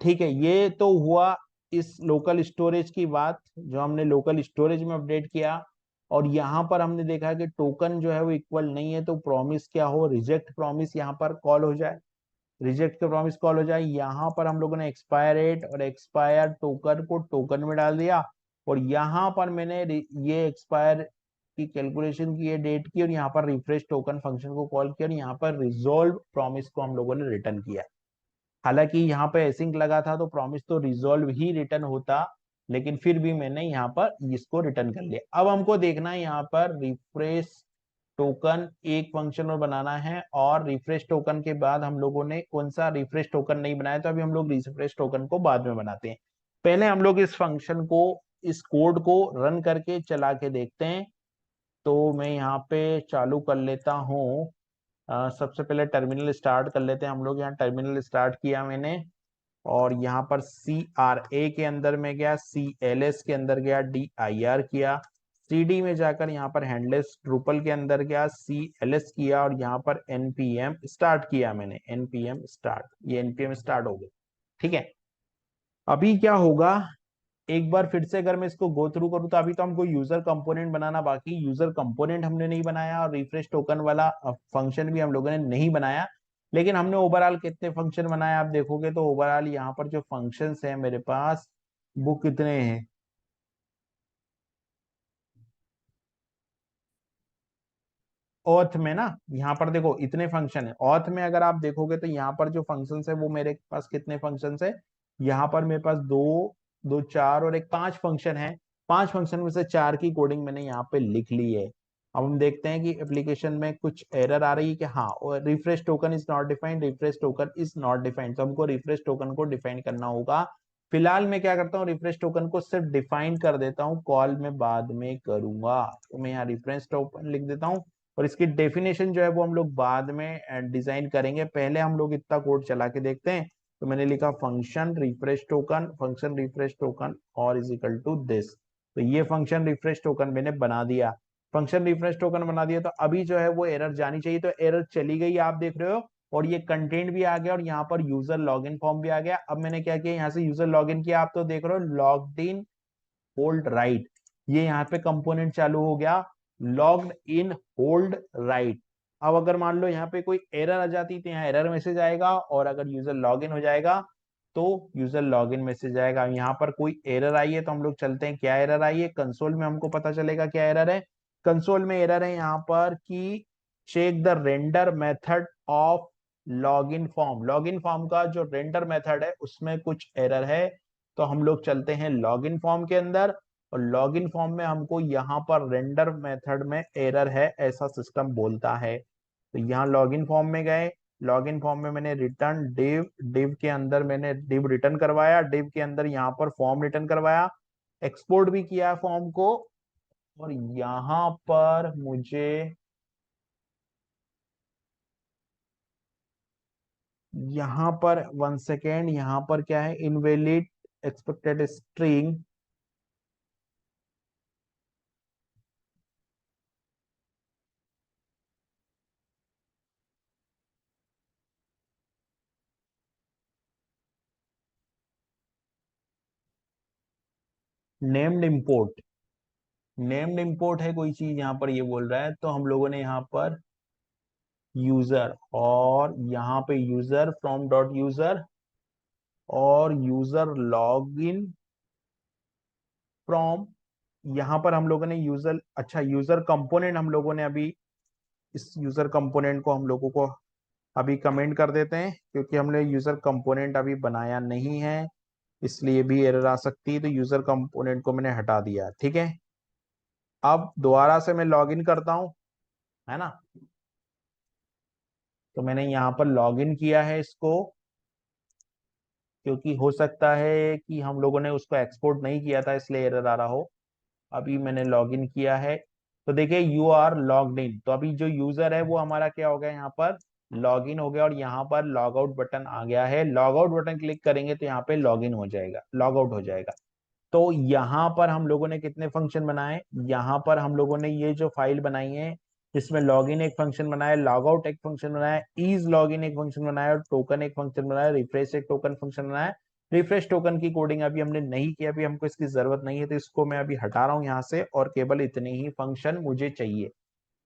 ठीक है, ये तो हुआ इस लोकल स्टोरेज की बात, जो हमने लोकल स्टोरेज में अपडेट किया। और यहाँ पर हमने देखा कि टोकन जो है वो इक्वल नहीं है, तो प्रॉमिस क्या हो, रिजेक्ट प्रॉमिस यहाँ पर कॉल हो जाए, रिजेक्ट का प्रॉमिस कॉल हो जाए। यहाँ पर हम लोगों ने एक्सपायरेट और एक्सपायर टोकन को टोकन में डाल दिया, और यहाँ पर मैंने ये एक्सपायर की कैलकुलेशन की, ये डेट की, और यहाँ पर रिफ्रेश टोकन फंक्शन को कॉल किया, और यहाँ पर रिजोल्व प्रॉमिस को हम लोगों ने रिटर्न किया। हालांकि यहाँ पे एसिंक लगा था तो प्रॉमिस तो रिजोल्व ही रिटर्न होता, लेकिन फिर भी मैंने यहाँ पर इसको रिटर्न कर लिया। अब हमको देखना है यहाँ पर रिफ्रेश टोकन एक फंक्शन और बनाना है, और रिफ्रेश टोकन के बाद हम लोगों ने कौन सा रिफ्रेश टोकन नहीं बनाया, तो अभी हम लोग रिफ्रेश टोकन को बाद में बनाते हैं। पहले हम लोग इस फंक्शन को, इस कोड को रन करके चला के देखते हैं। तो मैं यहाँ पे चालू कर लेता हूँ। सबसे पहले टर्मिनल स्टार्ट कर लेते हैं हम लोग। यहाँ टर्मिनल स्टार्ट किया मैंने, और यहाँ पर CRA के अंदर में गया, CLS के अंदर गया, DIR किया, CD में जाकर यहाँ पर हैंडलेस ड्रूपल के अंदर गया, CLS किया, और यहाँ पर NPM स्टार्ट किया मैंने, NPM स्टार्ट, ये NPM स्टार्ट हो गया। ठीक है, अभी क्या होगा, एक बार फिर से अगर मैं इसको गो थ्रू करूँ, तो अभी तो हमको यूजर कंपोनेंट बनाना बाकी, यूजर कंपोनेंट हमने नहीं बनाया, और रिफ्रेश टोकन वाला फंक्शन भी हम लोगों ने नहीं बनाया। लेकिन हमने ओवरऑल कितने फंक्शन बनाए आप देखोगे, तो ओवरऑल यहाँ पर जो फंक्शंस हैं मेरे पास, वो कितने हैं, ऑथ में ना, यहाँ पर देखो इतने फंक्शन है ऑथ में। अगर आप देखोगे तो यहाँ पर जो फंक्शंस है वो मेरे पास कितने फंक्शंस है, यहाँ पर मेरे पास दो, दो चार और एक 5 फंक्शन है। 5 फंक्शन में से 4 की कोडिंग मैंने यहाँ पे लिख ली है। अब हम देखते हैं कि एप्लीकेशन में कुछ एरर आ रही है कि हाँ, और refresh token is not defined, refresh token is not defined, तो हमको रिफ्रेश टोकन को डिफाइन करना होगा। फिलहाल मैं क्या करता हूँ, रिफ्रेश टोकन को सिर्फ डिफाइन कर देता हूँ, कॉल में बाद में करूंगा। तो मैं यहाँ रिफ्रेश टोकन लिख देता हूँ, और इसकी डेफिनेशन जो है वो हम लोग बाद में डिजाइन करेंगे। पहले हम लोग इतना कोड चला के देखते हैं। तो मैंने लिखा फंक्शन रिफ्रेश टोकन और इज इक्वल टू दिस। तो ये फंक्शन रिफ्रेश टोकन मैंने बना दिया। फंक्शन रिफ्रेश टोकन बना दिया तो अभी जो है वो एरर जानी चाहिए, तो एरर चली गई आप देख रहे हो, और ये कंटेंट भी आ गया और यहाँ पर यूजर लॉगिन फॉर्म भी आ गया। अब मैंने क्या किया, यहाँ से यूजर लॉगिन किया, आप तो देख रहे हो लॉग्ड इन होल्ड राइट, ये यहाँ पे कंपोनेंट चालू हो गया, लॉग्ड इन होल्ड राइट। अब अगर मान लो यहाँ पे कोई एरर आ जाती तो यहाँ एरर मैसेज आएगा, और अगर यूजर लॉगिन हो जाएगा तो यूजर लॉगिन मैसेज आएगा। यहाँ पर कोई एरर आई है तो हम लोग चलते हैं, क्या एरर आई है कंसोल में, हमको पता चलेगा क्या एरर है। कंसोल में एरर है यहाँ पर कि check the render method of login form, login form का जो रेंडर मेथड है उसमें कुछ एरर है। तो हम लोग चलते हैं लॉगिन फॉर्म के अंदर, और लॉगिन फॉर्म में हमको यहाँ पर रेंडर मेथड में एरर है ऐसा सिस्टम बोलता है। तो यहाँ लॉगिन फॉर्म में गए, लॉगिन फॉर्म में मैंने रिटर्न डिव, डिव के अंदर मैंने डिव रिटर्न करवाया, डिव के अंदर यहाँ पर फॉर्म रिटर्न करवाया, एक्सपोर्ट भी किया फॉर्म को, और यहाँ पर मुझे यहाँ पर 1 सेकेंड, यहाँ पर क्या है, invalid expected string named import, named import है कोई चीज यहाँ पर ये बोल रहा है, तो हम लोगों ने यहाँ पर यूजर, और यहाँ पे यूजर फ्रॉम डॉट यूजर, और यूजर लॉगिन फ्रॉम, यहाँ पर हम लोगों ने यूजर, अच्छा यूजर कंपोनेंट हम लोगों ने अभी, इस यूजर कंपोनेंट को हम लोगों को अभी कमेंट कर देते हैं, क्योंकि हमने यूजर कंपोनेंट अभी बनाया नहीं है, इसलिए भी एरर आ सकती है। तो यूजर कंपोनेंट को मैंने हटा दिया, ठीक है। अब दोबारा से मैं लॉगिन करता हूं, है ना। तो मैंने यहाँ पर लॉगिन किया है इसको, क्योंकि हो सकता है कि हम लोगों ने उसको एक्सपोर्ट नहीं किया था इसलिए एरर आ रहा हो। अभी मैंने लॉगिन किया है, तो देखिए यू आर लॉग्ड इन, तो अभी जो यूजर है वो हमारा क्या हो गया, यहाँ पर लॉगिन हो गया, और यहाँ पर लॉग आउट बटन आ गया है। लॉग आउट बटन क्लिक करेंगे तो यहाँ पे लॉगिन हो जाएगा, लॉग आउट हो जाएगा। तो यहाँ पर हम लोगों ने कितने फंक्शन बनाए, यहाँ पर हम लोगों ने ये जो फाइल बनाई है इसमें लॉगिन एक फंक्शन बनाया, लॉग आउट एक फंक्शन बनाया, ईज लॉगिन एक फंक्शन बनाया, और टोकन एक फंक्शन बनाया, रिफ्रेश एक टोकन फंक्शन बनाया। रिफ्रेश टोकन की कोडिंग अभी हमने नहीं किया, अभी हमको इसकी जरूरत नहीं है, तो इसको मैं अभी हटा रहा हूँ यहाँ से, और केवल इतने ही फंक्शन मुझे चाहिए।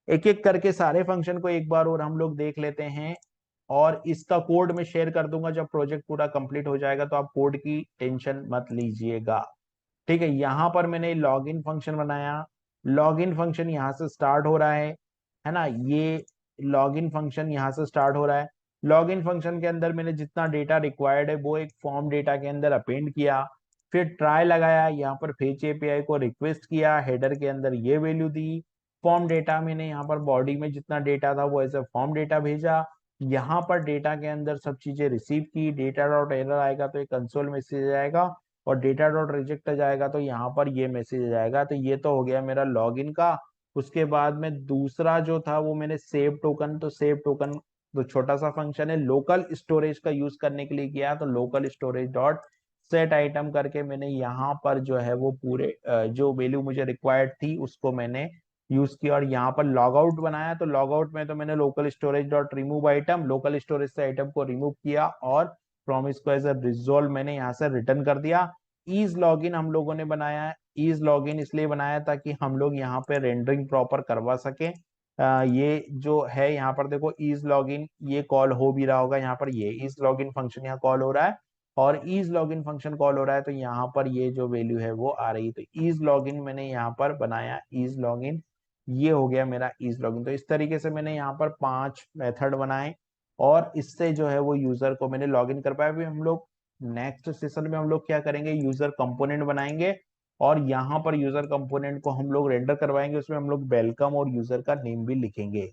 एक एक करके सारे फंक्शन को एक बार और हम लोग देख लेते हैं, और इसका कोड मैं शेयर कर दूंगा जब प्रोजेक्ट पूरा कंप्लीट हो जाएगा, तो आप कोड की टेंशन मत लीजिएगा। ठीक है, यहां पर मैंने लॉगिन फंक्शन बनाया, लॉगिन फंक्शन यहाँ से स्टार्ट हो रहा है ना, ये लॉगिन फंक्शन यहाँ से स्टार्ट हो रहा है। लॉगिन फंक्शन के अंदर मैंने जितना डेटा रिक्वायर्ड है वो एक फॉर्म डेटा के अंदर अपेंड किया, फिर ट्राई लगाया, यहाँ पर फेच एपीआई को रिक्वेस्ट किया, हेडर के अंदर ये वैल्यू दी, फॉर्म डेटा मैंने यहाँ पर बॉडी में जितना डेटा था वो एज ए फॉर्म डेटा भेजा, यहाँ पर डेटा के अंदर सब चीजें रिसीव की, डेटा डॉट एरर आएगा तो एक कंसोल मैसेज आएगा, और डेटा डॉट रिजेक्ट आ जाएगा तो यहाँ पर ये मैसेज आ जाएगा। तो ये तो हो गया मेरा लॉगिन का। उसके बाद में दूसरा जो था वो मैंने सेव टोकन, तो सेव टोकन तो छोटा सा फंक्शन है, लोकल स्टोरेज का यूज करने के लिए किया, तो local storage dot set item करके मैंने यहाँ पर जो है वो पूरे जो वैल्यू मुझे रिक्वायर्ड थी उसको मैंने यूज किया, और यहाँ पर लॉग आउट बनाया, तो लॉग आउट में तो मैंने local storage dot remove item, local storage से आइटम को रिमूव किया, और प्रॉमिस को एज ए रिजोल्व मैंने यहाँ से रिटर्न कर दिया। ईज लॉगिन हम लोगों ने बनाया है, ईज लॉगिन इसलिए बनाया ताकि हम लोग यहाँ पे रेंडरिंग प्रॉपर करवा सके। ये जो है यहाँ पर देखो ईज लॉगिन, ये कॉल हो भी रहा होगा, यहाँ पर ये ईज लॉगिन फंक्शन यहाँ कॉल हो रहा है, और ईज लॉगिन फंक्शन कॉल हो रहा है, तो यहाँ पर ये जो वैल्यू है वो आ रही है। तो ईज लॉगिन मैंने यहाँ पर बनाया, ईज लॉगिन, ये हो गया मेरा ईज लॉगिन। तो इस तरीके से मैंने यहाँ पर 5 मेथड बनाए, और इससे जो है वो यूजर को मैंने लॉगिन कर पाया। अभी हम लोग नेक्स्ट सेशन में हम लोग क्या करेंगे, यूजर कंपोनेंट बनाएंगे, और यहाँ पर यूजर कंपोनेंट को हम लोग रेंडर करवाएंगे, उसमें हम लोग वेलकम और यूजर का नेम भी लिखेंगे।